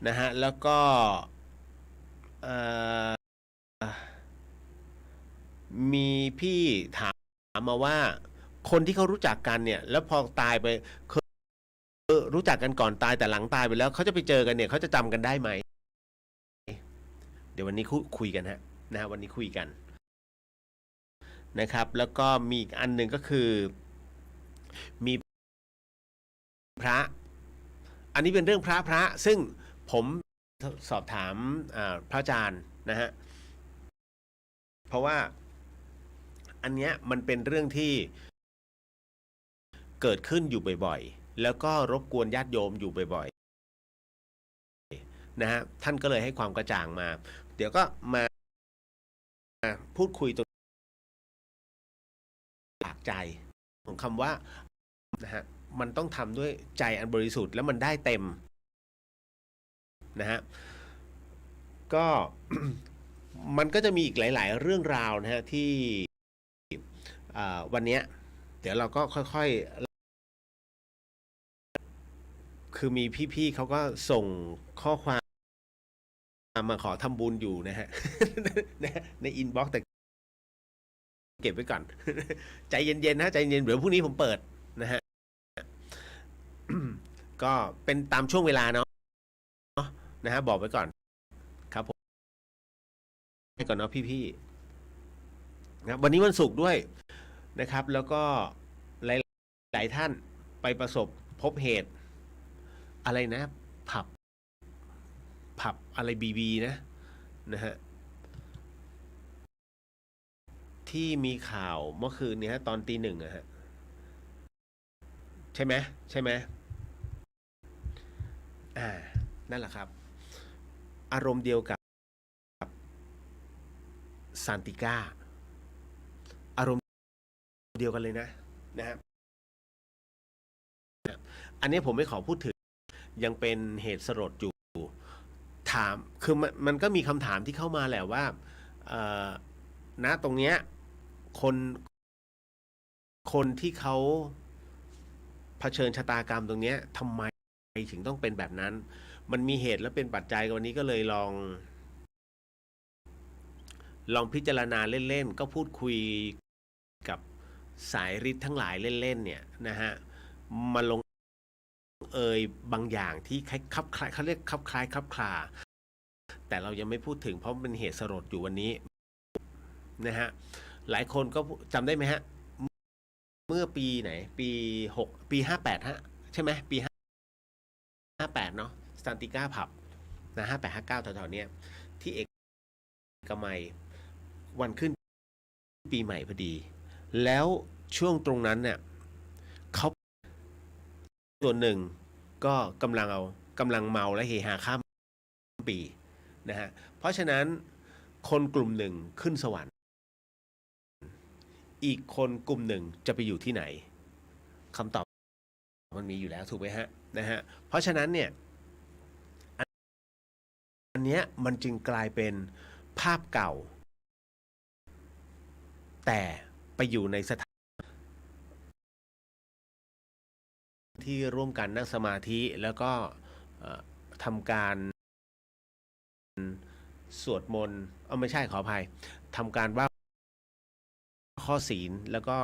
นะฮะแล้วก็มีพี่ถามมาว่าคนที่เขารู้จักกันเนี่ยแล้วพอตายไปเคยรู้จักกันก่อนตายแต่หลังตายไปแล้วเขาจะไปเจอกันเนี่ยเขาจะจำกันได้ไหมเดี๋ยววันนี้คุยกันฮะนะฮะวันนี้คุยกันนะครับแล้วก็มีอีกอันหนึ่งก็คือมีพระอันนี้เป็นเรื่องพระซึ่งผมสอบถามพระอาจารย์นะฮะเพราะว่าอันเนี้ยมันเป็นเรื่องที่เกิดขึ้นอยู่บ่อยๆแล้วก็รบกวนญาติโยมอยู่บ่อยๆนะฮะท่านก็เลยให้ความกระจ่างมาเดี๋ยวก็มาพูดคุยตรงปากใจของคำว่านะฮะมันต้องทำด้วยใจอันบริสุทธิ์แล้วมันได้เต็มนะฮะก็ มันก็จะมีอีกหลายๆเรื่องราวนะฮะที่วันนี้เดี๋ยวเราก็ค่อยๆคือมีพี่ๆเขาก็ส่งข้อความมาขอทำบุญอยู่นะฮะในอินบ็อกซ์แต่เก็บไว้ก่อนใจเย็นๆนะใจเย็นเดี๋ยวพรุ่งนี้ผมเปิดนะฮะก็เป็นตามช่วงเวลาเนาะนะฮะบอกไว้ก่อนครับผมให้ก่อนเนาะพี่ๆนะวันนี้วันศุกร์ด้วยนะครับแล้วก็หลายท่านไปประสบพบเหตุอะไรนะผับอะไรบีนะนะฮะที่มีข่าวเมื่อคืนนี้ฮะตอนตีหนึ่งอะฮะใช่ไหมใช่ไหมอ่านั่นแหละครับอารมณ์เดียวกับซานติก้าอารมณ์เดียวกันเลยนะฮะอันนี้ผมไม่ขอพูดถึงยังเป็นเหตุสลดอยู่ถามคือมันก็มีคำถามที่เข้ามาแหละว่าเอ่อณตรงเนี้ยคนที่เขาเผชิญชะตากรรมตรงเนี้ยทำไมถึงต้องเป็นแบบนั้นมันมีเหตุและเป็นปัจจัยวันนี้ก็เลยลองพิจารณาเล่นๆก็พูดคุยกับสายฤทธิ์ทั้งหลายเล่นๆเนี่ยนะฮะมาลงบางอย่างที่คับคล้ายเขาเรียกคับคล้ายคับคลาแต่เรายังไม่พูดถึงเพราะเป็นเหตุสลดอยู่วันนี้นะฮะหลายคนก็จำได้ไหมฮะเมื่อปีไหนปี58ฮะใช่ไหมปี58เนาะสตันติก้าผับนะ58 59แถวๆเนี้ยที่เอกมัยวันขึ้นปีใหม่พอดีแล้วช่วงตรงนั้นเนี่ยเขาส่วนหนึ่งก็กำลังเมาและเฮฮาข้ามปีนะฮะเพราะฉะนั้นคนกลุ่มหนึ่งขึ้นสวรรค์อีกคนกลุ่มหนึ่งจะไปอยู่ที่ไหนคำตอบมันมีอยู่แล้วถูกไหมฮะนะฮะเพราะฉะนั้นเนี่ยอันเนี้ยมันจึงกลายเป็นภาพเก่าแต่ไปอยู่ในสถานที่ร่วมกันนั่งสมาธิแล้วก็ทำการสวดมนต์ไม่ใช่ขออภัยทำการว่าข้อศีลแล้วก็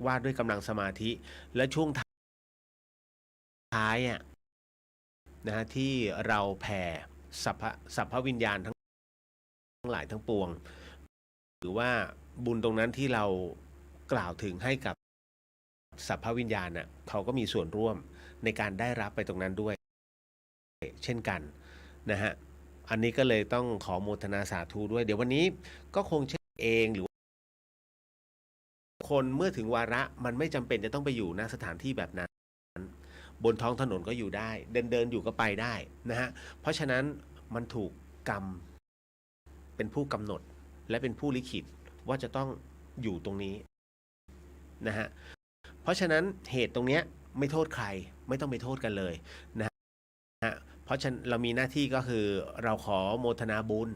ว่าด้วยกำลังสมาธิและช่วงท้ายอ่ะนะฮะที่เราแผ่สัพพวิญญาณทั้งหลายทั้งปวงหรือว่าบุญตรงนั้นที่เรากล่าวถึงให้กับสัพพวิญญาณน่ะเขาก็มีส่วนร่วมในการได้รับไปตรงนั้นด้วยเช่นกันนะฮะอันนี้ก็เลยต้องขอโมทนาสาธุด้วยเดี๋ยววันนี้ก็คงเช็คเองหรือคนเมื่อถึงวาระมันไม่จำเป็นจะต้องไปอยู่ณสถานที่แบบนั้นบนท้องถนนก็อยู่ได้เดินอยู่ก็ไปได้นะฮะเพราะฉะนั้นมันถูกกรรมเป็นผู้กำหนดและเป็นผู้ลิขิตว่าจะต้องอยู่ตรงนี้นะฮะเพราะฉะนั้นเหตุตรงเนี้ยไม่โทษใครไม่ต้องไปโทษกันเลยนะฮะเพราะฉะนั้นเรามีหน้าที่ก็คือเราขอโมทนาบุญ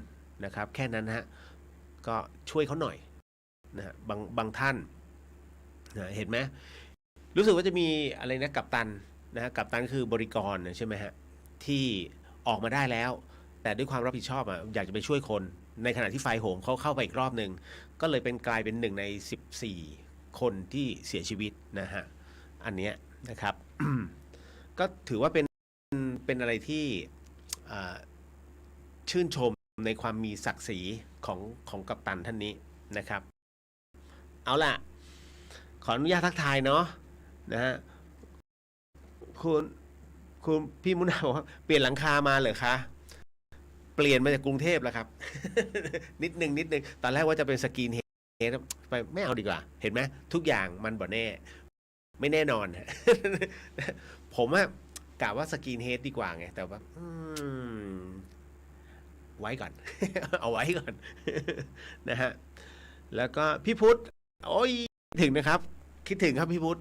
นะครับแค่นั้นฮะก็ช่วยเขาหน่อยนะฮะบางท่านนะเห็นไหมรู้สึกว่าจะมีอะไรนะกัปตัน นะฮะกัปตันคือบริกรใช่ไหมฮะที่ออกมาได้แล้วแต่ด้วยความรับผิดชอบอยากจะไปช่วยคนในขณะที่ไฟโหมเขาเข้าไปอีกรอบหนึ่งก็เลยกลายเป็นหนึ่งใน14คนที่เสียชีวิตนะฮะอันเนี้ยนะครับ ก็ถือว่าเป็นอะไรที่ชื่นชมในความมีศักดิ์ศรีของกัปตันท่านนี้นะครับเอาล่ะขออนุญาตทักทายเนาะนะฮะคุณคุณพี่มุนาบอกว่าเปลี่ยนหลังคามาเหรอคะเปลี่ยนมาจากกรุงเทพแล้วครับ นิดนึงตอนแรกว่าจะเป็นสกรีนเฮดไปไม่เอาดีกว่าเห็นไหมทุกอย่างมันบ่แน่ไม่แน่นอน ผมกะว่าสกรีนเฮดดีกว่าไงแต่ว่าไว้ก่อน เอาไว้ก่อน นะฮะแล้วก็พี่พุทธโอ้ยถึงนะครับคิดถึงครับพี่พุทธ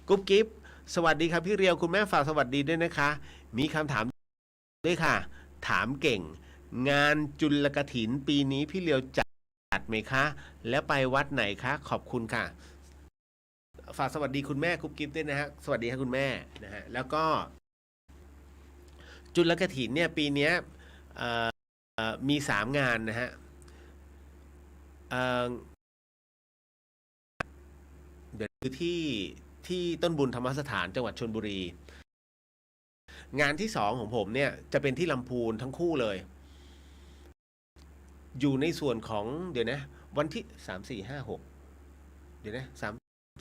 กุ๊บกิ๊บสวัสดีครับพี่เรียวคุณแม่ฝากสวัสดีด้วยนะคะ มีคำถามด้วยค่ะ ถามเก่ง งานจุลกฐินปีนี้พี่เรียวจัดไหมคะ แล้วไปวัดไหนคะ ขอบคุณค่ะ ฝากสวัสดีคุณแม่กุ๊บกิ๊บด้วยนะฮะสวัสดีครับคุณแม่นะฮะแล้วก็จุลกฐินเนี่ยปีนี้มี3 งานนะฮะเดี๋ยวคือที่ต้นบุญธรรมสถานจังหวัดชลบุรี งานที่2ของผมเนี่ยจะเป็นที่ลำพูนทั้งคู่เลย อยู่ในส่วนของเดี๋ยวนะวันที่3 4 5 6เดี๋ยวนะ3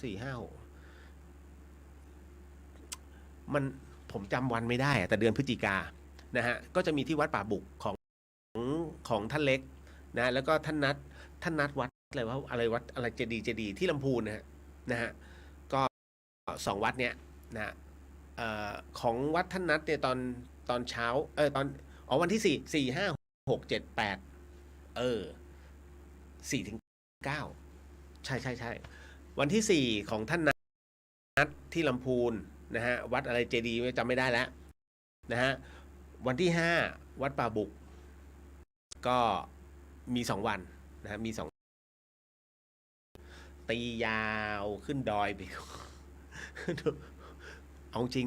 4 5 6มันผมจำวันไม่ได้แต่เดือนพฤศจิกานะฮะก็จะมีที่วัดป่าบุกของท่านเล็กนะแล้วก็ท่านนัดวัดอะไรว่าอะไรวัดอะไรเจดีที่ลำพูนนะฮะก็2 วัดเนี้ยนะของวัดท่านนัดเนี่ยตอนเช้าวันที่4 4 5 6 7 84 ถึง 9ใช่วันที่4ของท่านนัดที่ลำพูนนะฮะวัดอะไรเจดีจำไม่ได้แล้วนะฮะวันที่5วัดป่าบุกก็มี2 วันนะฮะมี2ตียาวขึ้นดอยไป เอาจริง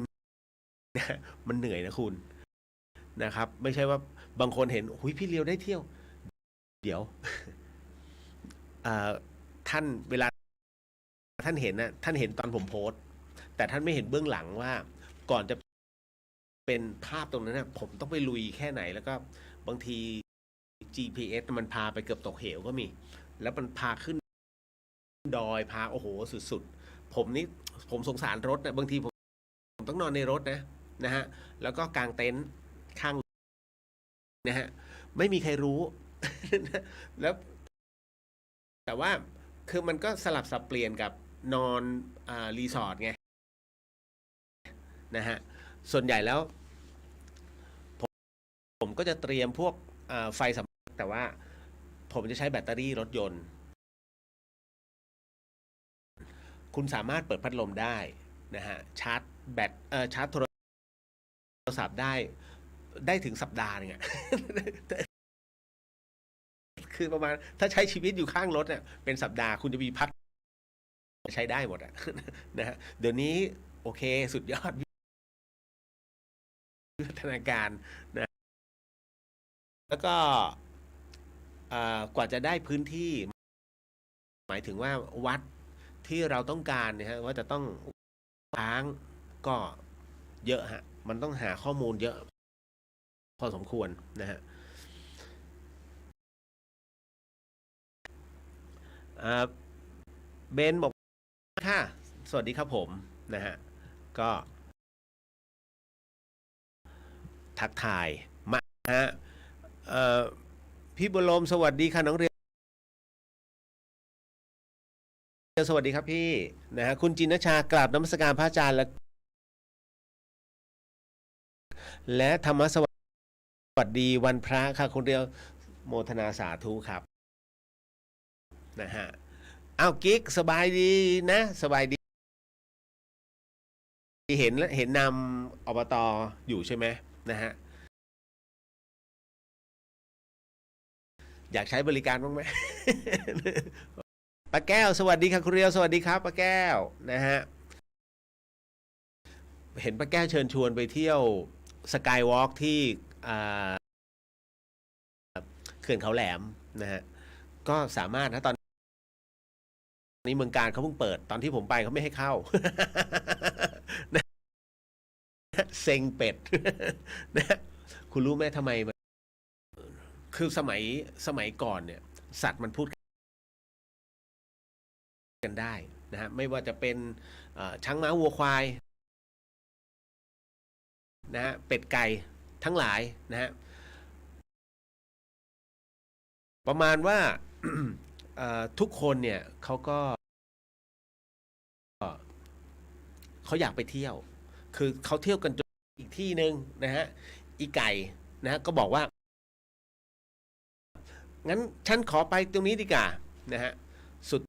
นะมันเหนื่อยนะคุณนะครับไม่ใช่ว่าบางคนเห็นหุยพี่เลียวได้เที่ยวเดี๋ยวท่านเวลาท่านเห็นนะท่านเห็นตอนผมโพสต์แต่ท่านไม่เห็นเบื้องหลังว่าก่อนจะเป็นภาพตรงนั้นนะผมต้องไปลุยแค่ไหนแล้วก็บางที GPS มันพาไปเกือบตกเหวก็มีแล้วมันพาขึ้นดอยพาโอ้โหสุดๆผมสงสารรถนะบางทีผมต้องนอนในรถนะฮะแล้วก็กางเต็นท์ข้างนะฮะไม่มีใครรู้ แล้วแต่ว่าคือมันก็สลับสับเปลี่ยนกับนอนรีสอร์ทไงนะฮะส่วนใหญ่แล้วผมก็จะเตรียมพวกไฟสำรองแต่ว่าผมจะใช้แบตเตอรี่รถยนต์คุณสามารถเปิดพัดลมได้นะฮะชาร์จชาร์จโทรศัพท์ได้ถึงสัปดาห์นึงอะ คือประมาณถ้าใช้ชีวิตอยู่ข้างรถเนี่ยเป็นสัปดาห์คุณจะมีพักใช้ได้หมดอะ นะฮะเดี๋ยวนี้โอเคสุดยอดวิวัฒนาการนะแล้วก็กว่าจะได้พื้นที่หมายถึงว่าวัดที่เราต้องการเนี่ยฮะว่าจะต้องล้างก็เยอะฮะมันต้องหาข้อมูลเยอะพอสมควรนะฮะเบนบอกค่ะสวัสดีครับผมนะฮะก็ทักทายมาฮะพี่บุญลมสวัสดีค่ะน้องเรียนสวัสดีครับพี่นะฮะคุณจินนชากราบนมัสการพระอาจารย์และธรรมสวัสดีวันพระค่ะคุณเรียวโมทนาสาธุครับนะฮะอ้าวกิ๊กสบายดีนะสบายดีเห็นนำอบตอยู่ใช่ไหมนะฮะอยากใช้บริการบ้างไหม ป้าแก้วสวัสดีครับคุณเรียวสวัสดีครับป้าแก้วนะฮะ เห็นป้าแก้วเชิญชวนไปเที่ยวสกายวอล์กที่อ่าเขื่อนเขาแหลมนะฮะก็สามารถนะตอนนี้เมืองการเขาเพิ่งเปิดตอนที่ผมไปเขาไม่ให้เข้า เซ็งเป็ด นะคุณรู้ไหมทำไมมันคือสมัยก่อนเนี่ยสัตว์มันพูดกันได้นะฮะไม่ว่าจะเป็นช้างม้าวัวควายนะฮะเป็ดไก่ทั้งหลายนะฮะประมาณว่า ทุกคนเนี่ยเขาอยากไปเที่ยวคือเขาเที่ยวกันจนอีกที่หนึ่งนะฮะอีไก่นะฮะก็บอกว่างั้นฉันขอไปตรงนี้ดีกว่านะฮะสุด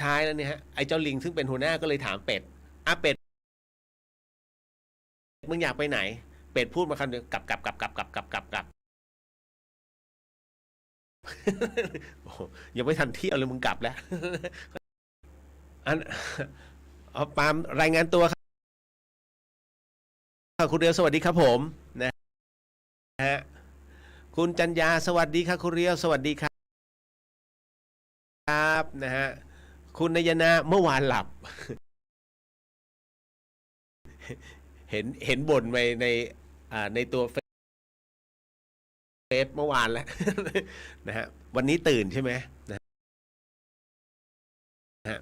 ท้ายแล้วเนี่ยฮะไอ้เจ้าลิงซึ่งเป็นหัวหน้าก็เลยถามเป็ดเป็ดมึงอยากไปไหนเป็ดพูดมาคำเดียวกลับ โอ้โหยังไม่ทันเที่ยวเลยมึงกลับแล้วอันเอาปาล์มรายงานตัวครับคุณเรียวสวัสดีครับผมนะฮะคุณจันยาสวัสดีครับคุณเรียวสวัสดีครับนะฮะคุณนยนาเมื่อวานหลับเห็นบ่นไปในตัวเฟซเมื่อวานแล้วนะฮะวันนี้ตื่นใช่ไหมนะฮะ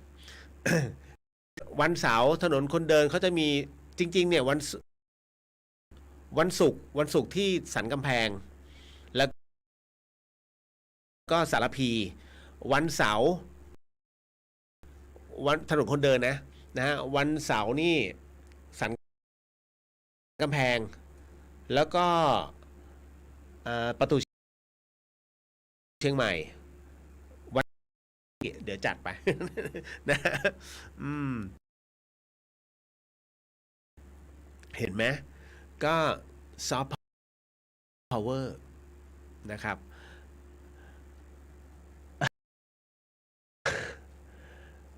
วันเสาร์ถนนคนเดินเขาจะมีจริงๆเนี่ยวันศุกร์ที่สันกำแพงแล้วก็สารพีวันเสาร์วันถนนคนเดินนะฮะวันเสาร์นี่สันกำแพงแล้วก็ประตูเชียงใหม่วันเดี๋ยวจัดไปนะอืมเห็นไหมก็ซอฟต์พาวเวอร์นะครับ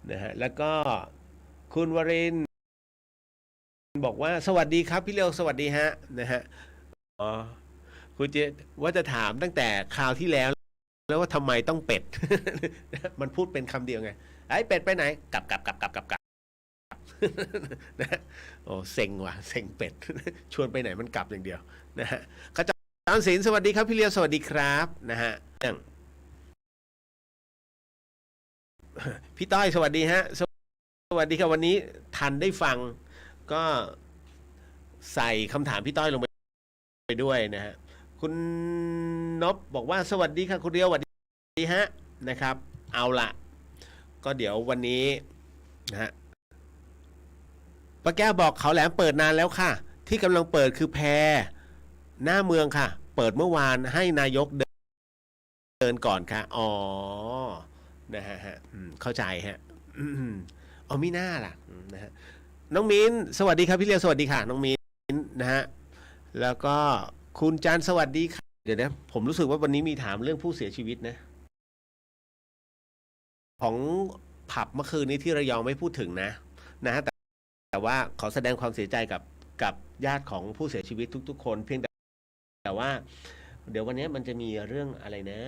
นะฮะแล้วก็คุณวรินทร์บอกว่าสวัสดีครับพี่เลียวสวัสดีฮะนะฮะอ๋อคุณเจว่าจะถามตั้งแต่คราวที่แล้วว่าทำไมต้องเป็ด มันพูดเป็นคำเดียวไงไอ้เป็ดไปไหนกลับนะโอ้เซ็งว่ะเซ็งเป็ดชวนไปไหนมันกลับอย่างเดียวนะฮะขจรศิลป์สวัสดีครับพี่เลียวสวัสดีครับนะฮะพี่ต้อยสวัสดีฮะสวัสดีครับวันนี้ทันได้ฟังก็ใส่คำถามพี่ต้อยลงไปด้วยนะฮะคุณนบบอกว่าสวัสดีค่ะคุณเรียวสวัสดีฮะนะครับเอาละก็เดี๋ยววันนี้นะฮะป้าแก้วบอกเขาแหลมเปิดนานแล้วค่ะที่กำลังเปิดคือแพหน้าเมืองค่ะเปิดเมื่อวานให้นายกเดินก่อนค่ะอ๋อนะฮะเข้าใจฮะอ๋อมีหน้าล่ะนะฮะน้องมิ้นสวัสดีครับพี่เลียวสวัสดีค่ะน้องมิ้นนะฮะแล้วก็คุณจันสวัสดีค่ะเดี๋ยวนะผมรู้สึกว่าวันนี้มีถามเรื่องผู้เสียชีวิตนะของผับเมื่อคืนนี้ที่ระยองไม่พูดถึงนะฮะแต่ว่าขอแสดงความเสียใจกับญาติของผู้เสียชีวิตทุกๆคนเพียงแต่ว่าเดี๋ยววันนี้มันจะมีเรื่องอะไรนะ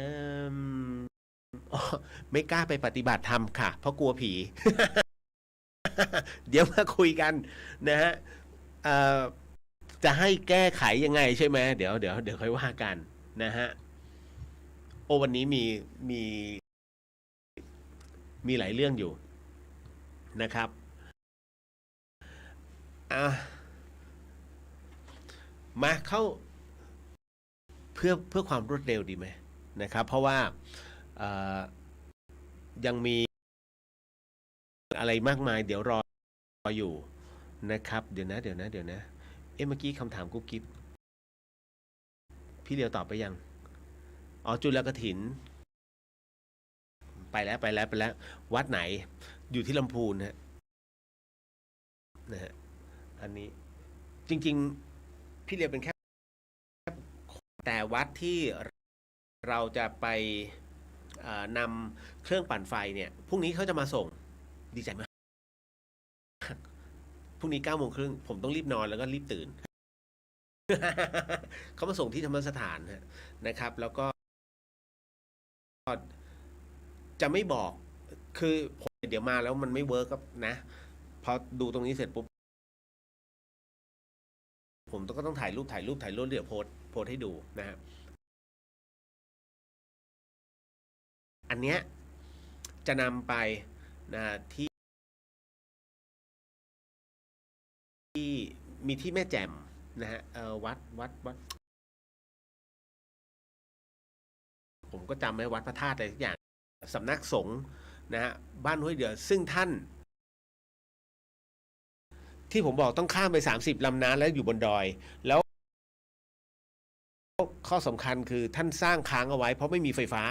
ไม่กล้าไปปฏิบัติธรรมค่ะเพราะกลัวผี เดี๋ยวมาคุยกันนะฮะจะให้แก้ไขยังไงใช่ไหมเดี๋ยวค่อยว่ากันนะฮะโอ้วันนี้มีหลายเรื่องอยู่นะครับมาเข้าเพื่อความรวดเร็วดีไหมนะครับเพราะว่ายังมีอะไรมากมายเดี๋ยวรออยู่นะครับเดี๋ยวนะเมื่อกี้คำถามกุ๊กกิ๊บพี่เดียวตอบไปยังอ๋อจุลกถินไปแล้ววัดไหนอยู่ที่ลำพูนนะฮะอันนี้จริงๆพี่เรียเป็นแค่แต่วัดที่เราจะไปนำเครื่องปั่นไฟเนี่ยพรุ่งนี้เขาจะมาส่งดีใจมาก พรุ่งนี้9 โมงครึ่งผมต้องรีบนอนแล้วก็รีบตื่น เขามาส่งที่ธรรมสถานนะครับ แล้วก็จะไม่บอก คือผมเดี๋ยวมาแล้วมันไม่เวิร์กครับนะพอดูตรงนี้เสร็จปุ๊บผมก็ต้องถ่ายรูปเดี๋ยวโพสให้ดูนะฮะอันเนี้ยจะนำไปนะที่มีที่แม่แจ่มนะฮะวัดผมก็จำไม่วัดพระธาตุอะไรทุกอย่างสำนักสงฆ์นะฮะบ้านห้วยเดือซึ่งท่านที่ผมบอกต้องข้ามไป30 ลำน้ำแล้วอยู่บนดอย แล้วข้อสำคัญคือท่านสร้างค้างเอาไว้เพราะไม่มีไฟฟ้า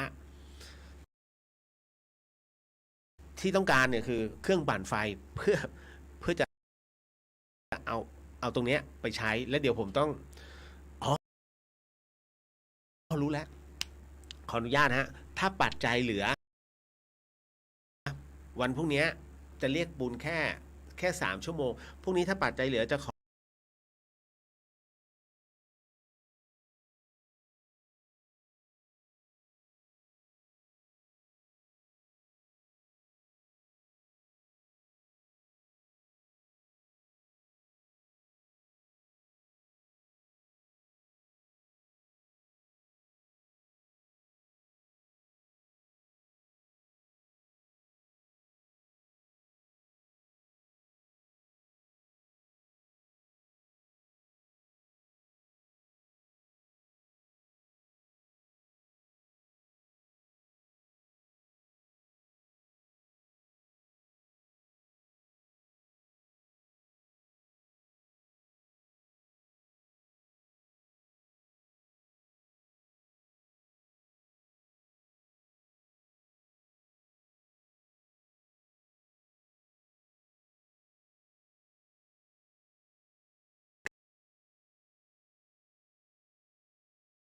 ที่ต้องการเนี่ยคือเครื่องปั่นไฟเพื่อเพื่อจะเอาตรงเนี้ยไปใช้แล้วเดี๋ยวผมต้องอ๋อรู้แล้วขออนุญาตฮะถ้าปัจจัยเหลือวันพรุ่งนี้จะเรียกบุญแค่3 ชั่วโมงพรุ่งนี้ถ้าปัจจัยเหลือจะขอ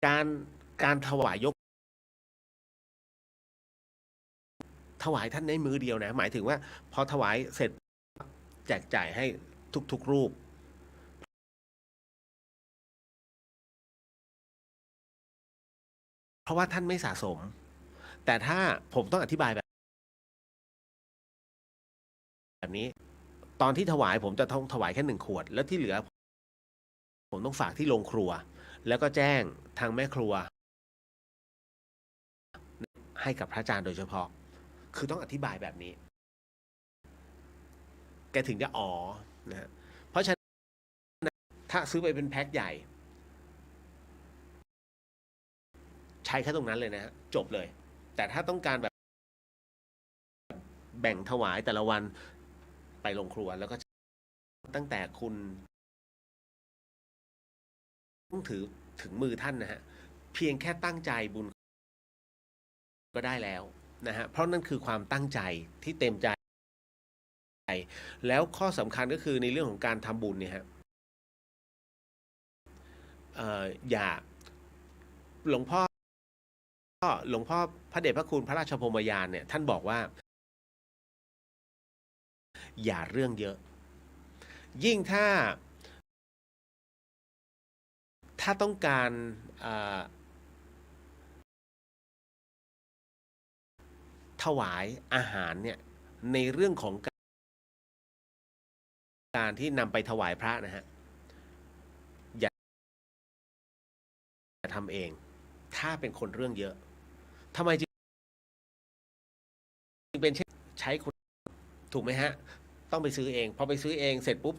การการถวายท่านในมือเดียวนะหมายถึงว่าพอถวายเสร็จแจกจ่ายให้ทุกๆรูปเพราะว่าท่านไม่สะสมแต่ถ้าผมต้องอธิบายแบบนี้ตอนที่ถวายผมจะต้องถวายแค่1 ขวดแล้วที่เหลือผมต้องฝากที่โรงครัวแล้วก็แจ้งทางแม่ครัวให้กับพระอาจารย์โดยเฉพาะคือต้องอธิบายแบบนี้แกถึงจะอ๋อนะฮะเพราะฉะนั้นถ้าซื้อไปเป็นแพ็คใหญ่ใช้แค่ตรงนั้นเลยนะฮะจบเลยแต่ถ้าต้องการแบบแบ่งถวายแต่ละวันไปโรงครัวแล้วก็ตั้งแต่คุณต้องถือถึงมือท่านนะฮะเพียงแค่ตั้งใจบุญก็ได้แล้วนะฮะเพราะนั่นคือความตั้งใจที่เต็มใจแล้วข้อสำคัญก็คือในเรื่องของการทำบุญเนี่ยฮะอย่าหลวงพ่อพระเดชพระคุณพระราชพรหมยานเนี่ยท่านบอกว่าอย่าเรื่องเยอะยิ่งถ้าต้องการถวายอาหารเนี่ยในเรื่องของการที่นำไปถวายพระนะฮะอย่าทำเองถ้าเป็นคนเรื่องเยอะทำไมจึงเป็นเช่นใช้คนถูกไหมฮะต้องไปซื้อเองพอไปซื้อเองเสร็จปุ๊บ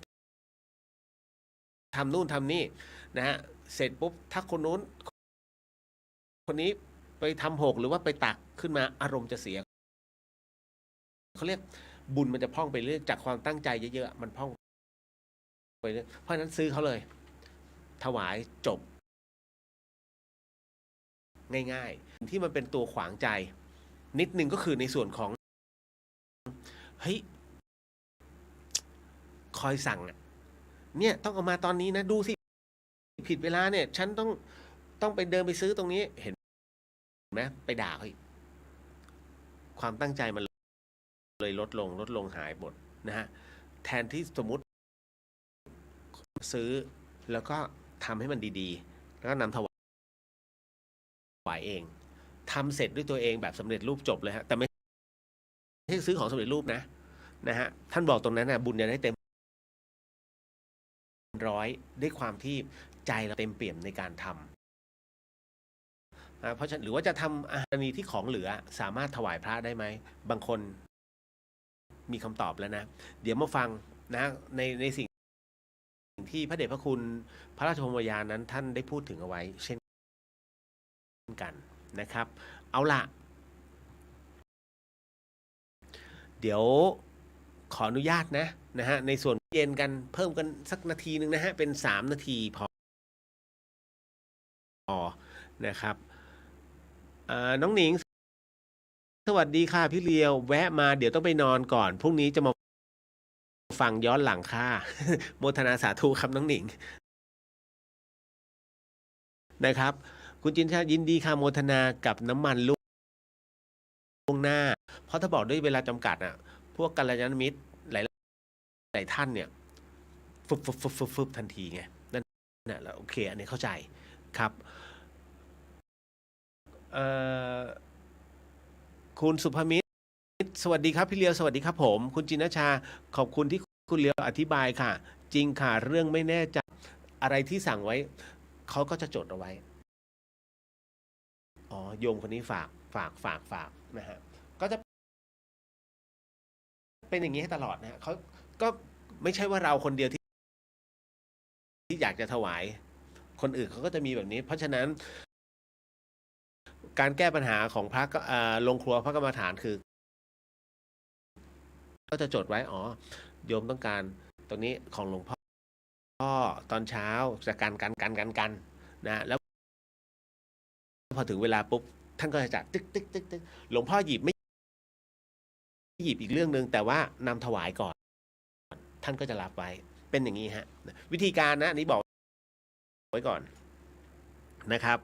ทำนู่นทำนี่นะฮะเสร็จปุ๊บถ้าคนนู้นคนนี้ไปทำหกหรือว่าไปตักขึ้นมาอารมณ์จะเสียเขาเรียกบุญมันจะพร่องไปเรื่อยจากความตั้งใจเยอะๆมันพร่องไปเรื่อยเพราะฉะนั้นซื้อเขาเลยถวายจบง่ายๆที่มันเป็นตัวขวางใจนิดนึงก็คือในส่วนของเฮ้ยคอยสั่งอ่ะเนี่ยต้องเอามาตอนนี้นะดูสิผิดเวลาเนี่ยฉันต้องไปเดินไปซื้อตรงนี้เห็นไหมไปด่าเขาอีกความตั้งใจมันเลยลดลงหายหมดนะฮะแทนที่สมมติ ซื้อแล้วก็ทำให้มันดีๆแล้วก็นำถวายเองทำเสร็จด้วยตัวเองแบบสำเร็จรูปจบเลยฮะแต่ไม่ใช่ซื้อของสำเร็จรูปนะฮะท่านบอกตรงนั้นนะบุญจะได้เต็มร้อยด้วยความที่ใจเราเต็มเปี่ยมในการทำเพราะฉะนั้นหรือว่าจะทำอาหารที่ของเหลือสามารถถวายพระได้ไหมบางคนมีคำตอบแล้วนะเดี๋ยวมาฟังนะในสิ่งที่พระเดชพระคุณพระราชพรหมยานนั้นท่านได้พูดถึงเอาไว้เช่นกันนะครับเอาละเดี๋ยวขออนุญาตนะฮะในส่วนเย็นกันเพิ่มกันสักนาทีนึงนะฮะเป็น3 นาทีพอนะครับน้องหนิงสวัสดีค่ะพี่เลียวแวะมาเดี๋ยวต้องไปนอนก่อนพรุ่งนี้จะมาฟังย้อนหลังค่ะ โมทนาสาธุครับน้องหนิงนะครับคุณจินชายินดีค่ะโมทนากับน้ำมันล่วงหน้าเพราะถ้าบอกด้วยเวลาจำกัดอ่ะพวกกัลยาณมิตรหลายท่านเนี่ยฟึบทันทีไงนั่นนะแล้วโอเคอันนี้เข้าใจครับคุณสุภมิตรสวัสดีครับพี่เลียวสวัสดีครับผมคุณจินชาขอบคุณที่คุณเลียวอธิบายค่ะจริงค่ะเรื่องไม่แน่ใจอะไรที่สั่งไว้เขาก็จะจดเอาไว้อ๋อโยมคนนี้ฝากนะฮะก็จะเป็นอย่างนี้ให้ตลอดนะฮะเขาก็ไม่ใช่ว่าเราคนเดียวที่อยากจะถวายคนอื่นเขาก็จะมีแบบนี้เพราะฉะนั้นการแก้ปัญหาของพระก็ลงครัวพระกรรมฐานคือก็จะจดไว้อ๋อโยมต้องการตรงนี้ของหลวงพ่อตอนเช้าจะกันนะแล้วพอถึงเวลาปุ๊บท่านก็จะจัดตึกหลวงพ่อหยิบไม่หยิบอีกเรื่องนึงแต่ว่านำถวายก่อนท่านก็จะรับไว้เป็นอย่างนี้ฮะวิธีการนะนี้บอกไว้ก่อนนะครับ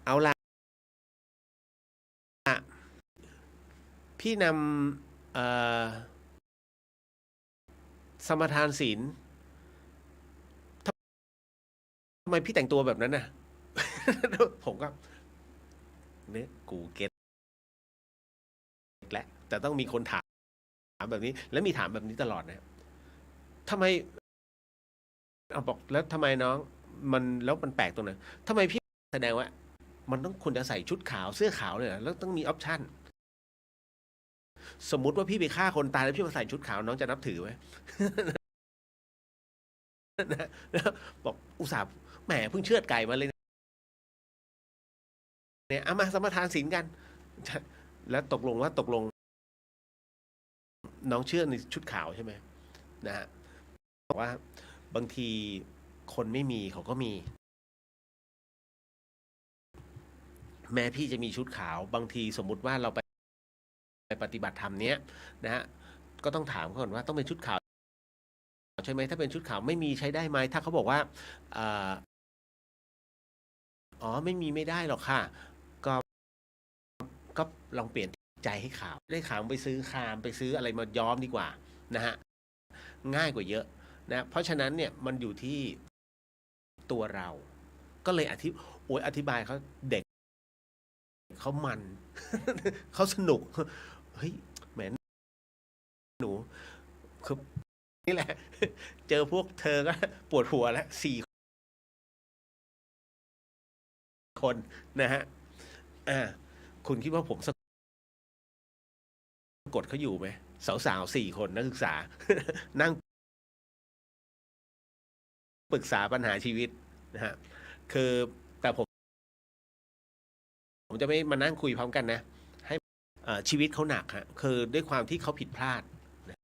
เอาละพี่นำสมทานศีลทำไมพี่แต่งตัวแบบนั้นน่ะ ผมก็เนี่ยกูเก็ตแล้วแต่ต้องมีคนถามแบบนี้ แล้วมีถามแบบนี้ตลอดนะทำไมเอาบอกแล้วทำไมน้องมันแล้วมันแปลกตรงไหนทำไมพี่แสดงว่ามันต้องควรจะใส่ชุดขาวเสื้อขาวเลยเหรอแล้วต้องมีออปชั่นสมมุติว่าพี่ไปฆ่าคนตายแล้วพี่มาใส่ชุดขาวน้องจะนับถือไหม นะบอกอุตส่าห์แหมเพิ่งเชือดไก่มาเลยเนี่ยเอามาสมทานศีลกัน แล้วตกลงน้องเชื่อในชุดขาวใช่ไหมนะฮะบอกว่าบางทีคนไม่มีเขาก็มีแม้พี่จะมีชุดขาวบางทีสมมุติว่าเราไปปฏิบัติธรรมเนี้ยนะฮะก็ต้องถามก่อนว่าต้องเป็นชุดขาวใช่ไหมถ้าเป็นชุดขาวไม่มีใช้ได้ไหมถ้าเขาบอกว่าอ๋อไม่ได้หรอกค่ะก็ก็ลองเปลี่ยนใจให้ขาวได้ขาวไปซื้อคามไปซื้ออะไรมาย้อมดีกว่านะฮะง่ายกว่าเยอะนะเพราะฉะนั้นเนี่ยมันอยู่ที่ตัวเราก็เลยอธิบายเขาเด็กเขามัน เขาสนุกเฮ้ยแหมหนูคือนี่แหละเจอพวกเธอก็ปวดหัวแล้ว4 คนนะฮะคุณคิดว่าผมสะกดเขาอยู่ไหมสาว4 คนนักศึกษา นั่งปรึกษาปัญหาชีวิตนะฮะคือแต่ผมจะไม่มานั่งคุยพร้อมกันนะให้ชีวิตเขาหนักฮะคือด้วยความที่เขาผิดพลาดนะ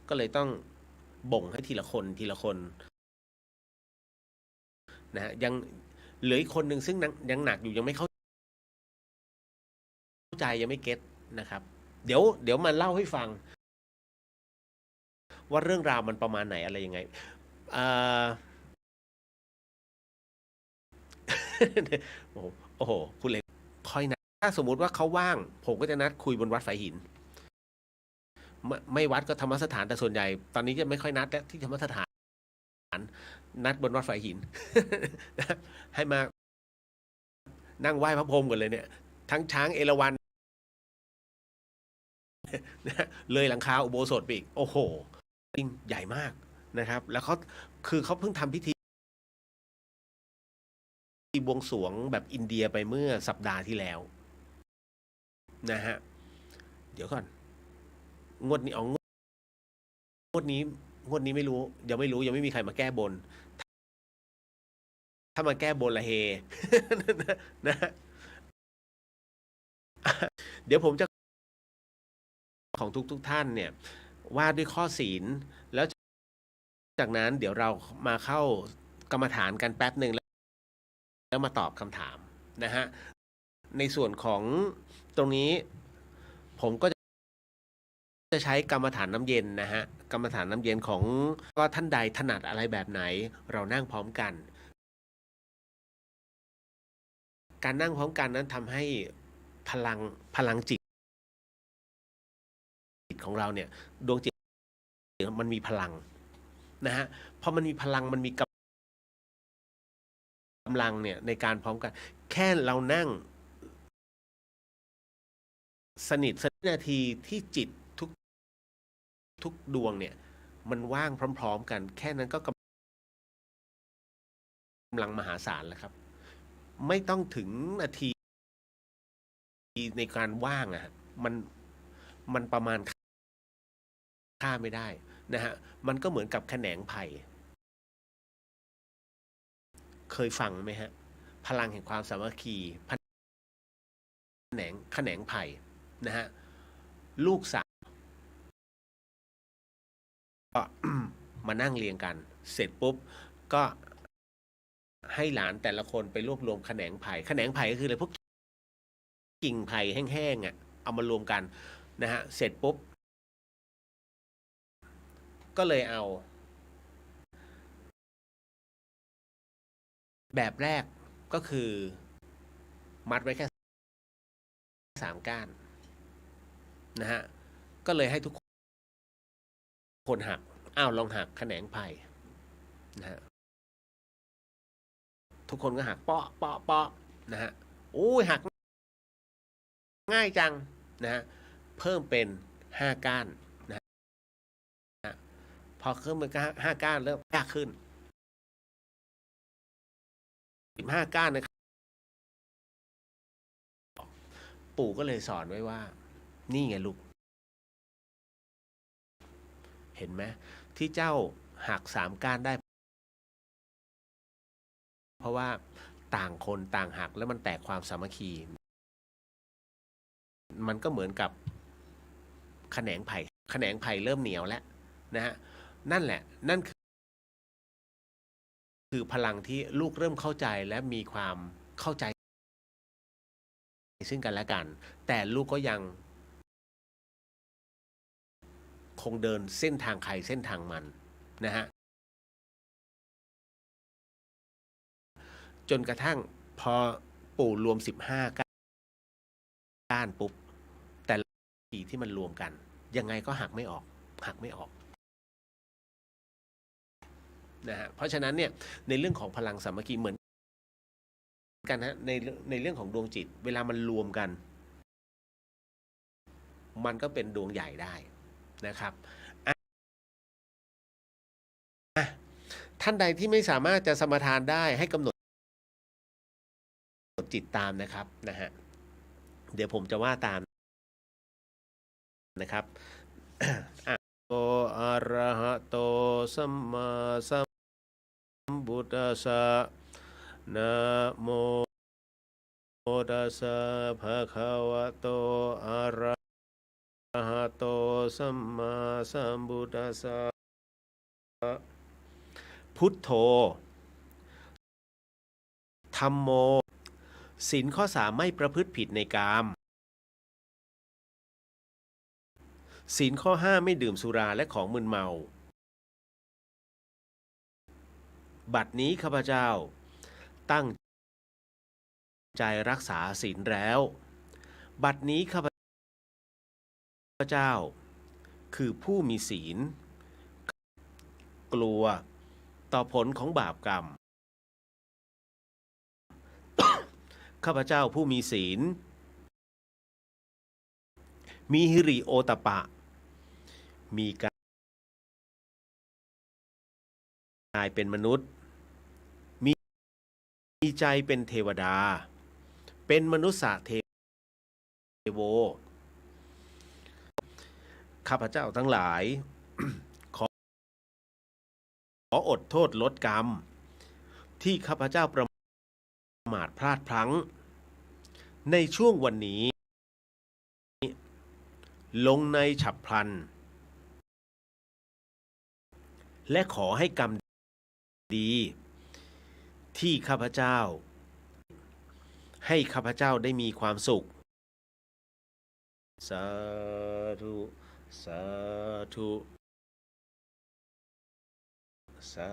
ก็เลยต้องบ่งให้ทีละคนนะฮะยังเหลืออีกคนหนึ่งซึ่งยังหนักอยู่ยังไม่เข้าใจยังไม่เก็ตนะครับเดี๋ยวมาเล่าให้ฟังว่าเรื่องราวมันประมาณไหนอะไรยังไงเอ่อ โอ้โหโอ้โหคุณเล็กคอยนะถ้าสมมุติว่าเขาว่างผมก็จะนัดคุยบนวัดฝายหิน ไม่วัดก็ธรรมสถานแต่ส่วนใหญ่ตอนนี้จะไม่ค่อยนัดแล้วที่ธรรมสถานนัดบนวัดฝายหิน ให้มานั่งไหว้พระพรหมกันเลยเนี่ยทั้งช้างเอราวัณเลยหลังคาอุโบสถไปอีกโอ้โหใหญ่มากนะครับ แล้วเขาเพิ่งทำพิธีบวงสรวงแบบอินเดียไปเมื่อสัปดาห์ที่แล้วนะฮะเดี๋ยวก่อนงวดนี้งวดนี้ไม่รู้ยังไม่มีใครมาแก้บน ถ้ามาแก้บนละเฮ นะ เดี๋ยวผมจะของทุกท่านเนี่ยว่าด้วยข้อศีลแล้วจากนั้นเดี๋ยวเรามาเข้ากรรมฐานกันแป๊บหนึ่งแล้วมาตอบคำถามนะฮะในส่วนของตรงนี้ผมก็จะใช้กรรมฐานน้ำเย็นนะฮะกรรมฐานน้ำเย็นของก็ท่านใดถนัดอะไรแบบไหนเรานั่งพร้อมกันการนั่งพร้อมกันนั้นทำให้พลังจิตของเราเนี่ยดวงจิตมันมีพลังนะฮะพอมันมีพลังมันมีกำลังเนี่ยในการพร้อมกันแค่เรานั่งสนิทนาทีที่จิตทุกดวงเนี่ยมันว่างพร้อมๆกันแค่นั้นก็กำลังมหาศาลแล้วครับไม่ต้องถึงนาทีในการว่างอะมันประมาณค่าไม่ได้นะฮะมันก็เหมือนกับแขนงไผ่เคยฟังไหมฮะพลังแห่งความสามัคคีแขนงไผ่นะฮะลูกสาวก็ มานั่งเรียงกันเสร็จปุ๊บก็ให้หลานแต่ละคนไปรวบรวมแขนงไผ่ก็คืออะไรพวกกิ่งไผ่แห้งๆอ่ะเอามารวมกันนะฮะเสร็จปุ๊บก็เลยเอาแบบแรกก็คือมัดไว้แค่3 ก้านนะฮะก็เลยให้ทุกคนหักลองหักแขนงไผ่นะฮะทุกคนก็หักเปาะเปาะเปาะนะฮะโอ้ยหักง่ายจังนะฮะเพิ่มเป็น5 ก้านนะฮะพอเพิ่มเป็น5 ก้านเริ่มยากขึ้น15 ก้านนะครับปู่ก็เลยสอนไว้ว่านี่ไงลูกเห็นไหมที่เจ้าหัก3 ก้านได้เพราะว่าต่างคนต่างหักแล้วมันแตกความสามัคคีมันก็เหมือนกับแขนงไผ่เริ่มเหนียวแล้วนะฮะนั่นแหละนั่นคือพลังที่ลูกเริ่มเข้าใจและมีความเข้าใจซึ่งกันและกันแต่ลูกก็ยังคงเดินเส้นทางใครเส้นทางมันนะฮะจนกระทั่งพอปู่รวม15 ก้านปุ๊บแต่ละทีที่มันรวมกันยังไงก็หักไม่ออกนะฮะเพราะฉะนั้นเนี่ยในเรื่องของพลังสามัคคีเหมือนกันฮะในเรื่องของดวงจิตเวลามันรวมกันมันก็เป็นดวงใหญ่ได้นะครับท่านใดที่ไม่สามารถจะสมทานได้ให้กำหนดจิตตามนะครับนะฮะเดี๋ยวผมจะว่าตามนะครับโตอะระหะโตสัมมาสัมพุทธัสสะนะโมตัสสะภะคะวะโตอะระหะโตสัมมาสัมพุทธัสสะพุทโธธัมโมศีลข้อ 3ไม่ประพฤติผิดในกามศีลข้อ 5ไม่ดื่มสุราและของมึนเมาบัดนี้ข้าพเจ้าตั้งใจรักษาศีลแล้วบัดนี้ข้าพเจ้า คือผู้มีศีลกลัวต่อผลของบาปกรรม ข้าพเจ้าผู้มีศีลมีหิริโอตปะมีกายเป็นมนุษย์มีใจเป็นเทวดาเป็นมนุษย์เทโวข้าพเจ้าทั้งหลาย ขออดโทษลดกรรมที่ข้าพเจ้าประมาทพลาดพลั้งในช่วงวันนี้ลงในฉับพลันและขอให้กรรมดีที่ข้าพเจ้าให้ข้าพเจ้าได้มีความสุขสาธุสาธุสา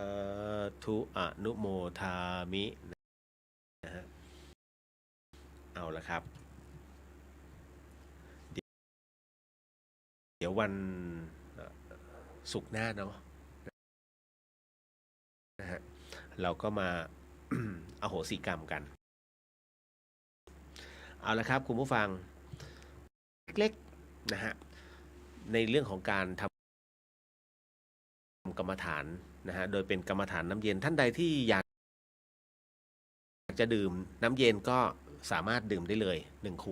ธุอนุโมทามินะฮะเอาละครับเดี๋ยววันศุกร์หน้าเนาะนะฮะเราก็มา อโหสิกรรมกันเอาละครับคุณผู้ฟังเล็กๆนะฮะในเรื่องของการทำกรรมฐานนะฮะโดยเป็นกรรมฐานน้ำเย็นท่านใดที่อยากจะดื่มน้ำเย็นก็สามารถดื่มได้เลย1 ข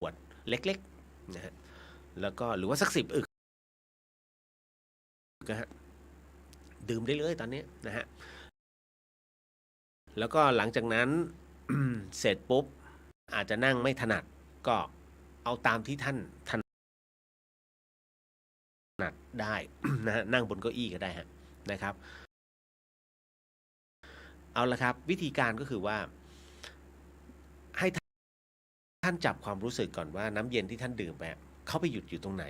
วดเล็กๆนะฮะแล้วก็หรือว่าสัก10 อึกนะฮะดื่มได้เลยตอนนี้นะฮะแล้วก็หลังจากนั้น เสร็จปุ๊บอาจจะนั่งไม่ถนัดก็เอาตามที่ท่านถนัดได้ นะฮะนั่งบนเก้าอี้ก็ได้ฮะนะครับเอาละครับวิธีการก็คือว่าให้ท่านจับความรู้สึกก่อนว่าน้ำเย็นที่ท่านดื่มไปเขาไปหยุดอยู่ตรงไหน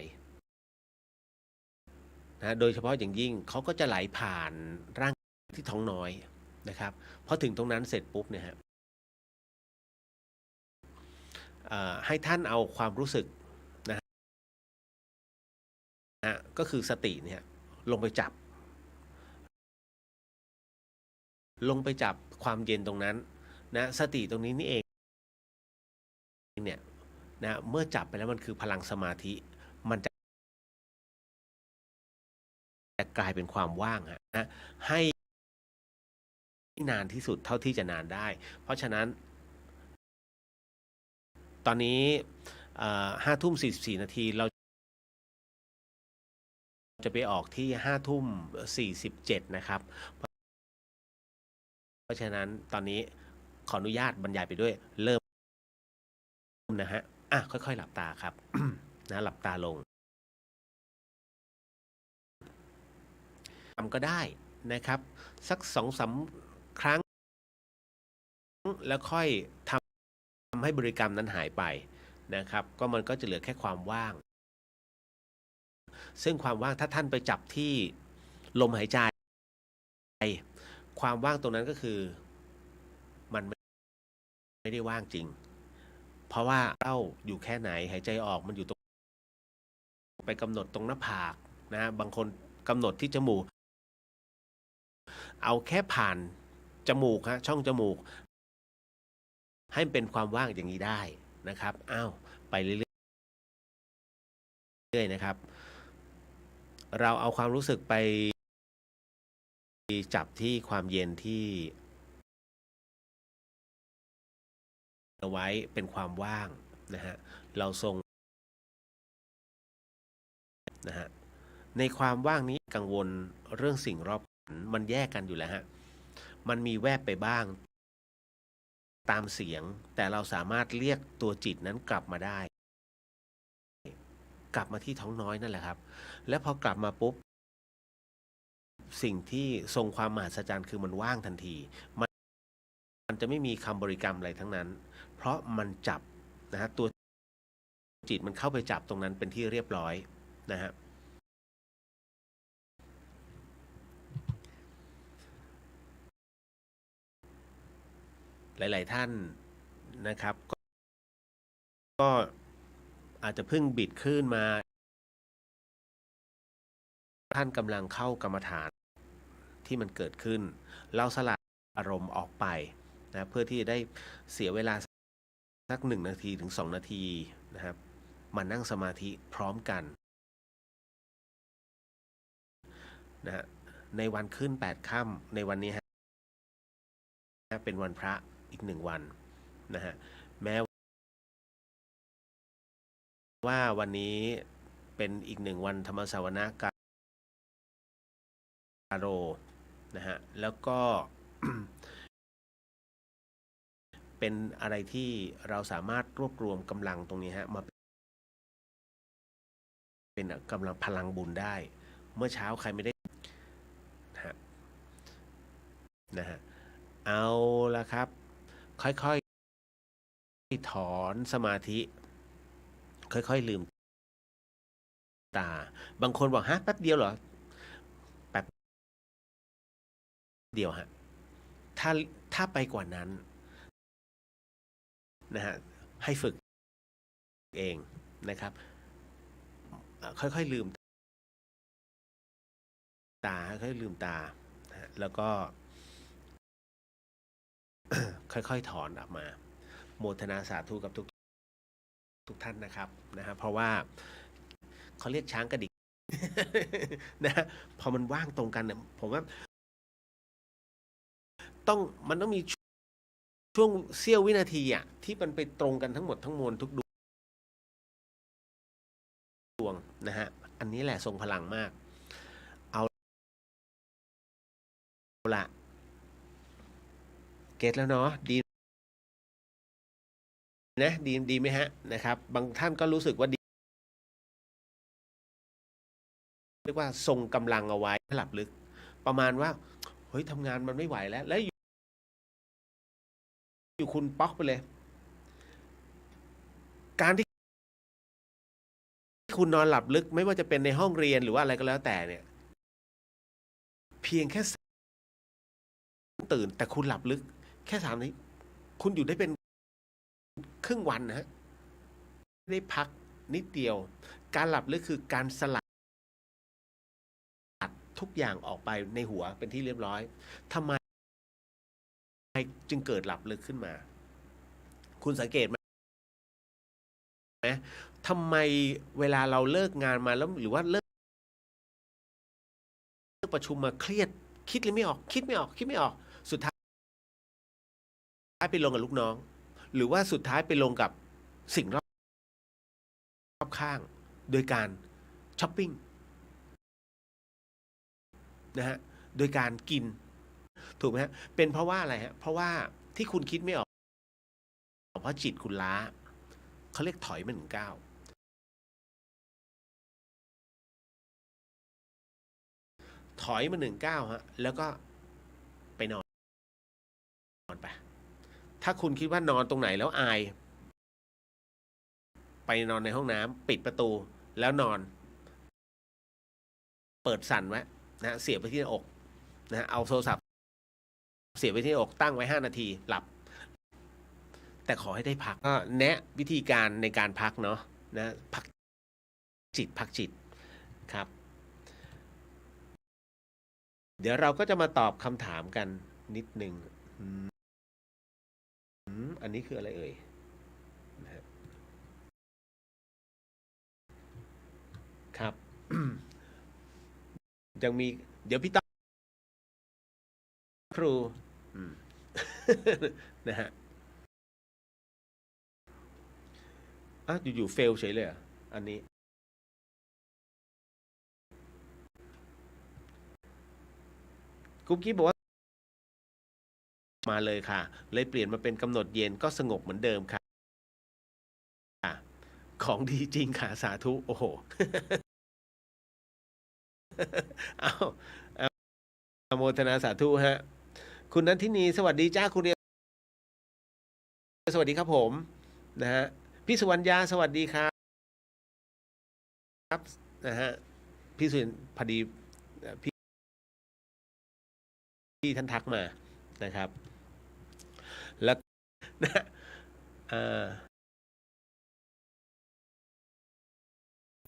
นะโดยเฉพาะอย่างยิ่งเขาก็จะไหลผ่านร่างที่ท้องน้อยนะครับพอถึงตรงนั้นเสร็จปุ๊บเนี่ยฮะให้ท่านเอาความรู้สึกนะฮะก็คือสติเนี่ยลงไปจับความเย็นตรงนั้นนะสติตรงนี้นี่เองเนี่ยนะเมื่อจับไปแล้วมันคือพลังสมาธิมันจะกลายเป็นความว่างนะให้นานที่สุดเท่าที่จะนานได้เพราะฉะนั้นตอนนี้5 ทุ่ม 44 นาทีเราจะไปออกที่5 ทุ่ม 47นะครับเพราะฉะนั้นตอนนี้ขออนุญาตบรรยายไปด้วยเริ่มนะฮะค่อยๆหลับตาครับ นะหลับตาลงทำก็ได้นะครับสัก2-3 ครั้งแล้วค่อยทำให้บริกรรมนั้นหายไปนะครับก็มันก็จะเหลือแค่ความว่างซึ่งความว่างถ้าท่านไปจับที่ลมหายใจความว่างตรงนั้นก็คือมันไม่ได้ว่างจริงเพราะว่าเข้าอยู่แค่ไหนหายใจออกมันอยู่ตรงไปกำหนดตรงหน้าผากนะบางคนกำหนดที่จมูกเอาแค่ผ่านจมูกฮะช่องจมูกให้เป็นความว่างอย่างนี้ได้นะครับไปเรื่อยๆนะครับเราเอาความรู้สึกไปจับที่ความเย็นที่เอาไว้เป็นความว่างนะฮะเราทรงนะฮะในความว่างนี้กังวลเรื่องสิ่งรอบมันแยกกันอยู่แล้วฮะมันมีแวบไปบ้างตามเสียงแต่เราสามารถเรียกตัวจิตนั้นกลับมาได้กลับมาที่ท้องน้อยนั่นแหละครับและพอกลับมาปุ๊บสิ่งที่ทรงความมหัศจรรย์คือมันว่างทันทีมันจะไม่มีคำบริกรรมอะไรทั้งนั้นเพราะมันจับนะฮะตัวจิตมันเข้าไปจับตรงนั้นเป็นที่เรียบร้อยนะฮะหลายๆท่านนะครับก็อาจจะเพิ่งบิดขึ้นมา ท่านกำลังเข้ากรรมฐานที่มันเกิดขึ้นเราสลัดอารมณ์ออกไปนะเพื่อที่จะได้เสียเวลาสัก1 นาทีถึง2 นาทีนะครับมานั่งสมาธิพร้อมกันนะฮะในวันขึ้น8 ค่ำในวันนี้ฮะเป็นวันพระอีก1 วันนะฮะแม้ว่าวันนี้เป็นอีก1 วันธรรมสวนะกาโรนะฮะแล้วก็ เป็นอะไรที่เราสามารถรวบรวมกำลังตรงนี้ฮะมาเป็นกำลังพลังบุญได้เมื่อเช้าใครไม่ได้นะฮะเอาละครับค่อยๆถอนสมาธิค่อยๆลืมตาบางคนบอกฮะแป๊บเดียวเหรอแป๊บเดียวฮะถ้าไปกว่านั้นนะฮะให้ฝึกเองนะครับค่อยๆลืมตาค่อยๆลืมตาแล้วก็ ค่อยๆถอนออกมาโมทนาสาธุกับทุกท่านนะครับเพราะว่าเขาเรียกช้างกระดิก นะพอมันว่างตรงกันเนี่ยผมว่ามันต้องมีช่วงเสี้ยววินาทีอ่ะที่มันไปตรงกันทั้งหมดทั้งมวลทุกดวงนะฮะอันนี้แหละทรงพลังมากเอาละเก็ตแล้วเนาะดีนะดีไหมฮะนะครับบางท่านก็รู้สึกว่าดีเรียกว่าทรงกำลังเอาไว้หลับลึกประมาณว่าเฮ้ยทำงานมันไม่ไหวแล้วอยู่คุณป๊อกไปเลยการที่คุณนอนหลับลึกไม่ว่าจะเป็นในห้องเรียนหรือว่าอะไรก็แล้วแต่เนี่ยเพียงแค่ตื่นแต่คุณหลับลึกแค่3 นาทีคุณอยู่ได้เป็นครึ่งวันนะฮะได้พักนิดเดียวการหลับลึกคือการสลัดทุกอย่างออกไปในหัวเป็นที่เรียบร้อยทำไมจึงเกิดหลับลึกขึ้นมาคุณสังเกตไหมทำไมเวลาเราเลิกงานมาแล้วหรือว่าเลิกประชุมมาเครียดคิดเลยไม่ออกคิดไม่ออกสุดท้ายไปลงกับลูกน้องหรือว่าสุดท้ายไปลงกับสิ่งรอบข้างโดยการช้อปปิ้งนะฮะโดยการกินถูกไหมฮะเป็นเพราะว่าอะไรฮะเพราะว่าที่คุณคิดไม่ออกเพราะจิตคุณล้าเขาเรียกถอยมา1 ก้าวถอยมา1 ก้าวฮะแล้วก็ไปนอนไปถ้าคุณคิดว่านอนตรงไหนแล้วอายไปนอนในห้องน้ำปิดประตูแล้วนอนเปิดสั่นไว้นะเสียบไปที่หน้าอกนะเอาโทรศัพท์เสียบไปที่หน้าอกตั้งไว้5 นาทีหลับแต่ขอให้ได้พักก็แนะวิธีการในการพักเนาะนะพักจิตครับเดี๋ยวเราก็จะมาตอบคำถามกันนิดนึงอันนี้คืออะไรเอ่ยครับ ยังมีเดี๋ยวพี่ต้องครูนะฮะอยู่ๆเฟลเฉยเลยอันนี้กุ๊กกิ๊บบอกว่ามาเลยค่ะเลยเปลี่ยนมาเป็นกำหนดเย็นก็สงบเหมือนเดิมค่ะของดีจริงค่ะสาธุโอ้โหเอาโมทนาสาธุฮะคุณนันทินีสวัสดีจ้าคุณเรียสวัสดีครับผมนะฮะพี่สุวรรณยาสวัสดีครับนะฮะพี่สุวรรณพอดีพี่ท่านทักมานะครับแล้วนะ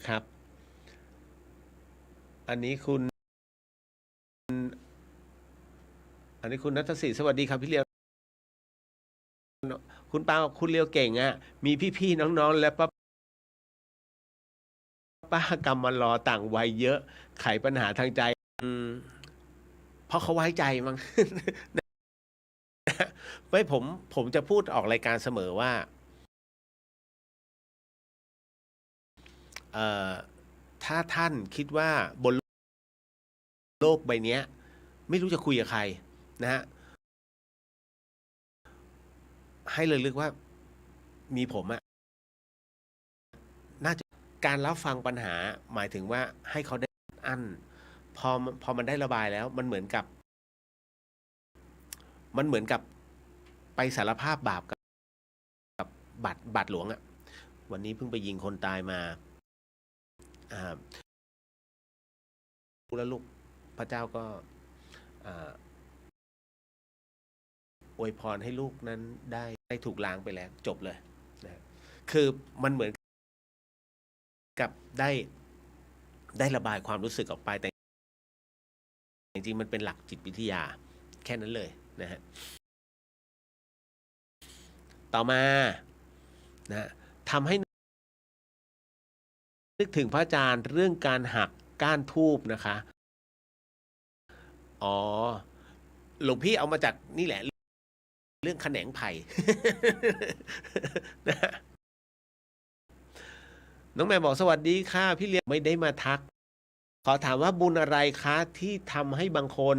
ครับ อันนี้คุณณัฐศิษย์สวัสดีครับพี่เลียวคุณปาคุณเลียวเก่งอ่ะมีพี่ๆน้องๆและป้ากำมารอต่างวัยเยอะไขปัญหาทางใจอืมเพราะเขาไว้ใจมั้ง ไม่ผมจะพูดออกรายการเสมอว่าเอ่อถ้าท่านคิดว่าบนโลกใบเนี้ยไม่รู้จะคุยกับใครนะฮะให้เลยลึกว่ามีผมอะน่าจะการรับฟังปัญหาหมายถึงว่าให้เขาได้อั้นพอมันได้ระบายแล้วมันเหมือนกับไปสารภาพบาปกับบาทหลวงอะวันนี้เพิ่งไปยิงคนตายมาอ่าแล้วลูกพระเจ้าก็อ่าอวยพรให้ลูกนั้นได้ถูกล้างไปแล้วจบเลยนะคือมันเหมือนกับได้ระบายความรู้สึกออกไปแต่จริงๆมันเป็นหลักจิตวิทยาแค่นั้นเลยนะฮะต่อมานะทำให้นึกถึงพระอาจารย์เรื่องการหักก้านทูบนะคะอ๋อหลวงพี่เอามาจากนี่แหละเรื่องแขนงไผ่นะน้องแม่บอกสวัสดีค่ะพี่เลี้ยงไม่ได้มาทักขอถามว่าบุญอะไรคะที่ทำให้บางคน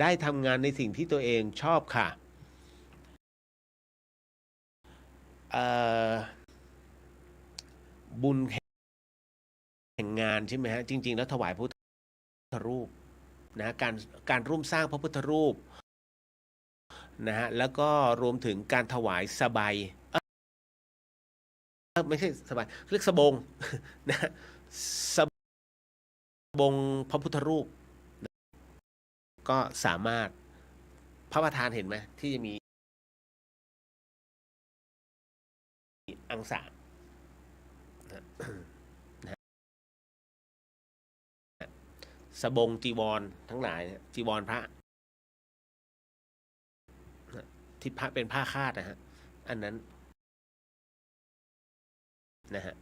ได้ทำงานในสิ่งที่ตัวเองชอบค่ะเอ่อบุญแห่งงานใช่ไหมฮะจริงๆแล้วถวายพระพุทธรูปนะการร่วมสร้างพระพุทธรูปนะฮะแล้วก็รวมถึงการถวายสบายไม่ใช่สบายเรียกสบงนะสบงพระพุทธรูปก็สามารถพระประธานเห็นไหมที่จะมีอังสะนะสบงจีวรทั้งหลายจีวรพระที่พระเป็นผ้าคาดนะฮะอันนั้นนะฮะ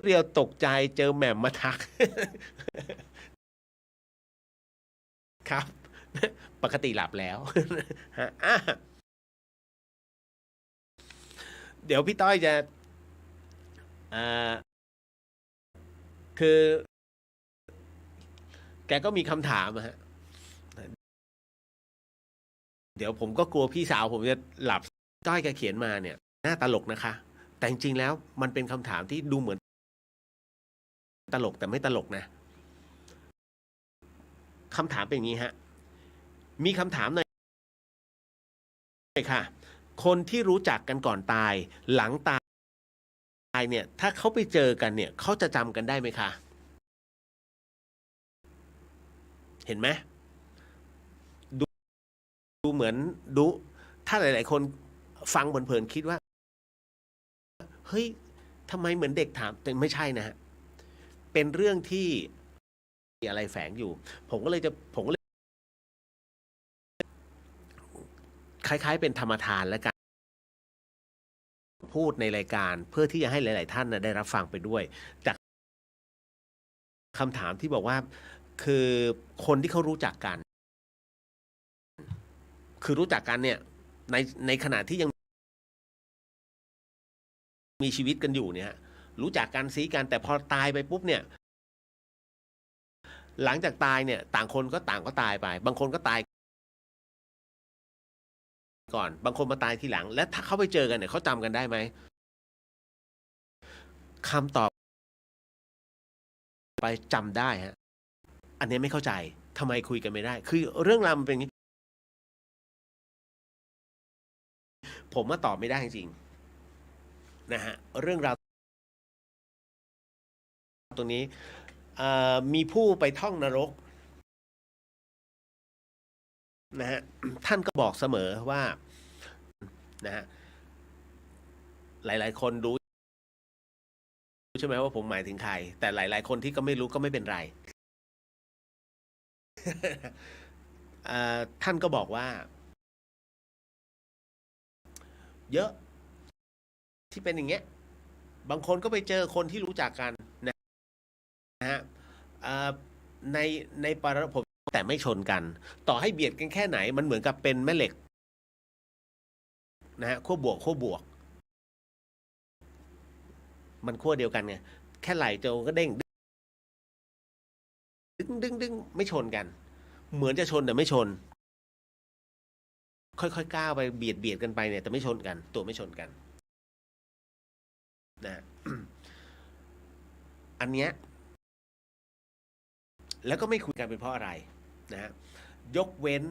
เรียวตกใจเจอแหม่มมาทักครับปกติหลับแล้วฮะเดี๋ยวพี่ต้อยจะอ่าคือแกก็มีคำถามอะฮะเดี๋ยวผมก็กลัวพี่สาวผมจะหลับต้อยแกเขียนมาเนี่ยน่าตลกนะคะแต่จริงๆแล้วมันเป็นคำถามที่ดูเหมือนตลกแต่ไม่ตลกนะคำถามเป็นอย่างนี้ฮะมีคำถามหน่อยค่ะคนที่รู้จักกันก่อนตายหลังตายเนี่ยถ้าเขาไปเจอกันเนี่ยเขาจะจำกันได้ไหมคะเห็นไหมดูดูเหมือนดูถ้าหลายๆคนฟังเพลินๆคิดว่าเฮ้ยทำไมเหมือนเด็กถามแต่ไม่ใช่นะฮะเป็นเรื่องที่มีอะไรแฝงอยู่ผมก็เลยคล้ายๆเป็นธรรมทานและการพูดในรายการเพื่อที่จะให้หลายๆท่านนะได้รับฟังไปด้วยจากคำถามที่บอกว่าคือคนที่เขารู้จักกันคือรู้จักกันเนี่ยในในขณะที่ยังมีชีวิตกันอยู่เนี่ยรู้จักกันซีกันแต่พอตายไปปุ๊บเนี่ยหลังจากตายเนี่ยต่างคนก็ต่างก็ตายไปบางคนก็ตายก่อนบางคนมาตายทีหลังและถ้าเขาไปเจอกันเนี่ยเขาจำกันได้ไหมคำตอบไปจำได้ฮะอันนี้ไม่เข้าใจทำไมคุยกันไม่ได้คือเรื่องราวมันเป็นอย่างนี้ผมมาตอบไม่ได้จริงๆนะฮะเรื่องราวตรงนี้มีผู้ไปท่องนรกนะฮะท่านก็บอกเสมอว่านะฮะหลายๆคนรู้ ใช่ไหมว่าผมหมายถึงใครแต่หลายๆคนที่ก็ไม่รู้ก็ไม่เป็นไร ท่านก็บอกว่าเยอะที่เป็นอย่างเงี้ยบางคนก็ไปเจอคนที่รู้จักกันนะฮะในปรผมแต่ไม่ชนกัน ต่อให้เบียดกันแค่ไหนมันเหมือนกับเป็นแม่เหล็กนะฮะขั้วบวกมันขั้วเดียวกันไงแค่ไหลโจก็เด้งดึงไม่ชนกันเหมือนจะชนแต่ไม่ชนค่อยๆก้าวไปเบียดกันไปเนี่ยแต่ไม่ชนกันตัวไม่ชนกันนะอันเนี้ยแล้วก็ไม่คุยกันเป็นเพราะอะไรนะฮะยกเว้น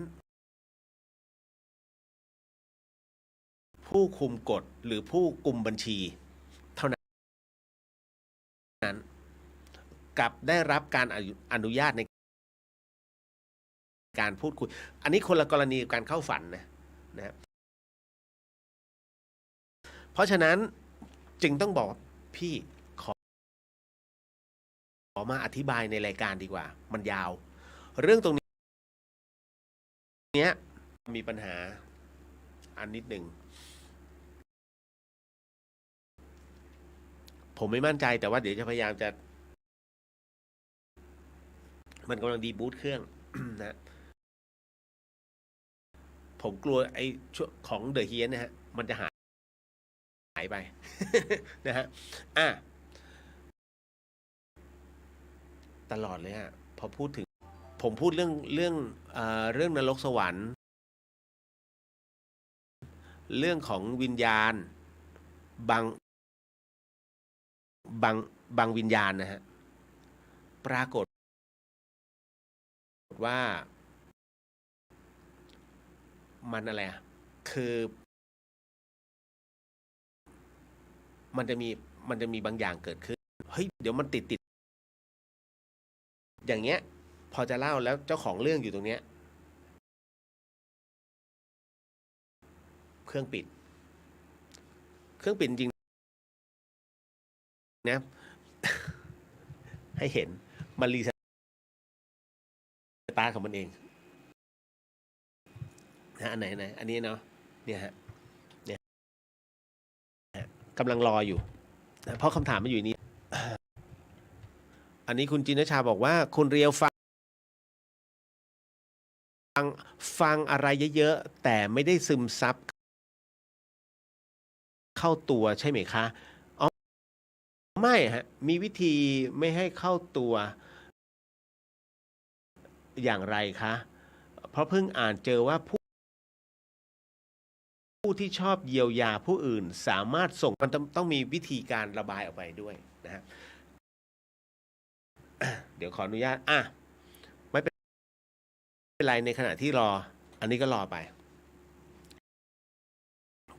ผู้คุมกฎหรือผู้กุมบัญชีเท่านั้นกับได้รับการอนุญาตในการพูดคุยอันนี้คนละกรณีการเข้าฝันนะเพราะฉะนั้นจึงต้องบอกพี่ขอมาอธิบายในรายการดีกว่ามันยาวเรื่องตรงนี้มีปัญหาอันนิดหนึ่งผมไม่มั่นใจแต่ว่าเดี๋ยวจะพยายามจะมันกำลังดีบูตเครื่องนะผมกลัวไอ้ช่วงของเดอะเฮียนนะฮะมันจะหายไป นะฮะตลอดเลยฮะพอพูดถึงผมพูดเรื่องนรกสวรรค์เรื่องของวิญญาณบางบางวิญญาณนะฮะปรากฏว่ามันอะไรอ่ะคือมันจะมีบางอย่างเกิดขึ้นเฮ้ยเดี๋ยวมันติดอย่างเงี้ยพอจะเล่าแล้วเจ้าของเรื่องอยู่ตรงเนี้ยเครื่องปิดจริงนะให้เห็นมันรีสตาร์ทของมันเองนะอันไหนอันนี้เนาะเนี่ยฮะเนี่ยกำลังรออยู่นะเพราะคำถามมันอยู่นี้อันนี้คุณจินชาบอกว่าคุณเรียวฟังอะไรเยอะๆแต่ไม่ได้ซึมซับเข้าตัวใช่ไหมคะอ๋อไม่ฮะมีวิธีไม่ให้เข้าตัวอย่างไรคะเพราะเพิ่งอ่านเจอว่าผู้ที่ชอบเยียวยาผู้อื่นสามารถส่งมันต้องมีวิธีการระบายออกไปด้วยนะฮะเดี๋ยวขออนุญาตไม่เป็นไรในขณะที่รออันนี้ก็รอไป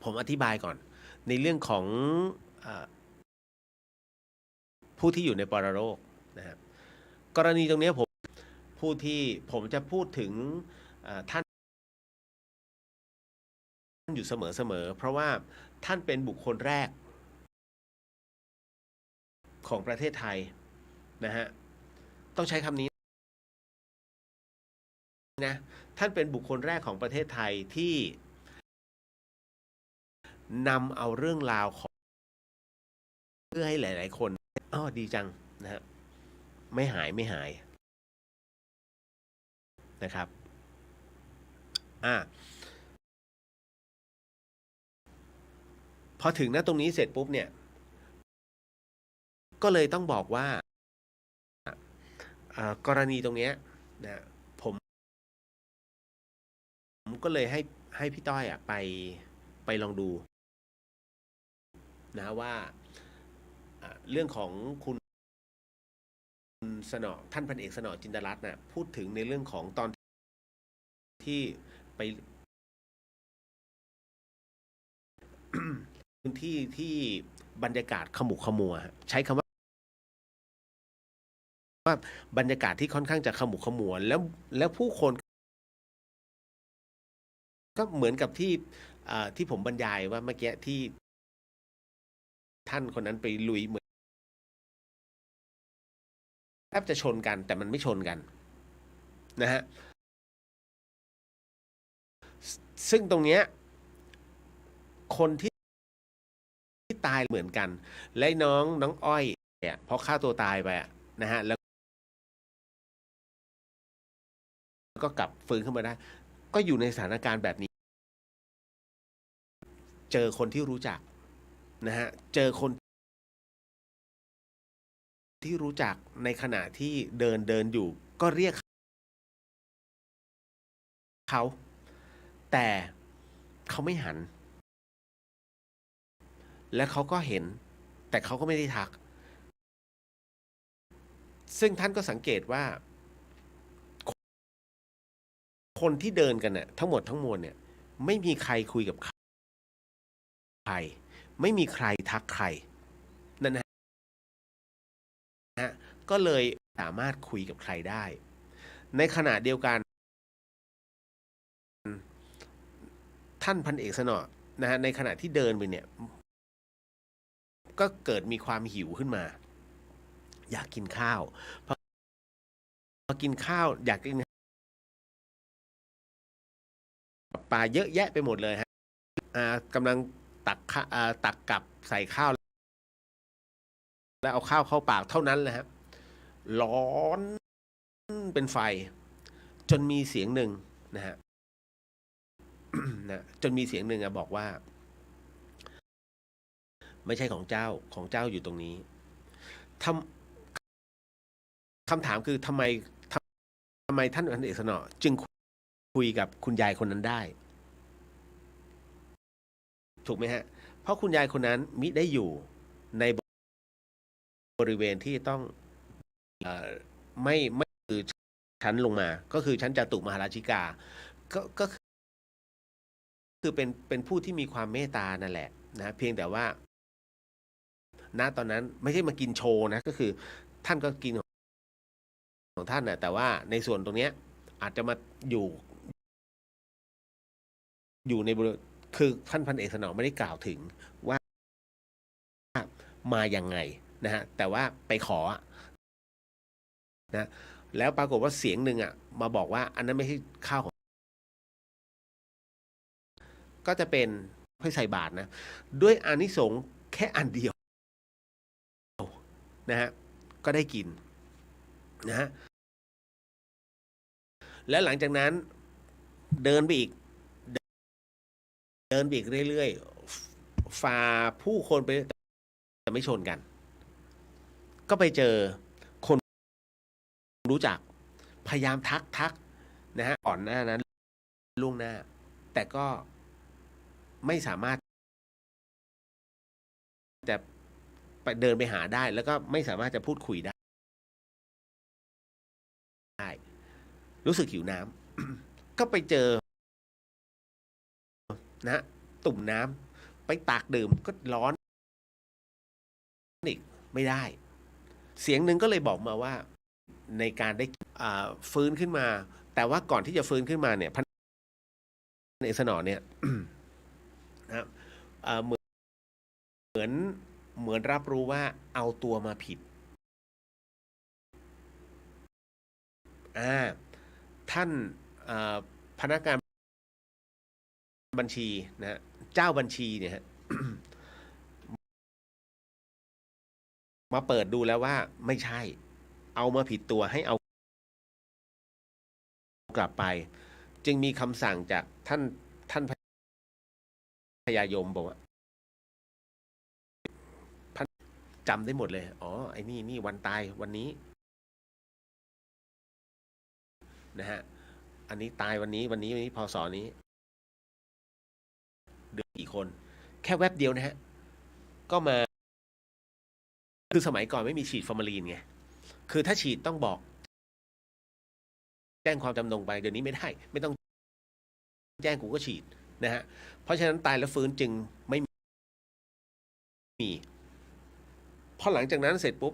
ผมอธิบายก่อนในเรื่องของอผู้ที่อยู่ในปรโลกนะครับกรณีตรงนี้ผู้ที่ผมจะพูดถึงท่านอยู่เสมอเพราะว่าท่านเป็นบุคคลแรกของประเทศไทยนะฮะต้องใช้คำนี้นะท่านเป็นบุคคลแรกของประเทศไทยที่นำเอาเรื่องราวของเพื่อให้หลายๆคนดีจังนะฮะไม่หายนะครับพอถึงตรงนี้เสร็จปุ๊บเนี่ยก็เลยต้องบอกว่ากรณีตรงนี้นะผมก็เลยให้พี่ต้อยไปลองดูนะว่าเรื่องของคุณท่านพันเอกสนอจินตรัตน์นะพูดถึงในเรื่องของตอนที่ไปพื้นที่ที่บรรยากาศขมุกขมัวใช้คำว่าบรรยากาศที่ค่อนข้างจะขมุกขมัวแล้วผู้คนก็เหมือนกับที่ผมบรรยายว่าเมื่อกี้ที่ท่านคนนั้นไปลุยเหมือน แทบจะชนกันแต่มันไม่ชนกันนะฮะซึ่งตรงเนี้ยคนที่ตายเหมือนกันและน้องอ้อยเนี่ยพอฆ่าตัวตายไปนะฮะแล้วก็กลับฟื้นขึ้นมาได้ก็อยู่ในสถานการณ์แบบนี้เจอคนที่รู้จักนะฮะเจอคนที่รู้จักในขณะที่เดินอยู่ก็เรียกเขาแต่เขาไม่หันและเขาก็เห็นแต่เขาก็ไม่ได้ทักซึ่งท่านก็สังเกตว่าคนที่เดินกันเนี่ยทั้งหมดทั้งมวลเนี่ยไม่มีใครคุยกับใครไม่มีใครทักใครนั่นนะฮะก็เลยสามารถคุยกับใครได้ในขณะเดียวกันท่านพันเอกสนอนะฮะในขณะที่เดินไปเนี่ยก็เกิดมีความหิวขึ้นมาอยากกินข้าวพอกินข้าวอยากกินปลาเยอะแยะไปหมดเลยฮะกำลังตักกับใส่ข้าวแล้วเอาข้าวเข้าปากเท่านั้นแหละฮะร้อนเป็นไฟจนมีเสียงหนึ่งนะฮะนะจนมีเสียงหนึ่งบอกว่าไม่ใช่ของเจ้าอยู่ตรงนี้ทคำถามคือทำไมท่านพันเอกสนอจึงคุยกับคุณยายคนนั้นได้ถูกไหมฮะเพราะคุณยายคนนั้นมิได้อยู่ในบริเวณที่ต้องเอ่อไม่คือชั้นลงมาก็คือชั้นจตุมหาราชิกาก็คือเป็นผู้ที่มีความเมตตานั่นแหละนะเพียงแต่ว่าณตอนนั้นไม่ใช่มากินโชว์นะก็คือท่านก็กินของท่านนะแต่ว่าในส่วนตรงเนี้ยอาจจะมาอยู่ในบริคือท่านพันเอกสนองไม่ได้กล่าวถึงว่ามายังไงนะฮะแต่ว่าไปขอนะแล้วปรากฏว่าเสียงหนึ่งมาบอกว่าอันนั้นไม่ใช่ข้าวของก็จะเป็นให้ใส่บาตรนะด้วยอานิสงส์แค่อันเดียวนะฮะก็ได้กินนะฮะแล้วหลังจากนั้นเดินไปอีกเรื่อยๆฝ่าผู้คนไปแต่ไม่ชนกันก็ไปเจอคนรู้จักพยายามทักนะฮะก่อนหน้านั้นล่วงหน้าแต่ก็ไม่สามารถจะไปเดินไปหาได้แล้วก็ไม่สามารถจะพูดคุยได้รู้สึกหิวน้ำก็ไปเจอนะตุ่มน้ำไปตักดื่มก็ร้อนอีกไม่ได้เสียงหนึ่งก็เลยบอกมาว่าในการได้ฟื้นขึ้นมาแต่ว่าก่อนที่จะฟื้นขึ้นมาเนี่ยพันเอกสนอเนี่ยนะเหมือนรับรู้ว่าเอาตัวมาผิดท่านพนักงานบัญชีนะฮะเจ้าบัญชีเนี่ยฮะมาเปิดดูแล้วว่าไม่ใช่เอามาผิดตัวให้เอากลับไปจึงมีคำสั่งจากท่านพญายมบอกว่าจำได้หมดเลยอ๋อไอ้นี่วันตายวันนี้นะฮะอันนี้ตายวันนี้พศนี้เดือนกี่คนแค่แวบเดียวนะฮะก็มาคือสมัยก่อนไม่มีฉีดฟอร์มาลีนไงคือถ้าฉีดต้องบอกแจ้งความจำนงไปเดี๋ยวนี้ไม่ได้ไม่ต้องแจ้งกูก็ฉีดนะฮะเพราะฉะนั้นตายแล้วฟื้นจึงไม่มีพอหลังจากนั้นเสร็จปุ๊บ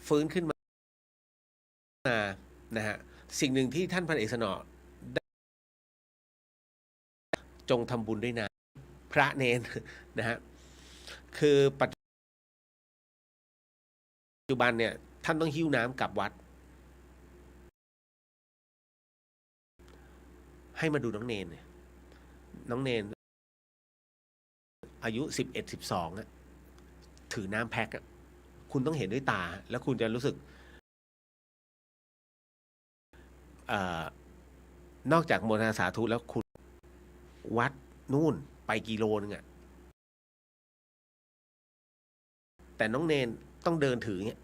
ฟื้นขึ้นมานะฮะสิ่งหนึ่งที่ท่านพันเอกสนอจงทำบุญด้วยนะพระเนนนะฮะ คือปัจจุบันเนี่ยท่านต้องหิ้วน้ำกลับวัดให้มาดูน้องเนนเนี่ยน้องเนนอายุ11 12อะถือน้ำแพ็คอะคุณต้องเห็นด้วยตาแล้วคุณจะรู้สึกเอ่อนอกจากโมทนาสาธุแล้วคุณวัดนู่นไปกิโลนึงอะแต่น้องเนนต้องเดินถือเงี้ย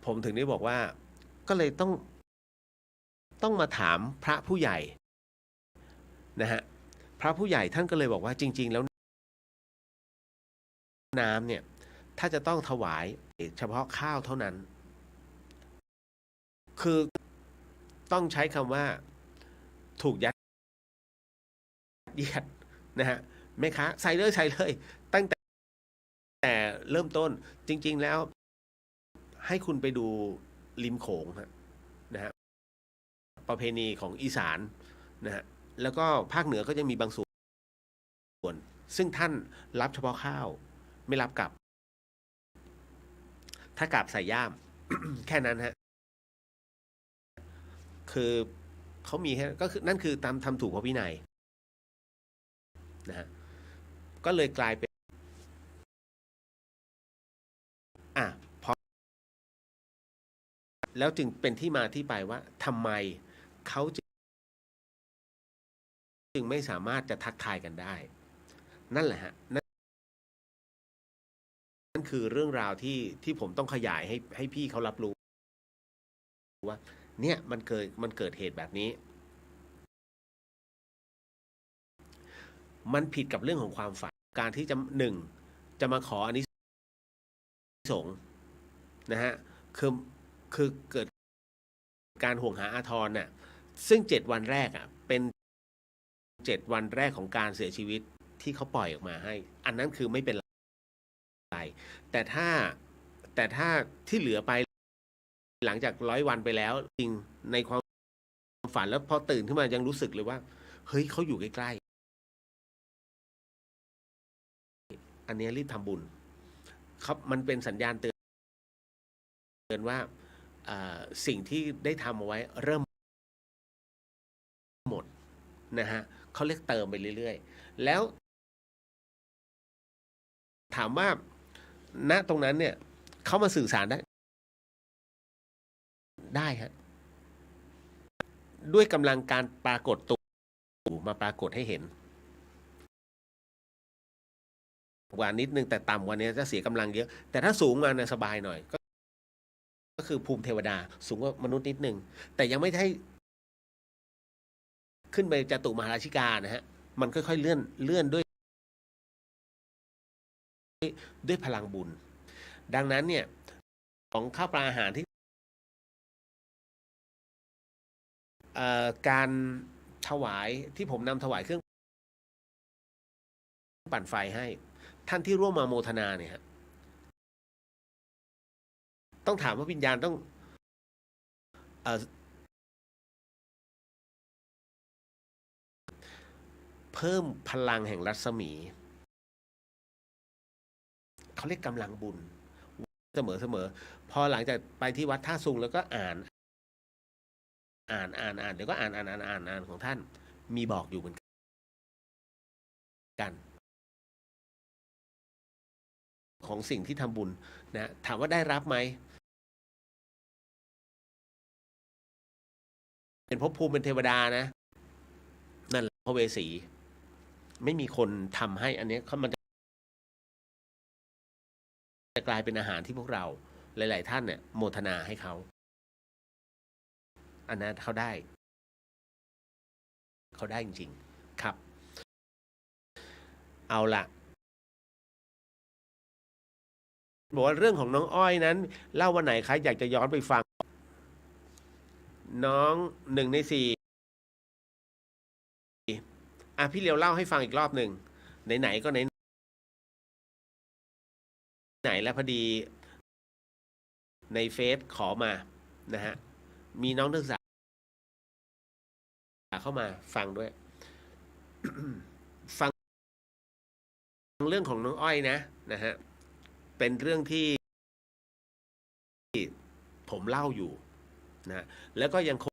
ผมถึงได้บอกว่าก็เลยต้องมาถามพระผู้ใหญ่นะฮะพระผู้ใหญ่ท่านก็เลยบอกว่าจริงๆแล้วน้ำเนี่ยถ้าจะต้องถวายเฉพาะข้าวเท่านั้นคือต้องใช้คำว่าถูกยัดเยียดนะฮะแม่ค้าใส่เลยใส่เลยตั้งแต่เริ่มต้นจริงๆแล้วให้คุณไปดูริมโขงนะฮะประเพณีของอีสานนะฮะแล้วก็ภาคเหนือก็จะมีบางส่วนซึ่งท่านรับเฉพาะข้าวไม่รับกลับถ้ากลับใส่ย่าม แค่นั้นฮะคือเขามีแค่ก็คือนั่นคือทำถูกพระวินัยนะฮะก็เลยกลายเป็นอ่ะพอแล้วจึงเป็นที่มาที่ไปว่าทำไมเขาจึงไม่สามารถจะทักทายกันได้นั่นแหละฮะนั่นคือเรื่องราวที่ผมต้องขยายให้พี่เขารับรู้ว่าเนี่ยมันเกิดเหตุแบบนี้มันผิดกับเรื่องของความฝันการที่จะหนึ่งจะมาขออานิสงส์นะฮะคือคือเกิดการห่วงหาอาทรน่ะซึ่ง7 วันแรกอ่ะเป็น7 วันแรกของการเสียชีวิตที่เขาปล่อยออกมาให้อันนั้นคือไม่เป็นไรแต่ถ้าแต่ถ้าที่เหลือไปหลังจาก100 วันไปแล้วจริงในความฝันแล้วพอตื่นขึ้นมายังรู้สึกเลยว่าเฮ้ยเขาอยู่ใกล้ๆอันนี้รีบทำบุญครับมันเป็นสัญญาณเตือนว่าสิ่งที่ได้ทำเอาไว้เริ่มหมดนะฮะเขาเรียกเติมไปเรื่อยๆแล้วถามว่าณตรงนั้นเนี่ยเขามาสื่อสารได้ฮะด้วยกำลังการปรากฏตัวมาปรากฏให้เห็นกว่านิดนึงแต่ต่ำกว่านี้จะเสียกำลังเยอะแต่ถ้าสูงมาเนี่ยสบายหน่อยก็คือภูมิเทวดาสูงกว่ามนุษย์นิดนึงแต่ยังไม่ได้ขึ้นไปจตุมหาราชิกานะฮะมันค่อยๆเลื่อนด้วยพลังบุญดังนั้นเนี่ยของข้าวปลาอาหารที่การถวายที่ผมนำถวายเครื่องปั่นไฟให้ท่านที่ร่วมมาโมทนาเนี่ยฮะต้องถามว่าวิญญาณต้องเอ่อเพิ่มพลังแห่งรัศมีเขาเรียกกำลังบุญเสมอพอหลังจากไปที่วัดท่าซุงแล้วก็อ่านเดี๋ยวก็อ่านของท่านมีบอกอยู่เหมือนกันของสิ่งที่ทำบุญนะถามว่าได้รับไหมเป็นภพภูมิเป็นเทวดานะนั่นแหละพระเวสีไม่มีคนทำให้อันนี้เขามันจะกลายเป็นอาหารที่พวกเราหลายๆท่านเนี่ยโมทนาให้เขาอันนั้นเขาได้จริงๆครับเอาละบอกว่าเรื่องของน้องอ้อยนั้นเล่าวันไหนใครอยากจะย้อนไปฟังน้อง1 ใน 4พี่เลียวเล่าให้ฟังอีกรอบหนึ่งไหนๆก็ไหนแล้วพอดีในเฟซขอมานะฮะมีน้องนักศึกษาเข้ามาฟังด้วยฟัง เรื่องของน้องอ้อยนะฮะเป็นเรื่องที่ผมเล่าอยู่นะแล้วก็ยังค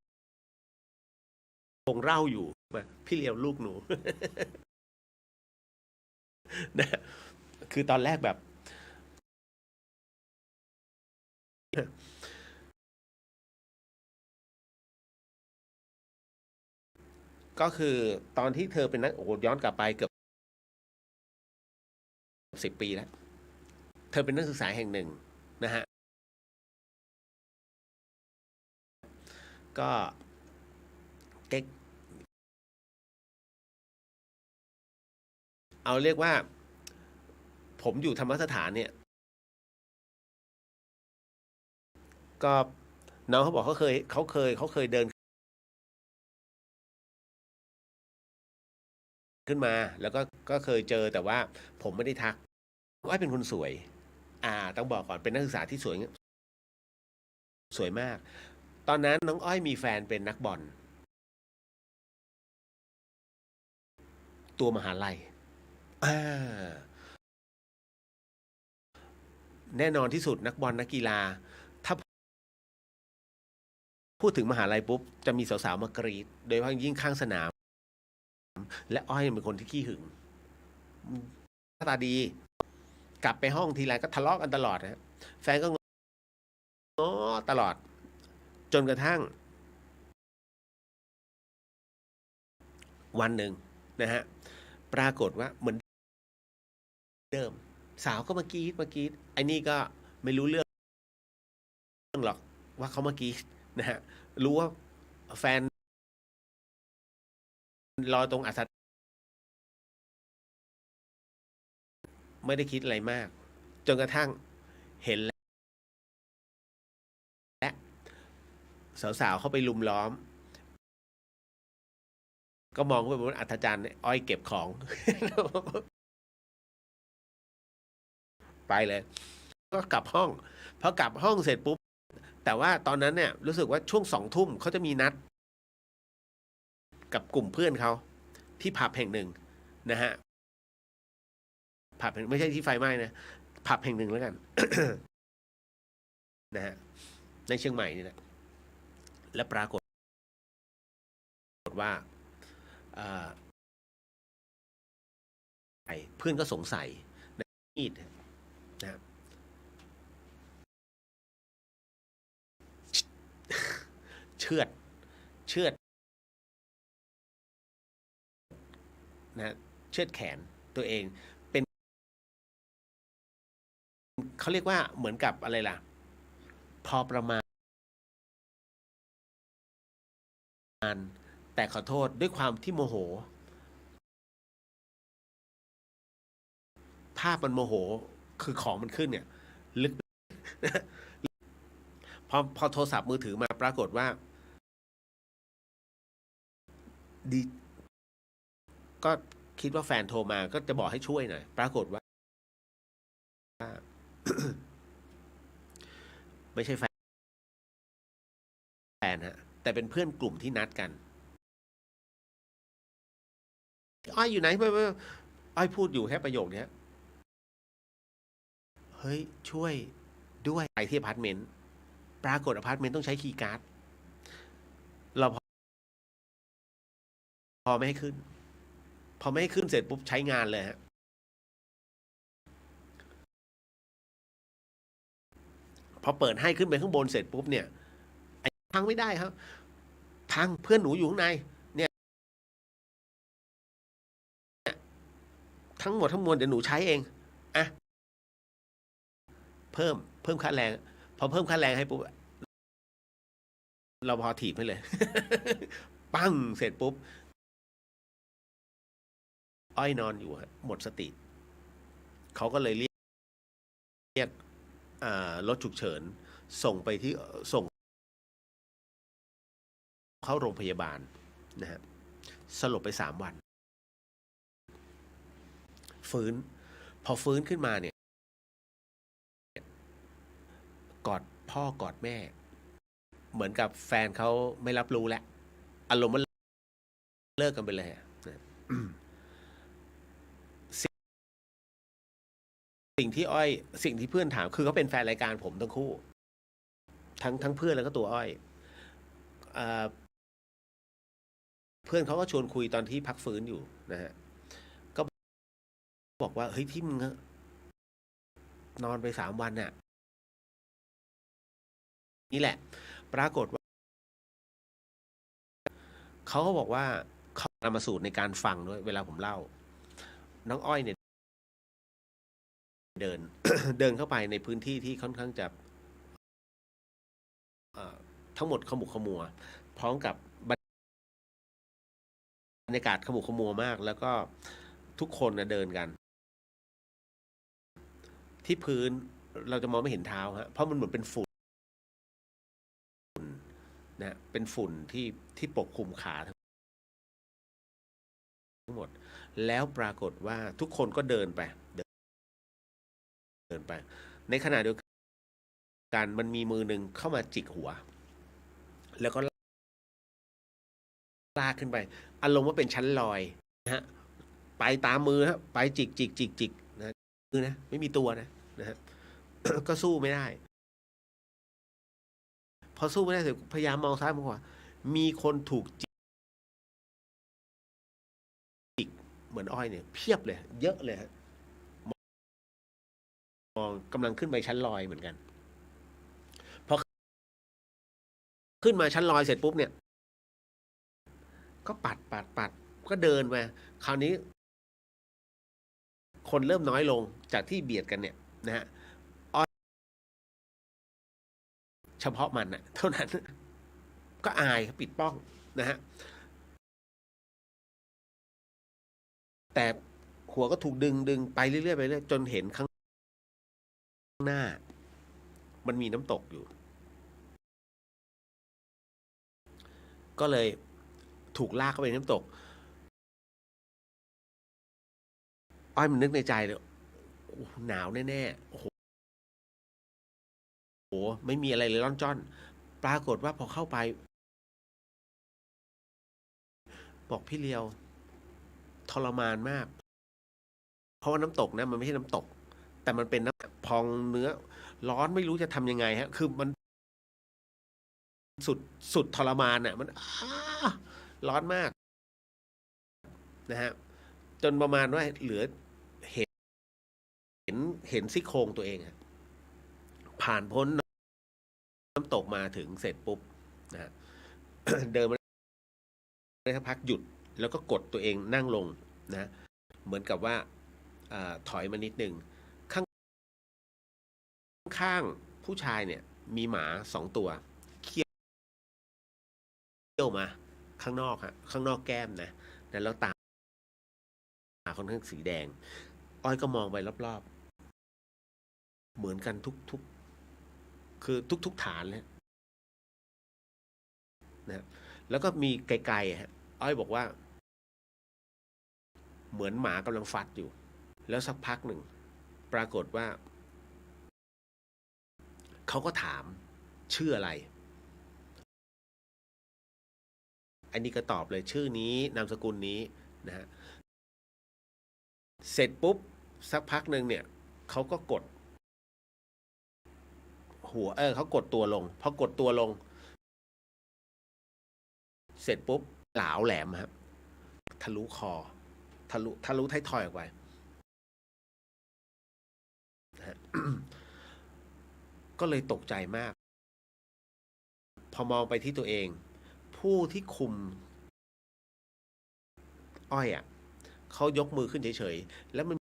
งเล่าอยู่พี่เลี้ยวลูกหนู นะคือตอนแรกแบบก็คือตอนที่เธอเป็นนักโอ้โหย้อนกลับไปเกือบ10 ปีแล้วเธอเป็นนักศึกษาแห่งหนึ่งนะฮะก็เก๊กเอาเรียกว่าผมอยู่ธรรมสถานเนี่ยก็น้องเขาบอกเขาเคยเดินขึ้นมาแล้วก็เคยเจอแต่ว่าผมไม่ได้ทักว่าเป็นคนสวยต้องบอกก่อนเป็นนักศึกษาที่สวยมากตอนนั้นน้องอ้อยมีแฟนเป็นนักบอลตัวมหาลัยอ่าแน่นอนที่สุดนักบอลนักกีฬาถ้าพูดถึงมหาลัยปุ๊บจะมีสาวๆมากรีดโดยเฉพาะยิ่งข้างสนามและอ้อยเป็นคนที่ขี้หึงหน้าตาดีกลับไปห้องทีไรก็ทะเลาะกันตลอดนะแฟนก็ง้อตลอดจนกระทั่งวันหนึ่งนะฮะปรากฏว่าเหมือนเดิมสาวก็มากรีดไอ้นี่ก็ไม่รู้เรื่องหรอกว่าเขามากรีดนะฮะรู้ว่าแฟนรอตรงอัศไม่ได้คิดอะไรมากจนกระทั่งเห็นและสาวๆเข้าไปลุมล้อมก็มองไปบนอัศจรรย์อ้อยเก็บของไปเลยก็กลับห้องพอกลับห้องเสร็จปุ๊บแต่ว่าตอนนั้นเนี่ยรู้สึกว่าช่วง2 ทุ่มเขาจะมีนัดกับกลุ่มเพื่อนเขาที่ผับแห่งหนึ่งนะฮะผับไม่ใช่ที่ไฟไหม้นะผับแห่งหนึ่งแล้วกันนะฮะในเชียงใหม่นี่แหละและปรากฏว่าเพื่อนก็สงสัยมีดนะเชือดเชือดนะเชือดแขนตัวเองเป็นเขาเรียกว่าเหมือนกับอะไรล่ะพอประมาณแต่ขอโทษด้วยความที่โมโหภาพมันโมโหคือของมันขึ้นเนี่ยลึกพอโทรศัพท์มือถือมาปรากฏว่าดีก็คิดว่าแฟนโทรมาก็จะบอกให้ช่วยหน่อยปรากฏว่าไม่ใช่แฟนฮะแต่เป็นเพื่อนกลุ่มที่นัดกันอ้อยอยู่ไหนไม่อ้อยพูดอยู่แค่ประโยคเนี้ยเฮ้ยช่วยด้วยไปที่อพาร์ตเมนต์ปรากฏอพาร์ตเมนต์ต้องใช้คีย์การ์ดเราพอไม่ให้ขึ้นพอไม่ให้ขึ้นเสร็จปุ๊บใช้งานเลยฮะพอเปิดให้ขึ้นไปข้างบนเสร็จปุ๊บเนี่ยไอ้พังไม่ได้ครับพังเพื่อนหนูอยู่ข้างในเนี่ยทั้งหมดทั้งมวลเดี๋ยวหนูใช้เองอ่ะเพิ่มค่าแรงพอเพิ่มค่าแรงให้ปุ๊บเราพอถีบให้เลยปั้งเสร็จปุ๊บอ้อยนอนอยู่ฮะหมดสติเขาก็เลยเรียกรถฉุกเฉินส่งไปที่ส่งเข้าโรงพยาบาลนะฮะสลบไป3 วันฟื้นพอฟื้นขึ้นมาเนี่ยกอดพ่อกอดแม่เหมือนกับแฟนเขาไม่รับรู้แล้วอารมณ์มันเลิกกันไปเลย สิ่งที่เพื่อนถามคือเขาเป็นแฟนรายการผมทั้งคู่ทั้งเพื่อนแล้วก็ตัวอ้อยเอ่อเพื่อนเขาก็ชวนคุยตอนที่พักฟื้นอยู่นะฮะก็บอกว่าเฮ้ยที่มึงนอนไป3 วันน่ะนี่แหละปรากฏว่าเขาก็บอกว่าเขานำมาสูตรในการฟังด้วยเวลาผมเล่าน้องอ้อยเนี่ยเดิน เดินเข้าไปในพื้นที่ที่ค่อนข้างจะทั้งหมดขมุกขมัวพร้อมกับบรรยากาศขมุกขมัวมากแล้วก็ทุกคนนะเดินกันที่พื้นเราจะมองไม่เห็นเท้าฮะเพราะมันเหมือนเป็นฝุ่นนะเป็นฝุ่นที่ปกคลุมขาทั้งหมดแล้วปรากฏว่าทุกคนก็เดินไปในขณะเดียวกันมันมีมือหนึ่งเข้ามาจิกหัวแล้วก็ลากขึ้นไปอารมณ์ว่าเป็นชั้นลอยนะฮะไปตามมือฮะไปจิกนะคือนะไม่มีตัวนะฮะ ก็สู้ไม่ได้พอสู้ไม่ได้เสร็จพยายามมองซ้ายมองขวามีคนถูกจิกเหมือนอ้อยเนี่ยเพียบเลยเยอะเลยฮะมองกำลังขึ้นไปชั้นลอยเหมือนกันพอขึ้นมาชั้นลอยเสร็จปุ๊บเนี่ยก็ปัดก็เดินมาคราวนี้คนเริ่มน้อยลงจากที่เบียดกันเนี่ยนะฮะอ้อยเฉพาะมันน่ะเท่านั้นก็อายปิดป้องนะฮะแต่หัวก็ถูกดึงไปเรื่อยๆไปเรื่อยจนเห็นข้างหน้ามันมีน้ำตกอยู่ก็เลยถูกลากเข้าไปในน้ำตกอ้อยมันนึกในใจเลยโอ้โหหนาวแน่ๆโอ้โหไม่มีอะไรเลยร่อนจ้อนปรากฏว่าพอเข้าไปบอกพี่เลียวทรมานมากเพราะว่าน้ำตกนะมันไม่ใช่น้ำตกแต่มันเป็นน้ำพองเนื้อร้อนไม่รู้จะทำยังไงฮะคือมันสุดสุดทรมานอ่ะมันร้อนมากนะฮะจนประมาณว่าเหลือเห็นเห็นซี่โครงตัวเองฮะผ่านพ้นน้ำตกมาถึงเสร็จปุ๊บนะฮะ เดินมาได้สักพักหยุดแล้วก็กดตัวเองนั่งลงนะเหมือนกับว่าถอยมานิดนึงข้างผู้ชายเนี่ยมีหมา2 ตัวเคี่ยวมาข้างนอกฮะข้างนอกแก้มนะแล้วตาค่อนข้างสีแดงอ้อยก็มองไปรอบๆเหมือนกันทุกคือทุกฐานเลยนะแล้วก็มีไกลๆฮะอ้อยบอกว่าเหมือนหมากำลังฟัดอยู่แล้วสักพักหนึ่งปรากฏว่าเขาก็ถามชื่ออะไรอันนี้ก็ตอบเลยชื่อนี้นามสกุลนี้นะฮะเสร็จปุ๊บสักพักหนึ่งเนี่ยเขาก็กดหัวเขากดตัวลงพอกดตัวลงเสร็จปุ๊บหลาวแหลมครับทะลุคอทะลุท้ายทอยออกไปนะฮะก็เลยตกใจมากพอมองไปที่ตัวเองผู้ที่คุมอ้อยอ่ะเขายกมือขึ้นเฉยๆแล้วมัน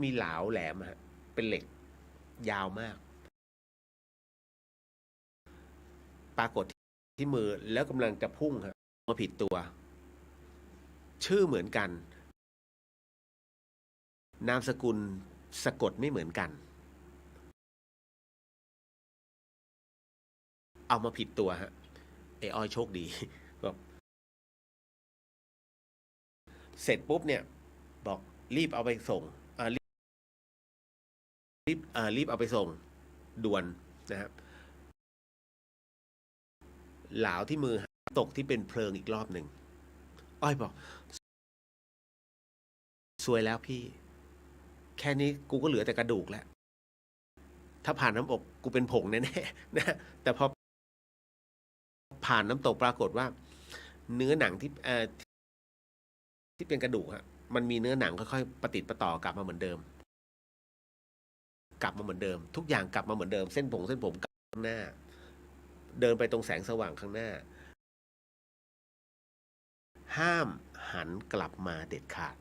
มีหลาวแหลมฮะเป็นเหล็กยาวมากปรากฏที่มือแล้วกำลังจะพุ่งครับมาผิดตัวชื่อเหมือนกันนามสกุลสะกดไม่เหมือนกันเอามาผิดตัวฮะไอ้อ้อยโชคดีแบบเสร็จปุ๊บเนี่ยบอกรีบเอาไปส่งรีบเอาไปส่งด่วนนะครับหลาวที่มือตกที่เป็นเพลิงอีกรอบหนึ่งอ้อยบอกซวยแล้วพี่ แค่นี้กูก็เหลือแต่กระดูกแล้ว ถ้าผ่านน้ำอกกูเป็นผงแน่ๆนะแต่พอผ่านน้ำตกปรากฏว่า เนื้อหนังที่เป็นกระดูกฮะมันมีเนื้อหนังค่อยๆประติดประต่อกลับมาเหมือนเดิม กลับมาเหมือนเดิม ทุกอย่างกลับมาเหมือนเดิม เส้นผมกลับข้างหน้า เดินไปตรงแสงสว่างข้างหน้า ห้ามหันกลับมาเด็ดขาด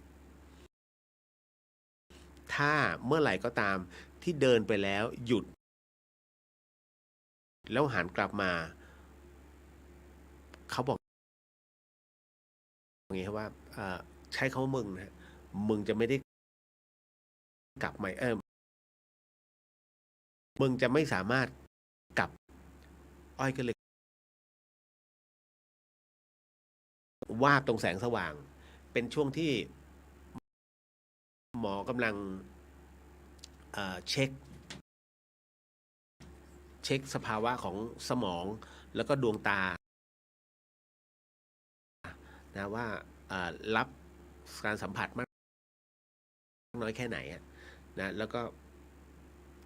ถ้าเมื่อไหร่ก็ตามที่เดินไปแล้วหยุด แล้วหันกลับมา เขาบอกอย่างนี้ครับว่าใช้คำว่ามึงนะมึงจะไม่ได้กลับมามึงจะไม่สามารถกลับ อ้อยก็เลยวาบตรงแสงสว่าง เป็นช่วงที่หมอกำลังเช็คสภาวะของสมองแล้วก็ดวงตานะว่ารับการสัมผัสมากน้อยแค่ไหนนะแล้วก็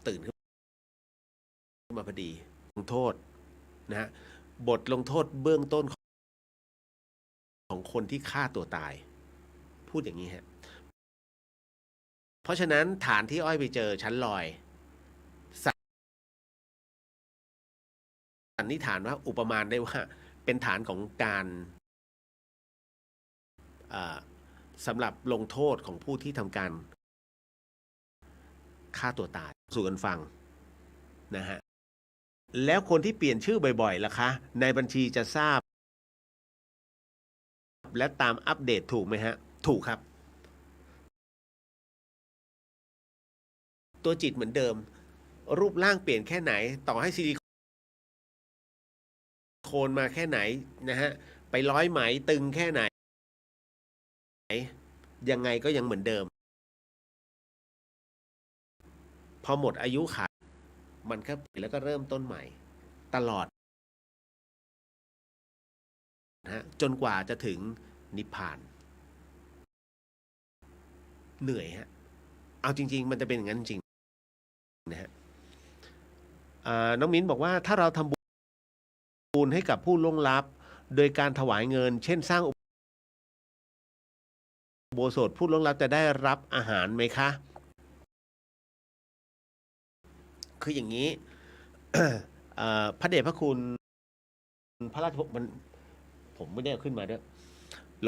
ตื่นขึ้นมาพอดีลงโทษนะบทลงโทษเบื้องต้นของคนที่ฆ่าตัวตาย พูดอย่างนี้ฮะเพราะฉะนั้นฐานที่อ้อยไปเจอชั้นลอยสันนิษฐานว่าอุปมาได้ว่าเป็นฐานของการสำหรับลงโทษของผู้ที่ทำการฆ่าตัวตายสู่กันฟังนะฮะแล้วคนที่เปลี่ยนชื่อบ่อยๆล่ะคะในบัญชีจะทราบและตามอัปเดตถูกไหมฮะถูกครับตัวจิตเหมือนเดิมรูปร่างเปลี่ยนแค่ไหนต่อให้ซิลิโคนมาแค่ไหนนะฮะไปร้อยไหมตึงแค่ไหนยังไงก็ยังเหมือนเดิมพอหมดอายุขัยมันก็แล้วก็เริ่มต้นใหม่ตลอดนะฮะจนกว่าจะถึงนิพพานเหนื่อยฮะเอาจริงๆมันจะเป็นอย่างนั้นจริงนะฮะน้องมิ้นบอกว่าถ้าเราทำบุญให้กับผู้ล่วงลับโดยการถวายเงินเช่นสร้างอุโบสถผู้ล่วงลับจะได้รับอาหารไหมคะคืออย่างนี้ พระเดชพระคุณพระราชมันผมไม่ได้เอาขึ้นมาด้วยหล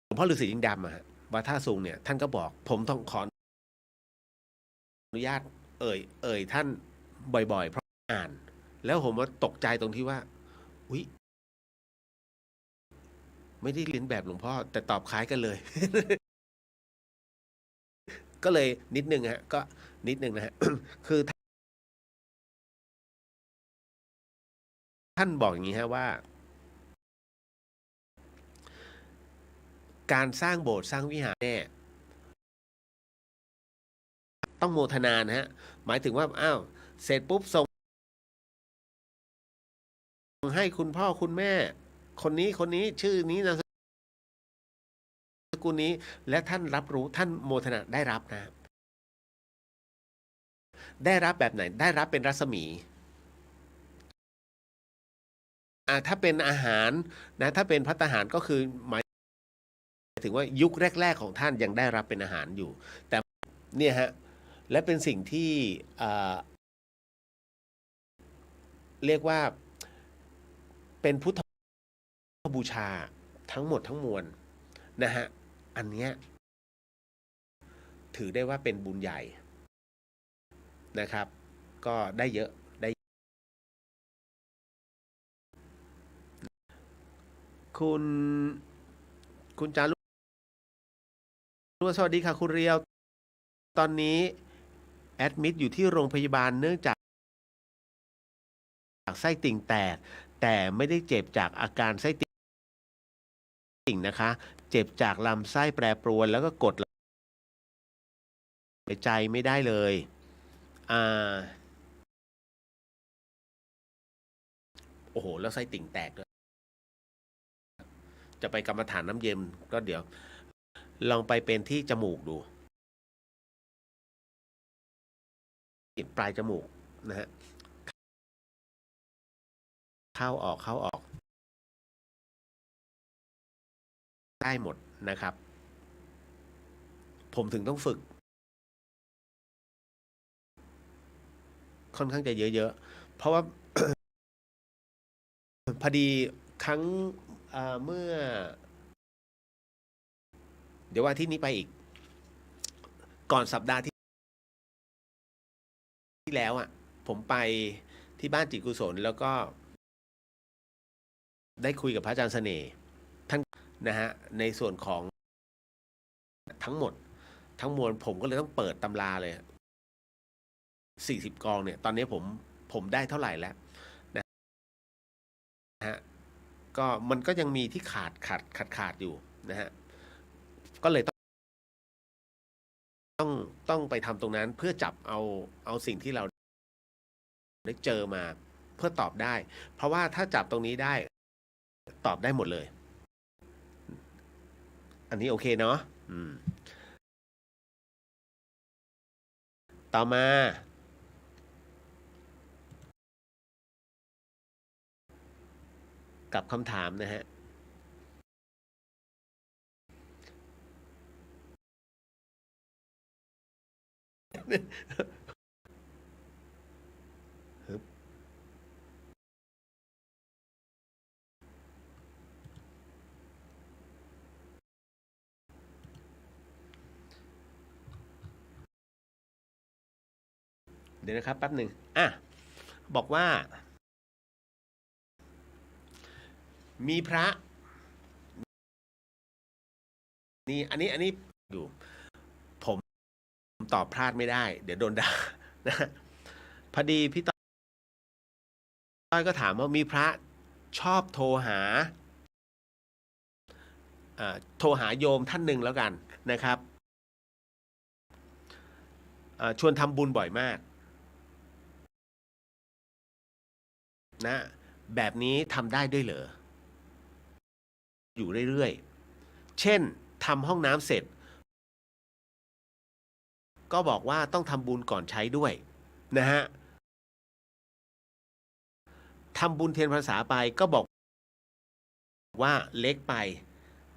วงพ่อฤาษีลิงดำอะฮะวัดท่าสูงเนี่ยท่านก็บอกผมต้องขออนุญาตเอ่ยท่านบ่อยๆเพราะอ่านแล้วผมว่าตกใจตรงที่ว่าอุ๊ยไม่ได้เรียนแบบหลวงพ่อแต่ตอบคล้ายกันเลย ก็เลยนิดนึงฮะก็นิดนึงนะฮะ คือท่านบอกอย่างนี้ฮะว่า การสร้างโบสถ์สร้างวิหารเนี่ยต้องโมทนานะฮะหมายถึงว่าอ้าวเสร็จปุ๊บส่งให้คุณพ่อคุณแม่ คนนี้ชื่อนี้นามสกุลนี้และท่านรับรู้ท่านโมทนาได้รับนะได้รับแบบไหนได้รับเป็นรัศมีถ้าเป็นอาหารนะถ้าเป็นภัตตาหารก็คือหมายถึงว่ายุคแรกๆของท่านยังได้รับเป็นอาหารอยู่ แต่เนี่ยฮะและเป็นสิ่งที่เรียกว่าเป็นพุทธบูชาทั้งหมดทั้งมวลนะฮะอันเนี้ยถือได้ว่าเป็นบุญใหญ่นะครับ ก็ได้เยอะได้คุณคุณจารุสวัสดีค่ะคุณเรียวตอนนี้แอดมิดอยู่ที่โรงพยาบาลเนื่องจากไส้ติ่งแตกแต่ไม่ได้เจ็บจากอาการไส้ติ่งนะคะเจ็บจากลำไส้แปรปรวนแล้วก็กดหายใจไม่ได้เลยอ่าโอ้โหแล้วไส้ติ่งแตกด้วยจะไปกรรมฐานน้ำเย็นก็เดี๋ยวลองไปเป็นที่จมูกดู ปลายจมูกนะฮะเข้าออกได้หมดนะครับผมถึงต้องฝึกค่อนข้างจะเยอะๆเพราะว่า พอดีครั้งเมื่อเดี๋ยวว่าอาที่นี้ไปอีกก่อนสัปดาห์ที่แล้วอ่ะผมไปที่บ้านจิตกุศลแล้วก็ได้คุยกับพระอาจารย์เสน่ห์ท่านนะฮะในส่วนของทั้งหมดทั้งมวลผมก็เลยต้องเปิดตำราเลย40 กองเนี่ยตอนนี้ผมได้เท่าไหร่แล้วนะฮะก็มันก็ยังมีที่ขาดอยู่นะฮะก็เลยต้องไปทำตรงนั้นเพื่อจับเอาสิ่งที่เราได้เจอมาเพื่อตอบได้เพราะว่าถ้าจับตรงนี้ได้ตอบได้หมดเลยอันนี้โอเคเนาะต่อมากับคำถามนะฮะฮึบเดี๋ยวนะครับแป๊บหนึ่งบอกว่ามีพระนี่อันนี้อยู่ผมตอบพลาดไม่ได้เดี๋ยวโดนด่านะพอดีพี่ต้อยก็ถามว่ามีพระชอบโทรหาโยมท่านหนึ่งแล้วกันนะครับชวนทำบุญบ่อยมากนะแบบนี้ทำได้ด้วยเหรออยู่เรื่อยๆเช่นทำห้องน้ำเสร็จก็บอกว่าต้องทำบุญก่อนใช้ด้วยนะฮะทำบุญเทียนพรรษาไปก็บอกว่าเล็กไป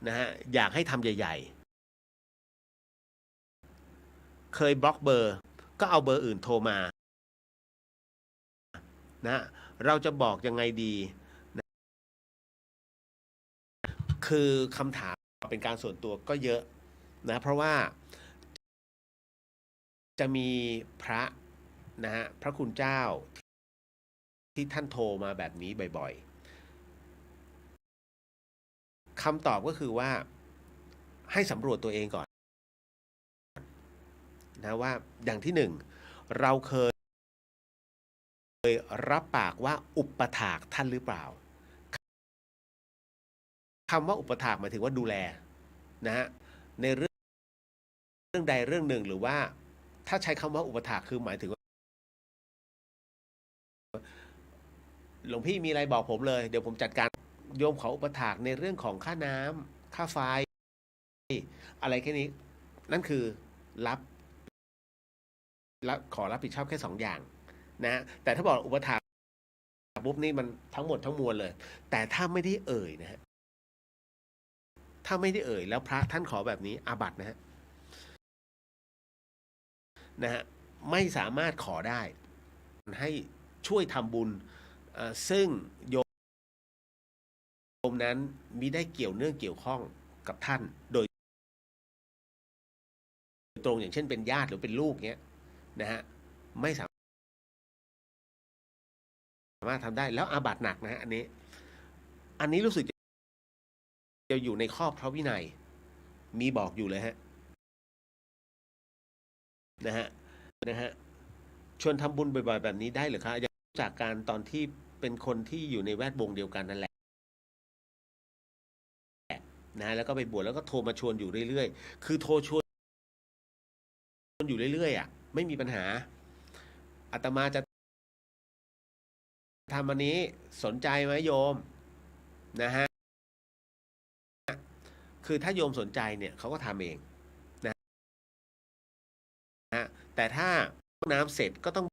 นะฮะอยากให้ทำใหญ่ๆเคยบล็อกเบอร์ก็เอาเบอร์อื่นโทรมานะเราจะบอกยังไงดีนะคือคำถามเป็นการส่วนตัวก็เยอะนะเพราะว่าจะมีพระนะฮะพระคุณเจ้าที่ท่านโทรมาแบบนี้บ่อยๆคำตอบก็คือว่าให้สำรวจตัวเองก่อนนะว่าอย่างที่หนึ่งเราเคยรับปากว่าอุปถากท่านหรือเปล่าคำว่าอุปถากหมายถึงว่าดูแลนะฮะในเรื่องใดเรื่องหนึ่งหรือว่าถ้าใช้คำว่าอุปถากคือหมายถึงว่าหลวงพี่มีอะไรบอกผมเลยเดี๋ยวผมจัดการโยมขออุปถากในเรื่องของค่าน้ำค่าไฟอะไรแค่นี้นั่นคือรับขอรับผิดชอบแค่2 อย่างนะแต่ถ้าบอกอุปถากปุ๊บนี่มันทั้งหมดทั้งมวลเลยแต่ถ้าไม่ได้เอ่ยนะฮะถ้าไม่ได้เอ่ยแล้วพระท่านขอแบบนี้อาบัตินะฮะไม่สามารถขอได้ให้ช่วยทำบุญซึ่งโยมนั้นมิได้เกี่ยวเนื่องเกี่ยวข้องกับท่านโดยตรงอย่างเช่นเป็นญาติหรือเป็นลูกเงี้ยนะฮะไม่สามารถทำได้แล้วอาบัติหนักนะฮะอันนี้รู้สึกจะอยู่ในข้อพระวินัยมีบอกอยู่เลยฮะนะฮะนะฮะชวนทำบุญบ่อยๆแบบนี้ได้หรือคะจากการตอนที่เป็นคนที่อยู่ในแวดวงเดียวกันนั่นแหละนะแล้วก็ไปบวชแล้วก็โทรมาชวนอยู่เรื่อยๆคือโทรชวนอยู่เรื่อยๆไม่มีปัญหาอาตมาจะทำอันนี้สนใจไหมโยมนะฮะคือถ้าโยมสนใจเนี่ยเขาก็ทำเองนะฮะแต่ถ้า น้ำเสร็จก็ต้อง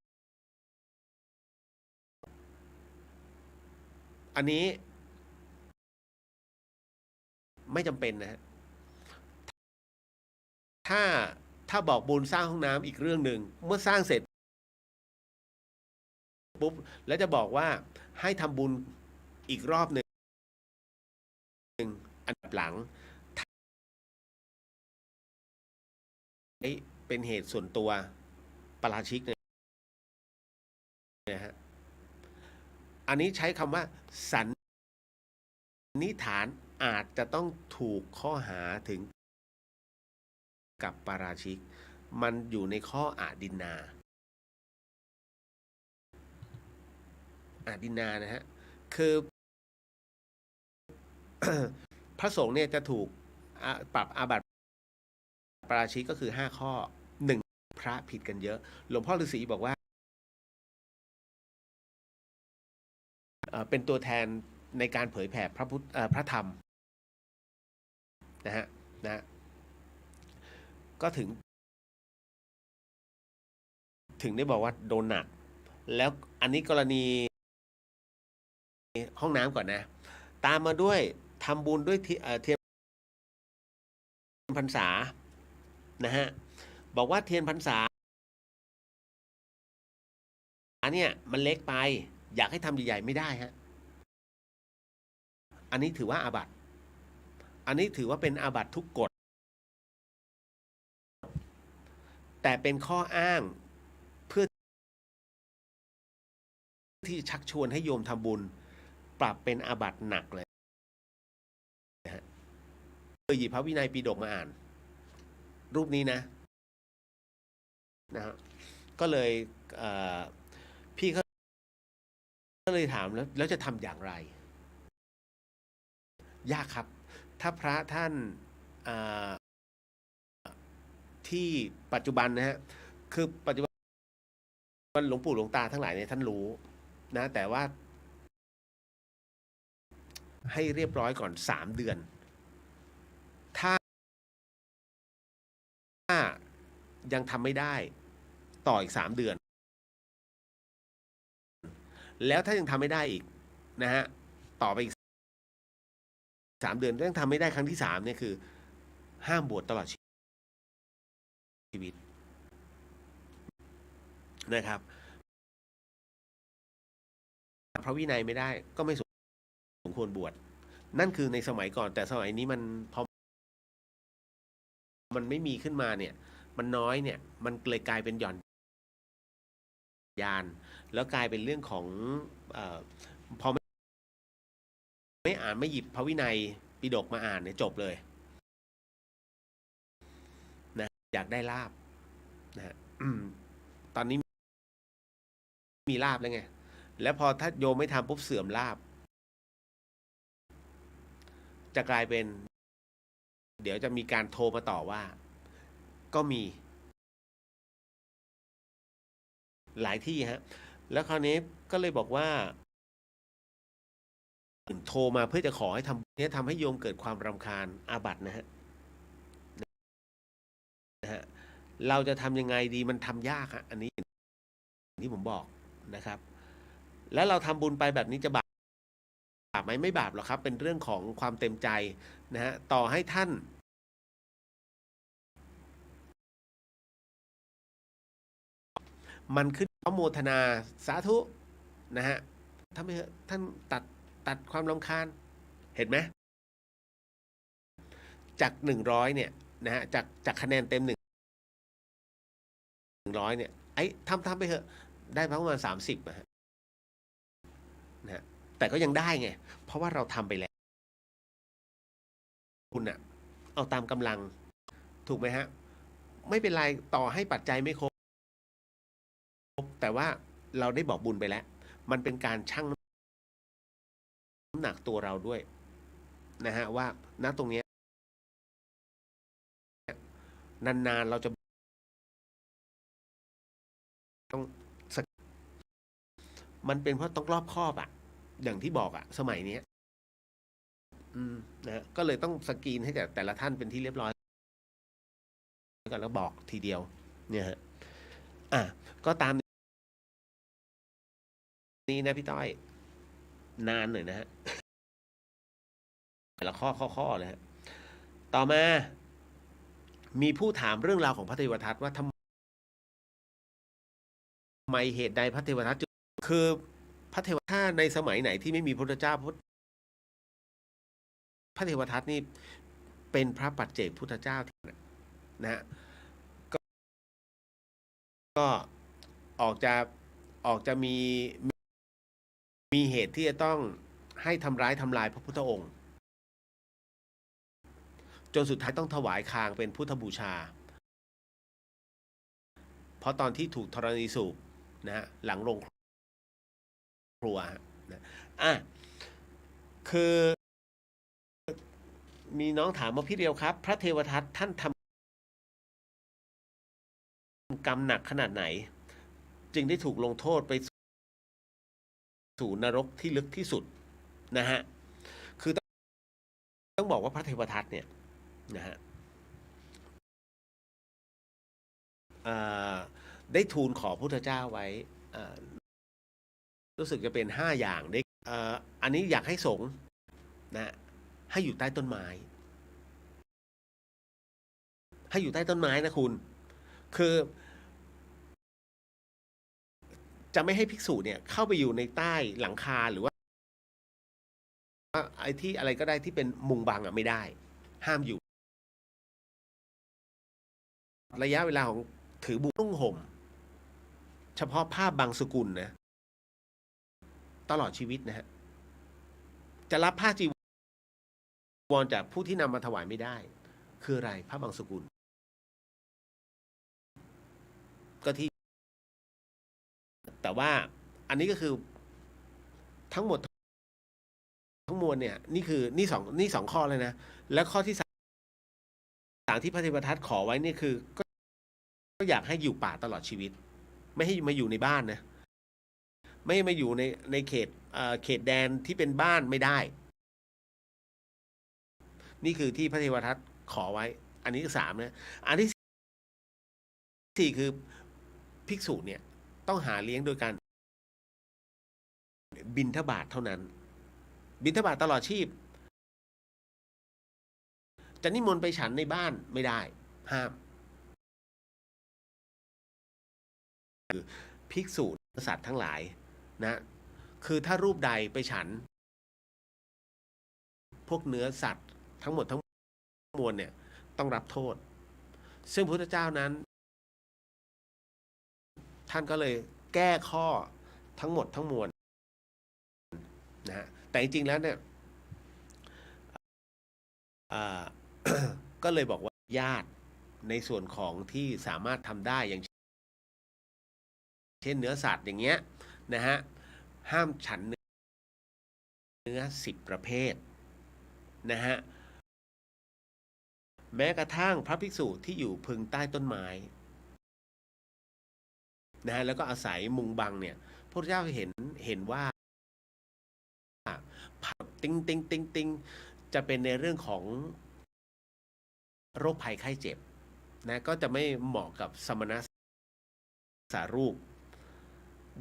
อันนี้ไม่จำเป็นนะฮะถ้าถ้าบอกบุญสร้างห้องน้ำอีกเรื่องหนึ่งเมื่อสร้างเสร็จปุ๊บแล้วจะบอกว่าให้ทำบุญอีกรอบหนึ่งอันดับหลังเป็นเหตุส่วนตัวปาราชิกเนี่ยนะฮะอันนี้ใช้คำว่าสันนิษฐานอาจจะต้องถูกข้อหาถึงกับปาราชิกมันอยู่ในข้ออาดินนานะฮะคือ พระสงฆ์เนี่ยจะถูกปรับอาบัติปาราชิกก็คือ5 ข้อ1พระผิดกันเยอะหลวงพ่อฤาษีบอกว่าเป็นตัวแทนในการเผยแผ่พระธรรมนะฮะนะก็ถึงได้บอกว่าโดนหนักแล้วอันนี้กรณีห้องน้ำก่อนนะตามมาด้วยทำบุญด้วยเทียนพรรษานะฮะบอกว่าเทียนพรรษาเนี่ยมันเล็กไปอยากให้ทำใหญ่ๆไม่ได้ฮะอันนี้ถือว่าอาบัติอันนี้ถือว่าเป็นอาบัติทุกกฎแต่เป็นข้ออ้างเพื่อที่ชักชวนให้โยมทำบุญปรับเป็นอาบัติหนักเลยนะฮะหยิบพระวินัยปิฎกมาอ่านรูปนี้นะฮะก็เลยพี่ก็เลยถามแล้วจะทำอย่างไรยากครับถ้าพระท่านที่ปัจจุบันนะฮะคือปัจจุบันหลวงปู่หลวงตาทั้งหลายเนี่ยท่านรู้นะแต่ว่าให้เรียบร้อยก่อน3 เดือนถ้ายังทำไม่ได้ต่ออีก3 เดือนแล้วถ้ายังทำไม่ได้อีกนะฮะต่อไปอีก3 เดือนยังทำไม่ได้ครั้งที่3เนี่ยคือห้ามบวชตลอดชีวิตนะครับพระวินัยไม่ได้ก็ไม่สมควรบวชนั่นคือในสมัยก่อนแต่สมัยนี้มันพอมันไม่มีขึ้นมาเนี่ยมันน้อยเนี่ยมันเลยกลายเป็นหย่อนยานแล้วกลายเป็นเรื่องของพอไม่อ่านไม่หยิบพระวินัยปิฎกมาอ่านเนี่ยจบเลยนะอยากได้ลาบนะฮะตอนนี้มีลาบแล้วไงแล้วพอถ้าโยมไม่ทำปุ๊บเสื่อมลาบจะกลายเป็นเดี๋ยวจะมีการโทรมาต่อว่าก็มีหลายที่ฮะแล้วคราวนี้ก็เลยบอกว่าโทรมาเพื่อจะขอให้ทำเนี่ยทำให้โยมเกิดความรำคาญอาบัตินะฮะเราจะทำยังไงดีมันทำยากฮะอันนี้ที่ผมบอกนะครับแล้วเราทำบุญไปแบบนี้จะบาปไหมไม่บาปหรอกครับเป็นเรื่องของความเต็มใจนะฮะต่อให้ท่านมันขึ้นพระโมทนาสาธุนะฮะทำไมท่านตัดความรำคาญเห็นไหมจาก100เนี่ยนะฮะจากคะแนนเต็ม100เนี่ยไอ้ทำไปเถอะได้ประมาณ30นะฮะแต่ก็ยังได้ไงเพราะว่าเราทำไปแล้วคุณอะเอาตามกำลังถูกไหมฮะไม่เป็นไรต่อให้ปัจจัยไม่ครบแต่ว่าเราได้บอกบุญไปแล้วมันเป็นการชั่งน้ำหนักตัวเราด้วยนะฮะว่าณตรงนี้นานๆเราจะต้องมันเป็นเพราะต้องรอบคอบอะอย่างที่บอกอะสมัยนี้นะก็เลยต้องสกรีนให้แต่ละท่านเป็นที่เรียบร้อยกันแล้วบอกทีเดียวเนี่ยฮะ อ่ะก็ตามนี้นะพี่ต้อยนานหน่อยนะฮะแต่ละข้อเลยฮะต่อมามีผู้ถามเรื่องราวของพระเทวทัตว่าทำไมเหตุใดพระเทวทัตจึงคือพระเทวทัตในสมัยไหนที่ไม่มีพระพุทธเจ้าพระเทวทัตนี่เป็นพระปัจเจกพุทธเจ้านะฮะก็ออกจะมีเหตุที่จะต้องให้ทำร้ายทำลายพระพุทธองค์จนสุดท้ายต้องถวายคางเป็นพุทธบูชาเพราะตอนที่ถูกธรณีสูบนะฮะหลังโรงครัวนะอ่ะคือมีน้องถามว่าพี่เดียวครับพระเทวทัตท่านทำกรรมหนักขนาดไหนจึงได้ถูกลงโทษไปสู่นรกที่ลึกที่สุดนะฮะคือต้องบอกว่าพระเทวทัตเนี่ยนะฮะได้ทูลขอพระพุทธเจ้าไว้รู้สึกจะเป็น5 อย่างได้อันนี้อยากให้สงฆ์นะให้อยู่ใต้ต้นไม้ให้อยู่ใต้ต้นไม้นะคุณคือจะไม่ให้ภิกษุเนี่ยเข้าไปอยู่ในใต้หลังคาหรือว่าไอ้ที่อะไรก็ได้ที่เป็นมุงบังอ่ะไม่ได้ห้ามอยู่ระยะเวลาของถือบุนุ่งห่มเฉพาะผ้าบางสกุลนะตลอดชีวิตนะฮะจะรับผ้าจีวรจากผู้ที่นำมาถวายไม่ได้คืออะไรผ้าบางสกุลก็ที่แต่ว่าอันนี้ก็คือทั้งหมดทั้งมวลเนี่ยนี่สองข้อเลยนะแล้วข้อที่3ที่พระเทวทัตขอไว้นี่คือก็อยากให้อยู่ป่าตลอดชีวิตไม่ให้มาอยู่ในบ้านนะไม่มาอยู่ในเขตแดนที่เป็นบ้านไม่ได้นี่คือที่พระเทวทัตขอไว้อันนี้คือ3นะอันที่4คือภิกษุเนี่ยต้องหาเลี้ยงโดยการบิณฑบาตเท่านั้นบิณฑบาตตลอดชีพจะนิมนต์ไปฉันในบ้านไม่ได้ห้ามภิกษุสัตว์ทั้งหลายนะคือถ้ารูปใดไปฉันพวกเนื้อสัตว์ทั้งหมดทั้งมวลเนี่ยต้องรับโทษซึ่งพระพุทธเจ้านั้นท่านก็เลยแก้ข้อทั้งหมดทั้งมวลนะฮะแต่จริงๆแล้วเนี่ยก็เลยบอกว่าญาติในส่วนของที่สามารถทำได้อย่างเช่นเนื้อสัตว์อย่างเงี้ยนะฮะห้ามฉันเนื้อ10 ประเภทนะฮะแม้กระทั่งพระภิกษุที่อยู่พึงใต้ต้นไม้นะฮะแล้วก็อาศัยมุงบังเนี่ยพระเจ้าเห็นว่าติ้งจะเป็นในเรื่องของโรคภัยไข้เจ็บนะก็จะไม่เหมาะกับสมณสารูป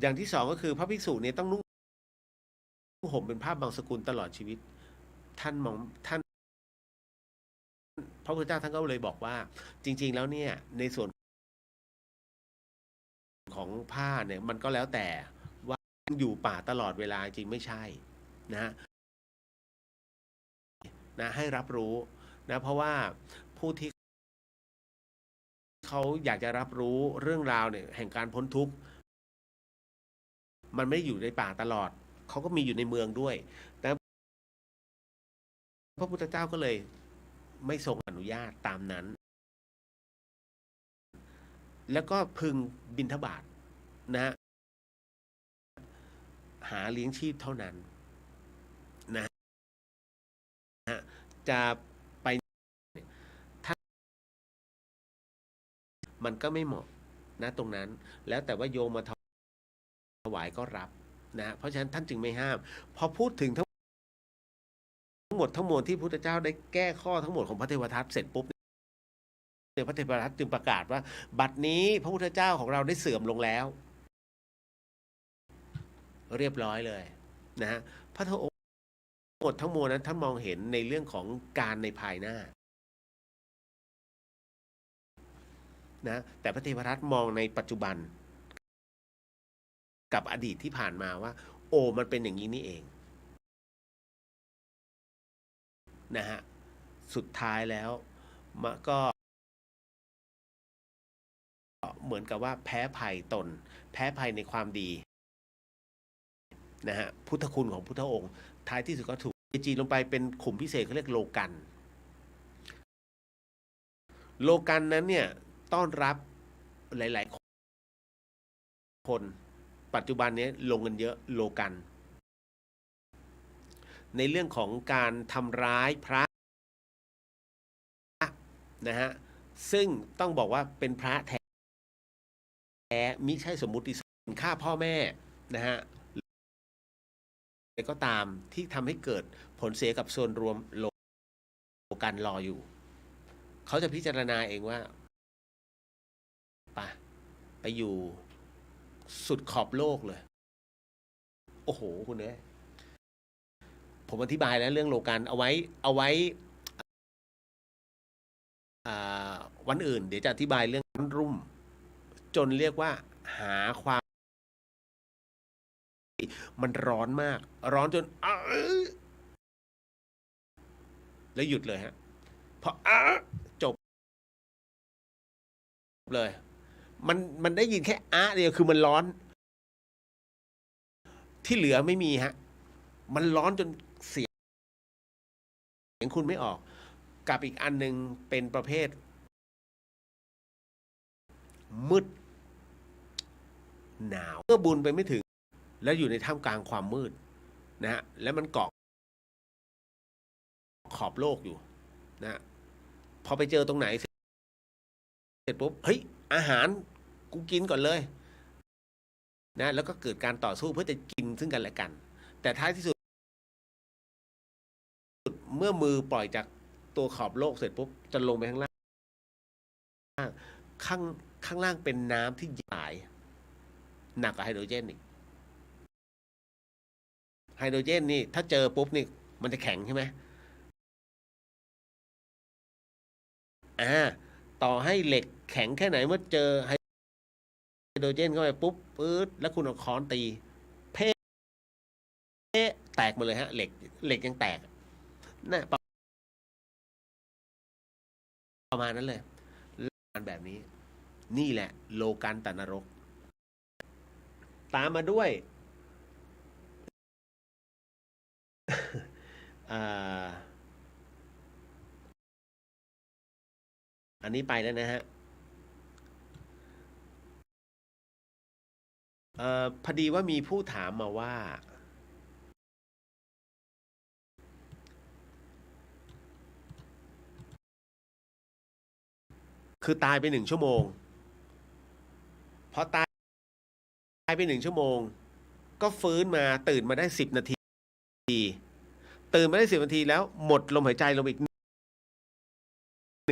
อย่างที่2ก็คือพระภิกษุเนี่ยต้องนุ่งห่มเป็นผ้าบางสกุลตลอดชีวิตท่านพระพุทธเจ้าท่านก็เลยบอกว่าจริงๆแล้วเนี่ยในส่วนของผ้าเนี่ยมันก็แล้วแต่ว่าอยู่ป่าตลอดเวลาจริงไม่ใช่นะให้รับรู้นะเพราะว่าผู้ที่เขาอยากจะรับรู้เรื่องราวเนี่ยแห่งการพ้นทุกข์มันไม่ได้อยู่ในป่าตลอดเขาก็มีอยู่ในเมืองด้วยแต่พระพุทธเจ้าก็เลยไม่ทรงอนุญาตตามนั้นแล้วก็พึงบิณฑบาตนะหาเลี้ยงชีพเท่านั้นนะจะไปถ้ามันก็ไม่เหมาะนะตรงนั้นแล้วแต่ว่าโยมมาถวายก็รับนะเพราะฉะนั้นท่านจึงไม่ห้ามพอพูดถึงทั้งหมดทั้งมวลที่พระพุทธเจ้าได้แก้ข้อทั้งหมดของพระเทวทัตเสร็จปุ๊บ พระเทวทัตจึงประกาศว่าบัดนี้พระพุทธเจ้าของเราได้เสื่อมลงแล้ว เรียบร้อยเลยนะฮะพระองค์หมดทั้งมวลนั้นท่านมองเห็นในเรื่องของการในภายหน้านะแต่พระเทวทัตมองในปัจจุบันกับอดีตที่ผ่านมาว่าโอ้มันเป็นอย่างนี้นี่เองนะฮะสุดท้ายแล้วมันก็เหมือนกับว่าแพ้ภัยตนแพ้ภัยในความดีนะฮะพุทธคุณของพุทธองค์ท้ายที่สุดก็ถูกจีลงไปเป็นขุมพิเศษเขาเรียกโลกันโลกันนั้นเนี่ยต้อนรับหลายๆคนปัจจุบันนี้ลงกันเยอะโลกันในเรื่องของการทำร้ายพระนะฮะซึ่งต้องบอกว่าเป็นพระแท้มิใช่สมมุติฆ่าพ่อแม่นะฮะอะไรก็ตามที่ทำให้เกิดผลเสียกับส่วนรวมโลกันรออยู่เขาจะพิจารณาเองว่าไปอยู่สุดขอบโลกเลยโอ้โหคุณเนี่ยผมอธิบายแล้วเรื่องโลกันเอาไว้วันอื่นเดี๋ยวจะอธิบายเรื่องรุ่มจนเรียกว่าหาความมันร้อนมากร้อนจนแล้วหยุดเลยฮะพอจบเลยมันได้ยินแค่เดียวคือมันร้อนที่เหลือไม่มีฮะมันร้อนจนเสียงคุณไม่ออกกับอีกอันนึงเป็นประเภทมืดหนาวเมื่อบุญไปไม่ถึงแล้วอยู่ในท่ามกลางความมืดนะฮะแล้วมันเกาะขอบโลกอยู่นะพอไปเจอตรงไหนเสร็จปุ๊บเฮ้ยอาหารกูกินก่อนเลยนะแล้วก็เกิดการต่อสู้เพื่อจะกินซึ่งกันและกันแต่ท้ายที่สุดเมื่อมือปล่อยจากตัวขอบโลกเสร็จปุ๊บจะลงไปข้างล่างข้างข้างล่างเป็นน้ำที่ใหญ่หนักกว่าไฮโดรเจนอีกไฮโดรเจนนี่ถ้าเจอปุ๊บนี่มันจะแข็งใช่ไหมต่อให้เหล็กแข็งแค่ไหนเมื่อเจอไฮโดรเจนเข้าไปปุ๊บปื๊ดแล้วคุณเอาค้อนตีเพ่แตกมาเลยฮะเหล็กยังแตกน่ะประมาณนั้นเลยแบบนี้นี่แหละโลกันตนรกตามมาด้วยอันนี้ไปแล้วนะฮะพอดีว่ามีผู้ถามมาว่าคือตายไป1 ชั่วโมงพอตายไป1 ชั่วโมงก็ฟื้นมาตื่นมาได้10 นาทีตื่นมาได้10 นาทีแล้วหมดลมหายใจลงอีก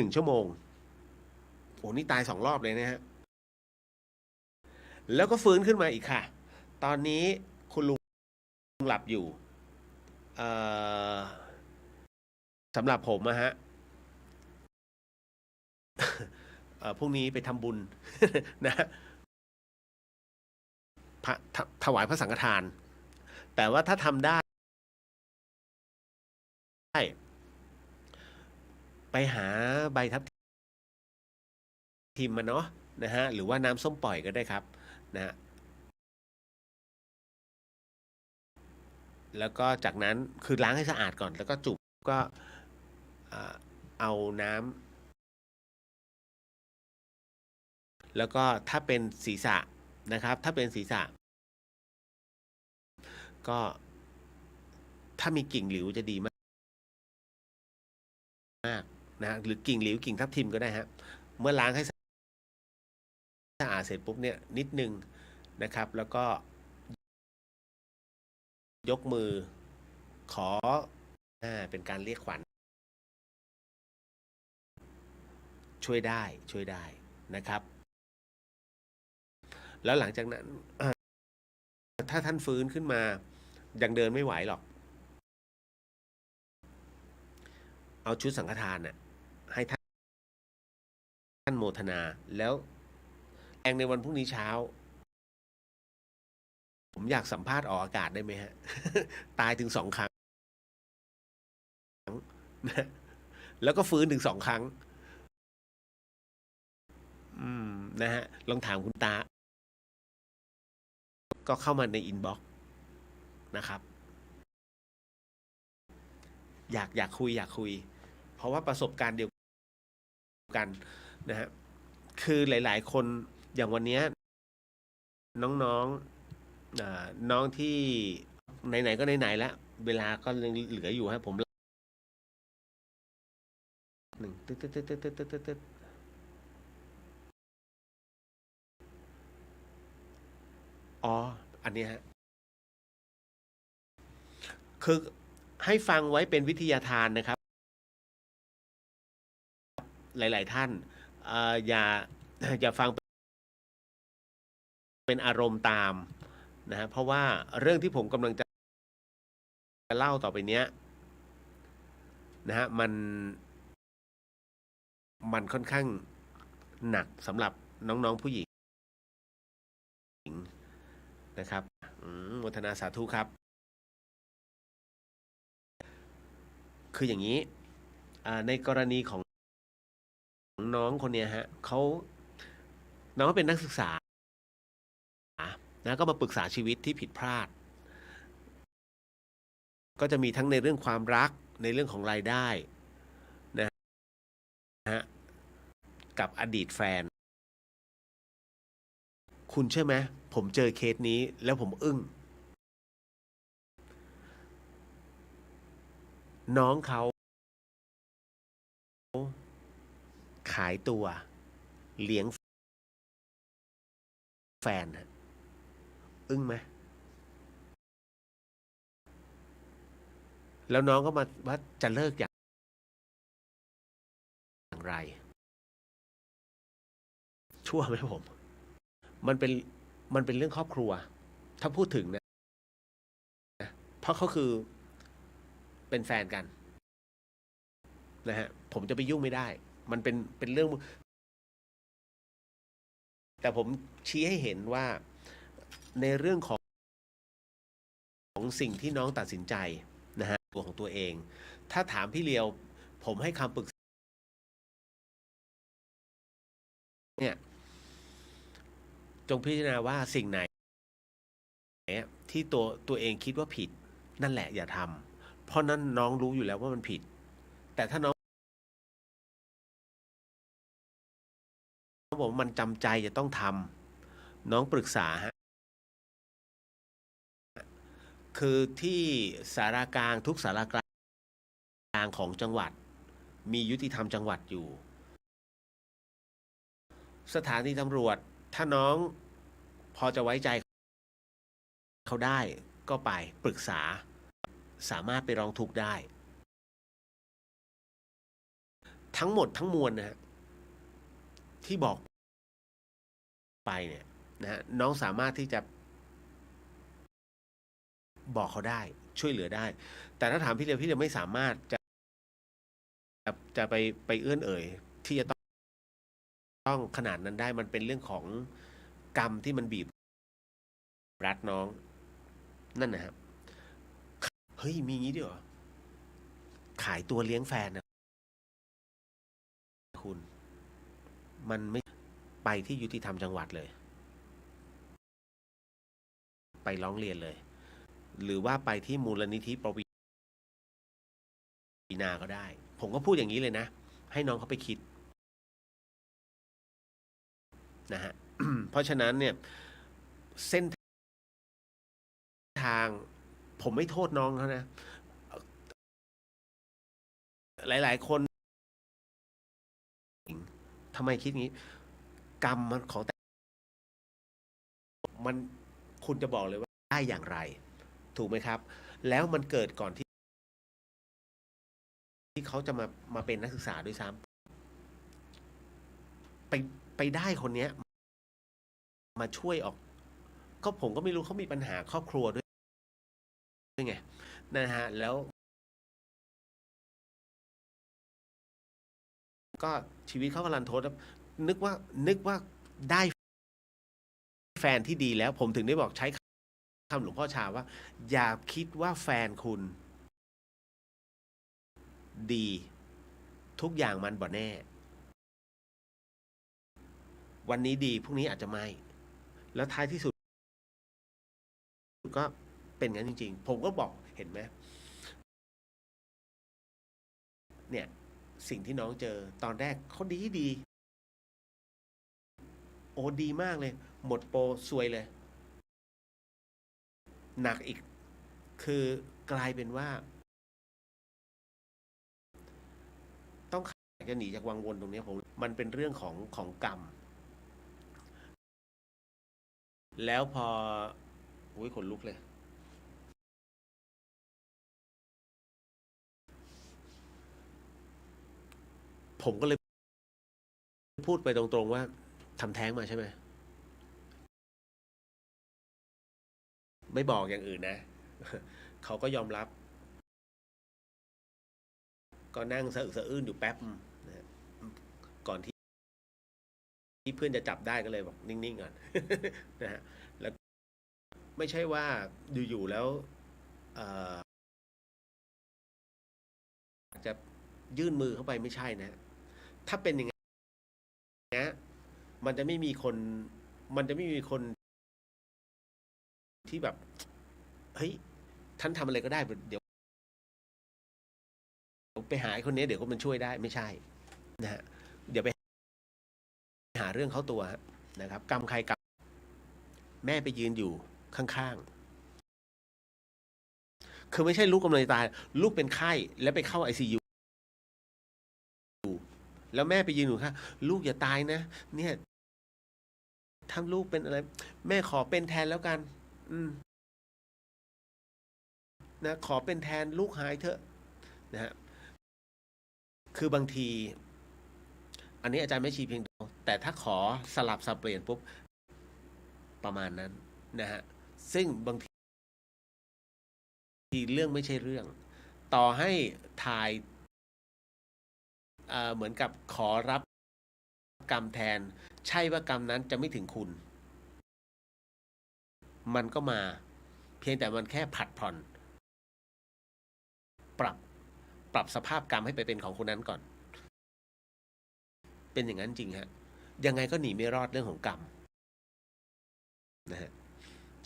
1 ชั่วโมงโอ้นี่ตาย2 รอบเลยนะฮะแล้วก็ฟื้นขึ้นมาอีกค่ะตอนนี้คุณลุงหลับอยู่สำหรับผมนะฮะพรุ่งนี้ไปทำบุญนะถวายพระสังฆทานแต่ว่าถ้าทำได้ไปหาใบทับทิมมาเนาะนะฮะหรือว่าน้ำส้มปล่อยก็ได้ครับนะฮะแล้วก็จากนั้นคือล้างให้สะอาดก่อนแล้วก็จุ่มก็เอาน้ำแล้วก็ถ้าเป็นศีรษะนะครับถ้าเป็นศีรษะก็ถ้ามีกิ่งหลิวจะดีมากนะหรือกิ่งหลิวกิ่งทับทิมก็ได้ฮะเมื่อล้างให้สะอาดเสร็จปุ๊บเนี่ยนิดนึงนะครับแล้วก็ยกมือขอเป็นการเรียกขวัญ ช่วยได้นะครับ แล้วหลังจากนั้นถ้าท่านฟื้นขึ้นมายังเดินไม่ไหวหรอกเอาชุดสังฆทานน่ะให้ท่านโมทนาแล้วแองในวันพรุ่งนี้เช้าผมอยากสัมภาษณ์ออกอากาศได้ไหมฮะ ตายถึง2 ครั้งนะแล้วก็ฟื้นถึง2 ครั้งนะฮะลองถามคุณตาก็เข้ามาในอินบ็อกซ์นะครับอยากคุยเพราะว่าประสบการณ์เดียวกันนะฮะคือหลายๆคนอย่างวันนี้น้องๆน้องที่ไหนๆก็ไหนๆแล้วเวลาก็ยังเหลืออยู่ฮะผมหนึ่งตึ๊ดอ๋ออันนี้ฮะคือให้ฟังไว้เป็นวิทยาทานนะครับหลายๆท่านอย่าฟังเป็นอารมณ์ตามนะฮะเพราะว่าเรื่องที่ผมกำลังจะเล่าต่อไปเนี้ยนะฮะมันค่อนข้างหนักสำหรับน้องๆผู้หญิงนะครับโมทนาสาธุครับคืออย่างนี้ในกรณีของน้องคนเนี้ยฮะน้องเป็นนักศึกษานะก็มาปรึกษาชีวิตที่ผิดพลาดก็จะมีทั้งในเรื่องความรักในเรื่องของรายได้นะฮะกับอดีตแฟนคุณเชื่อไหมผมเจอเคสนี้แล้วผมอึ้งน้องเขาขายตัวเลี้ยงแฟนฮะอึ้งไหมแล้วน้องก็มาว่าจะเลิกอย่างไรชั่วไหมผมมันเป็นมันเป็นเรื่องครอบครัวถ้าพูดถึงนะเพราะเขาคือเป็นแฟนกันนะฮะผมจะไปยุ่งไม่ได้มันเป็นเรื่องแต่ผมชี้ให้เห็นว่าในเรื่องของสิ่งที่น้องตัดสินใจนะฮะตัวของตัวเองถ้าถามพี่เลียวผมให้คำปรึกษาเนี่ยจงพิจารณาว่าสิ่งไหนที่ตัวเองคิดว่าผิดนั่นแหละอย่าทำเพราะนั้นน้องรู้อยู่แล้วว่ามันผิดแต่ถ้าน้องบอกว่ามันจำใจจะต้องทำน้องปรึกษาฮะคือที่สารากลางทุกสารากลางของจังหวัดมียุติธรรมจังหวัดอยู่สถานีตำรวจถ้าน้องพอจะไว้ใจเขาได้ก็ไปปรึกษาสามารถไปร้องทุกข์ได้ทั้งหมดทั้งมวลนะฮะที่บอกไปเนี่ยนะฮะน้องสามารถที่จะบอกเขาได้ช่วยเหลือได้แต่ถ้าถามพี่เดียวพี่เดียวไม่สามารถจะไปเอื้อนเอ่ยที่จะต้องขนาดนั้นได้มันเป็นเรื่องของกรรมที่มันบีบรัดน้องนั่นนะครับเฮ้ยมีงี้ด้วยเหรอขายตัวเลี้ยงแฟนนะคุณมันไม่ไปที่ยุติธรรมจังหวัดเลยไปร้องเรียนเลยหรือว่าไปที่มูลนิธิปวีณาก็ได้ผมก็พูดอย่างนี้เลยนะให้น้องเขาไปคิดนะฮะ เพราะฉะนั้นเนี่ยเส้นทางผมไม่โทษน้องเขานะหลายๆคนทำไมคิดงี้กรรมมันของแต่มันคุณจะบอกเลยว่าได้อย่างไรถูกไหมครับแล้วมันเกิดก่อนที่เขาจะมาเป็นนักศึกษาด้วยซ้ ไปไปได้คนเนี้ยมาช่วยออก ก็ผมก็ไม่รู้เขามีปัญหาครอบครัวด้วยไงนะฮะแล้วก็ชีวิตเขากำลังทดนึกว่านึกว่าได้แฟนที่ดีแล้วผมถึงได้บอกใช้คำหลวงพ่อชาว่าอย่าคิดว่าแฟนคุณดีทุกอย่างมันบ่แน่วันนี้ดีพรุ่งนี้อาจจะไม่แล้วท้ายที่สุดก็เป็นงั้นจริงๆผมก็บอกเห็นไหมเนี่ยสิ่งที่น้องเจอตอนแรกเขาดีโอ้ดีมากเลยหมดโปรซวยเลยหนักอีกคือกลายเป็นว่าต้องจะหนีจากวังวนตรงนี้ผมมันเป็นเรื่องของกรรมแล้วพออุ้ยขนลุกเลยผมก็เลยพูดไปตรงๆว่าทำแท้งมาใช่ไหมไม่บอกอย่างอื่นนะเขาก็ยอมรับก็นั่งสะอึกสะอื้นอยู่แป๊บนะก่อนที่เพื่อนจะจับได้ก็เลยบอกนิ่งๆก่อนนะฮะแล้วไม่ใช่ว่าอยู่ๆแล้วเอ่อจะยื่นมือเข้าไปไม่ใช่นะถ้าเป็นอย่างนี้ยมันจะไม่มีคนมันจะไม่มีคนที่แบบเฮ้ยท่านทำอะไรก็ได้เดี๋ยวไปหาคนนี้เดี๋ยวก็มันช่วยได้ไม่ใช่นะฮะเดี๋ยวไปหาเรื่องเขาตัวนะครับกรรมใครกรรมแม่ไปยืนอยู่ข้างๆคือไม่ใช่ลูกกำลังจะตายลูกเป็นไข้แล้วไปเข้าICUแล้วแม่ไปยืนอยู่ข้างลูกอย่าตายนะเนี่ยถ้าลูกเป็นอะไรแม่ขอเป็นแทนแล้วกันอืมนะขอเป็นแทนลูกหายเถอะนะฮะคือบางทีอันนี้อาจารย์ไม่ชี้เพียงเดียวแต่ถ้าขอสลับสับเปลี่ยนปุ๊บประมาณนั้นนะฮะซึ่งบางทีเรื่องไม่ใช่เรื่องต่อให้ถ่ายเหมือนกับขอรับกรรมแทนใช่ว่ากรรมนั้นจะไม่ถึงคุณมันก็มาเพียงแต่มันแค่ผัดผ่อนปรับปรับสภาพกรรมให้ไปเป็นของคนนั้นก่อนเป็นอย่างนั้นจริงฮะยังไงก็หนีไม่รอดเรื่องของกรรมนะฮะ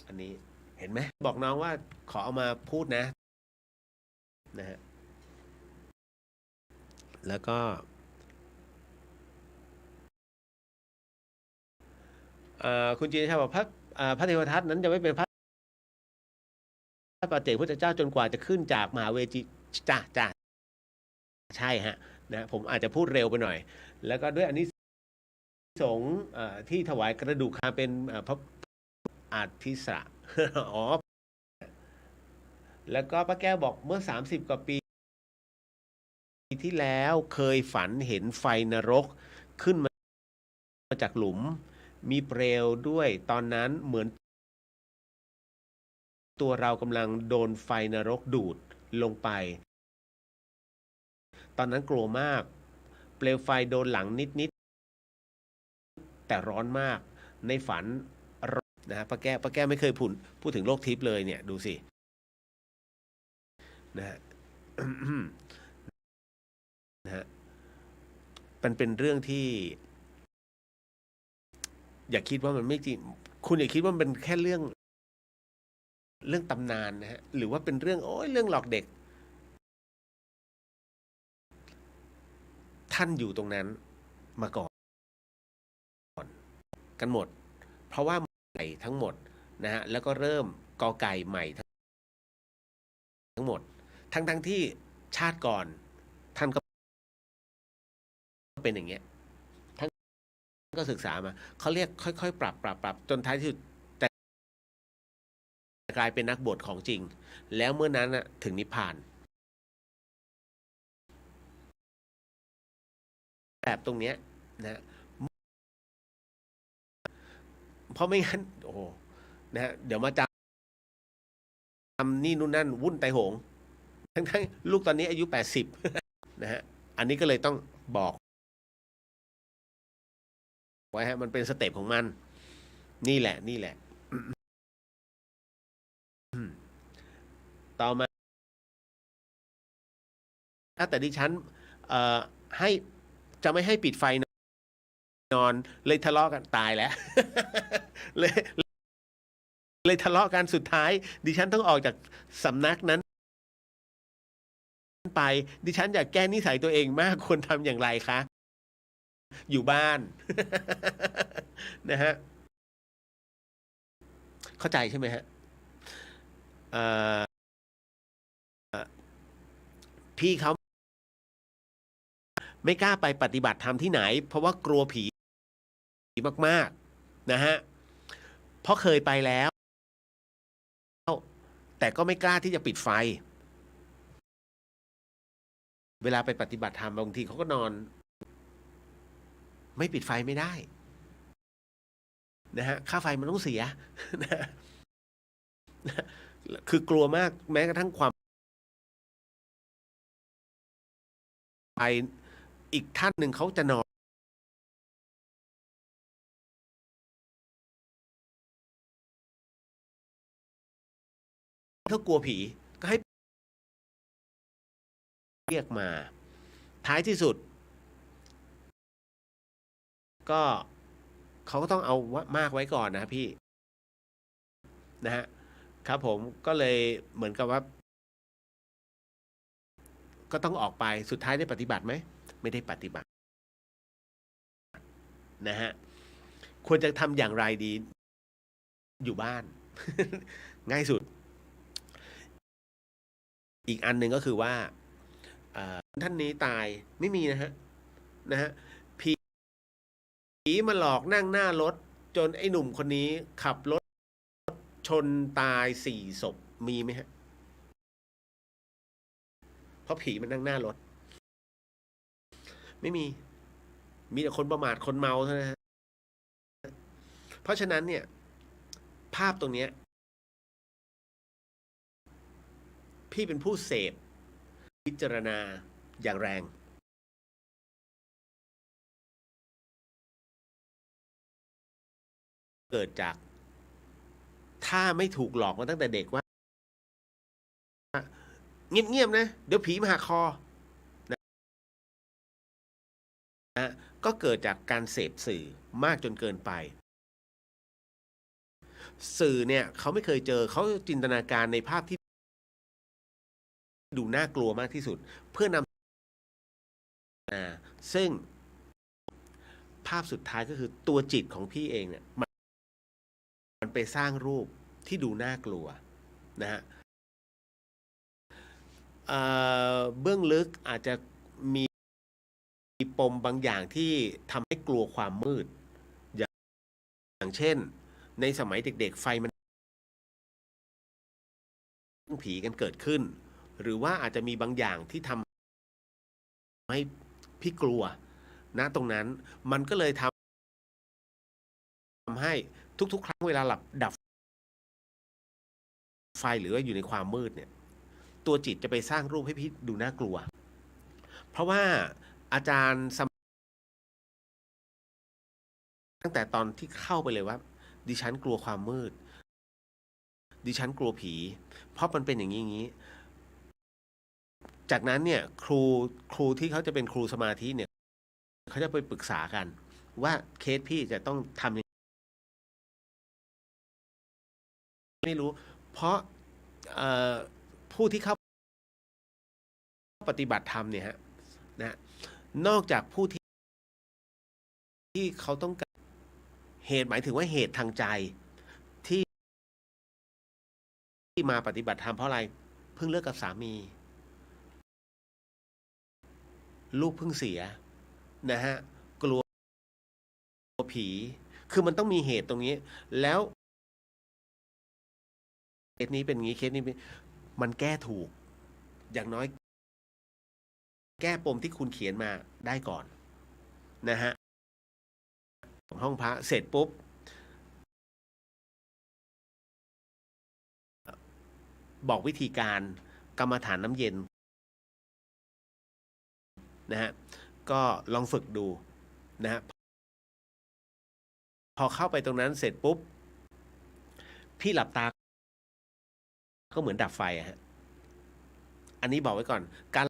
อันนี้เห็นไหมบอกน้องว่าขอเอามาพูดนะฮะแล้วก็คุณจีนชาบอกพระเทวทัตนั้นจะไม่เป็นพระปัจเจกพุทธเจ้าจนกว่าจะขึ้นจากมหาเวจีจ้าใช่ฮะนะผมอาจจะพูดเร็วไปหน่อยแล้วก็ด้วยอันนี้สงส์ที่ถวายกระดูกคางเป็นพระอาทิสระอ๋อแล้วก็ป้าแก้วบอกเมื่อ30 กว่าปีที่แล้วเคยฝันเห็นไฟนรกขึ้นมาจากหลุมมีเปลวด้วยตอนนั้นเหมือนตัวเรากำลังโดนไฟนรกดูดลงไปตอนนั้นกลัวมากเปลวไฟโดนหลังนิดๆแต่ร้อนมากในฝันนะฮะป้าแก้วไม่เคยพูดถึงโลกทิพย์เลยเนี่ยดูสินะฮะนะฮะมันเป็นเรื่องที่อย่าคิดว่ามันไม่จริงคุณอย่าคิดว่ามันเป็นแค่เรื่องตำนานนะฮะหรือว่าเป็นเรื่องโอ้ยเรื่องหลอกเด็กท่านอยู่ตรงนั้นมาก่อนกันหมดเพราะว่าใหม่ทั้งหมดนะฮะแล้วก็เริ่มกอไก่ใหม่ทั้งหมดทั้งที่ชาติก่อนท่านก็เป็นอย่างเงี้ยท่านก็ศึกษามาเขาเรียกค่อยๆปรับจนท้ายที่สุดแต่กลายเป็นนักบวชของจริงแล้วเมื่อนั้นนะถึงนิพพานแบบตรงเนี้ยนะ เพราะไม่งั้นโอ้โหนะฮะเดี๋ยวมาจำนี่นู่นนั่นวุ่นไตโหงทั้งลูกตอนนี้อายุ80นะฮะอันนี้ก็เลยต้องบอกไว้ฮะมันเป็นสเต็ปของมันนี่แหละต่อมาแต่ดิฉันให้จะไม่ให้ปิดไฟนอนเลยทะเลาะกันตายแล้ว เลยเลยทะเลาะกันสุดท้าย ดิฉันต้องออกจากสำนักนั้นไป ดิฉันอยากแก้นิสัยตัวเองมากควรทำอย่างไรคะอยู่บ้าน นะฮะเข้าใจใช่ไหมฮะเอ่อพี่เขาไม่กล้าไปปฏิบัติธรรมที่ไหน เพราะว่ากลัวผีมากๆนะฮะเพราะเคยไปแล้ว แต่ก็ไม่กล้าที่จะปิดไฟ เวลาไปปฏิบัติธรรมบางทีเขาก็นอน ไม่ปิดไฟไม่ได้นะฮะค่าไฟมันต้องเสียนะคือกลัวมากแม้กระทั่งความไปอีกท่านหนึ่งเขาจะนอนเขากลัวผีก็ให้เรียกมา ท้ายที่สุด ก็เขาก็ต้องเอามากไว้ก่อนนะพี่นะฮะครับผมก็เลยเหมือนกับว่า ก็ต้องออกไปสุดท้ายได้ปฏิบัติไหมไม่ได้ปฏิบัตินะฮะควรจะทำอย่างไรดีอยู่บ้าน ง่ายสุดอีกอันหนึ่งก็คือว่าท่านนี้ตายไม่มีนะฮะผีมาหลอกนั่งหน้ารถจนไอ้หนุ่มคนนี้ขับรถชนตาย4 ศพมีไหมฮะเพราะผีมันนั่งหน้ารถไม่มีแต่คนประมาทคนเมาเท่านั้นฮะเพราะฉะนั้นเนี่ยภาพตรงเนี้ยพี่เป็นผู้เสพพิจารณาอย่างแรงเกิดจากถ้าไม่ถูกหลอกมาตั้งแต่เด็กว่าเงียบๆนะเดี๋ยวผีมาหักคอนะก็เกิดจากการเสพสื่อมากจนเกินไปสื่อเนี่ยเขาไม่เคยเจอเขาจินตนาการในภาพที่ดูน่ากลัวมากที่สุดเพื่อนำซึ่งภาพสุดท้ายก็คือตัวจิตของพี่เองเนี่ยมันไปสร้างรูปที่ดูน่ากลัวนะฮะเบื้องลึกอาจจะมีปมบางอย่างที่ทำให้กลัวความมืดอย่างเช่นในสมัยเด็กๆไฟมันผีกันเกิดขึ้นหรือว่าอาจจะมีบางอย่างที่ทำให้พี่กลัวนะตรงนั้นมันก็เลยทำให้ทุกๆครั้งเวลาหลับดับไฟหรือว่าอยู่ในความมืดเนี่ยตัวจิตจะไปสร้างรูปให้พี่ดูน่ากลัวเพราะว่าอาจารย์ตั้งแต่ตอนที่เข้าไปเลยว่าดิฉันกลัวความมืดดิฉันกลัวผีเพราะมันเป็นอย่างนี้จากนั้นเนี่ยครูที่เขาจะเป็นครูสมาธิเนี่ยเขาจะไปปรึกษากันว่าเคสพี่จะต้องทำยังไงไม่รู้เพราะผู้ที่เข้าปฏิบัติธรรมเนี่ยฮะนะนอกจากผู้ที่เขาต้องการเหตุหมายถึงว่าเหตุทางใจที่มาปฏิบัติธรรมเพราะอะไรเพิ่งเลิกกับสามีลูกเพิ่งเสียนะฮะกลัวผีคือมันต้องมีเหตุตรงนี้แล้วเคสนี้เป็นงี้เคสนี้มันแก้ถูกอย่างน้อยแก้ปมที่คุณเขียนมาได้ก่อนนะฮะห้องพระเสร็จปุ๊บ บอกวิธีการกรรมฐานน้ำเย็นนะฮะก็ลองฝึกดูนะฮะพอเข้าไปตรงนั้นเสร็จปุ๊บพี่หลับตาก็เหมือนดับไฟอะฮะอันนี้บอกไว้ก่อนการ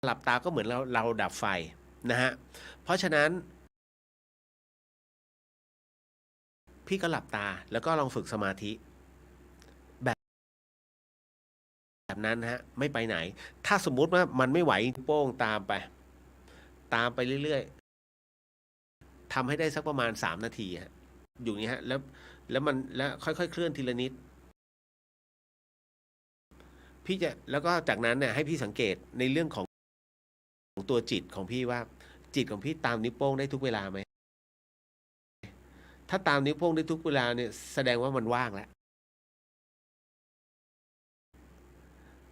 หลับตาก็เหมือนเราดับไฟนะฮะเพราะฉะนั้นพี่ก็หลับตาแล้วก็ลองฝึกสมาธิแบบนั้นฮะไม่ไปไหนถ้าสมมุติว่ามันไม่ไหวโป้งตามไปเรื่อยๆทำให้ได้สักประมาณ3 นาทีฮะอยู่อย่างนี้ฮะแล้วค่อยๆเคลื่อนทีละนิดพี่จะแล้วก็จากนั้นเนี่ยให้พี่สังเกตในเรื่องของตัวจิตของพี่ว่าจิตของพี่ตามนิ้วโป้งได้ทุกเวลาไหมถ้าตามนิ้วโป้งได้ทุกเวลาเนี่ยแสดงว่ามันว่างแล้ว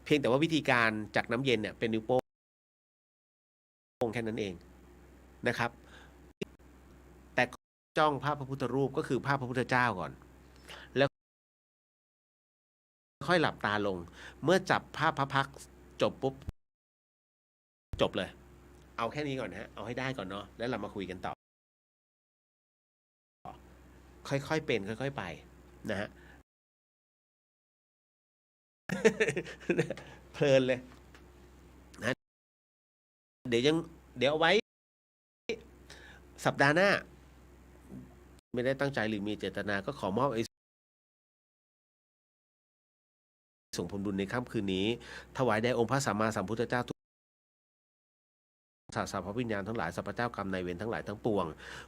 เพียงแต่ว่าวิธีการจากน้ำเย็นเนี่ยเป็นนิ้วโป้งแค่นั้นเองนะครับแต่จ้องภาพพระพุทธรูปก็คือภาพพระพุทธเจ้าก่อนแล้วค่อยหลับตาลงเมื่อจับภาพพระพักตร์จบปุ๊บจบเลยเอาแค่นี้ก่อนฮะเอาให้ได้ก่อนเนาะแล้วเรามาคุยกันต่อค่อยๆเป็นค่อยๆไปนะฮะ เพลินเลยนะเดี๋ยวยังเดี๋ยวเอาไว้สัปดาห์หน้าไม่ได้ตั้งใจหรือมีเจตนาก็ขอมอบส่งผลบุญในค่ำคืนนี้ถวายแด่องค์พระสัมมาสัมพุทธเจ้าทุกสรรพวิญญาณทั้งหลายสัพพเจ้ากรรมนายเวรทั้งหลายทั้งปวง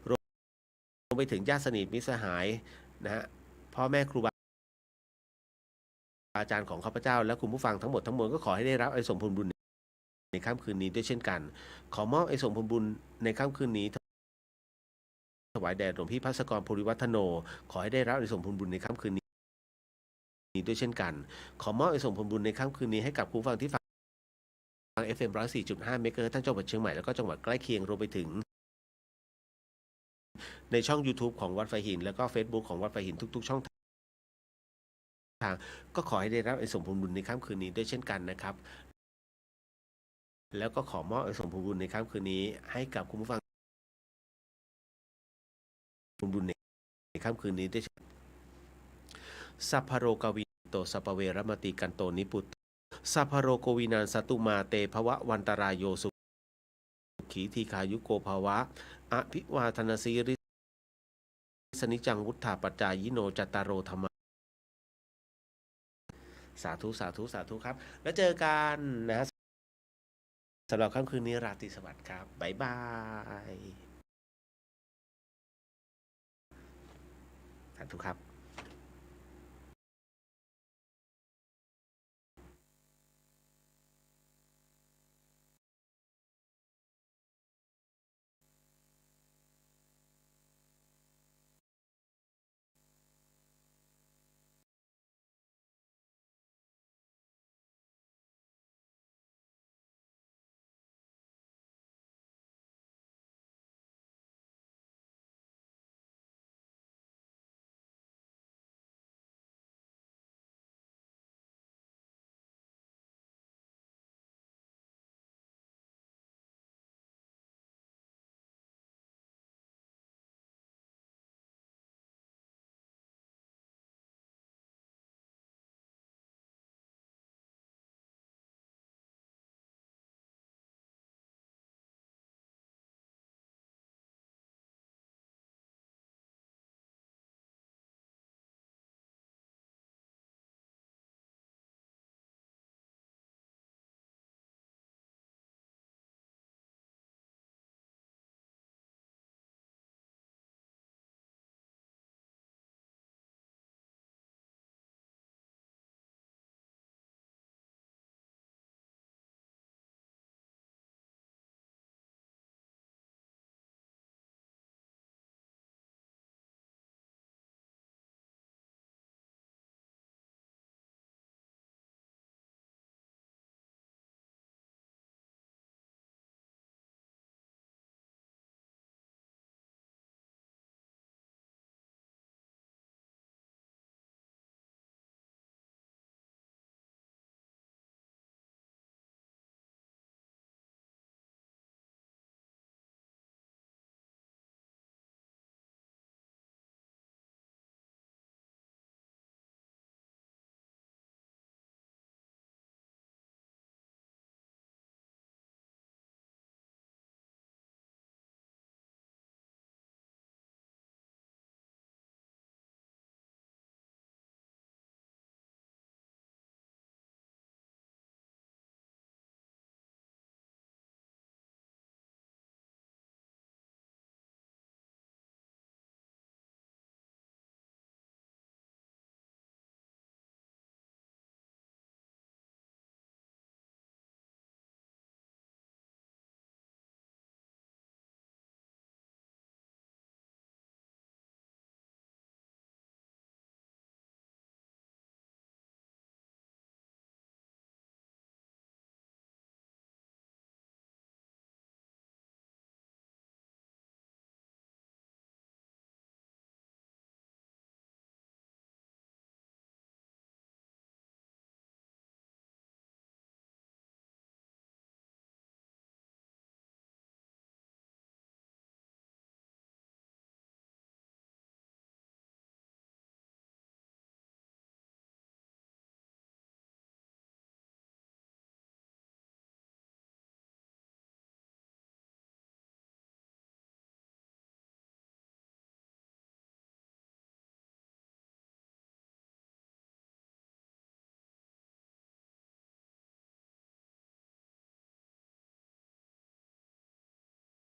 รวมไปถึงญาติสนิทมิตรสหายนะฮะพ่อแม่ครูบาอาจารย์ของข้าพเจ้าและคุณผู้ฟังทั้งหมดทั้งมวลก็ขอให้ได้รับไอ้ส่งผลบุญในค่ำคืนนี้ด้วยเช่นกันขอมอบไอ้ส่งผลบุญในค่ำคืนนี้ถวายแด่หลวงพี่ภัสกรภูริวัฒโนขอให้ได้รับไอ้ส่งผลบุญในค่ำคืนนี้ด้วยเช่นกันขอมอบไอ้ส่งผลบุญในค่ำคืนนี้ให้กับผู้ฟังที่ฟัง FM 104.5 เมกะเฮิรตซ์ทั้งจังหวัดเชียงใหม่แล้วก็จังหวัดใกล้เคียงรวมไปถึงในช่อง YouTube ของวัดไฟหินแล้วก็ Facebook ของวัดไฟหินทุกๆช่องทางก็ขอให้ได้รับไอ้ส่งผลบุญในค่ำคืนนี้ด้วยเช่นกันนะครับแล้วก็ขอมอบไอ้ส่งผลบุญในค่ำคืนนี้ให้กับคุณผู้ฟังผลบุญในค่ำคืนนี้ด้วยสัพพโรกวินโตสัพพเวรมติกันโตนิปุตสัพพโรโกวินันสตุมาเตภวะวันตรายโยสุขีทีขายุโกภาวะอภิวาทนาสีริสนิจังวุฒาปัจจายิโนจัตตารโรธรรมสาธุสาธุสาธุครับแล้วเจอกันนะสำหรับค่ำคืนนี้ราตรีสวัสดิ์ครับบ๊ายบายสาธุครับ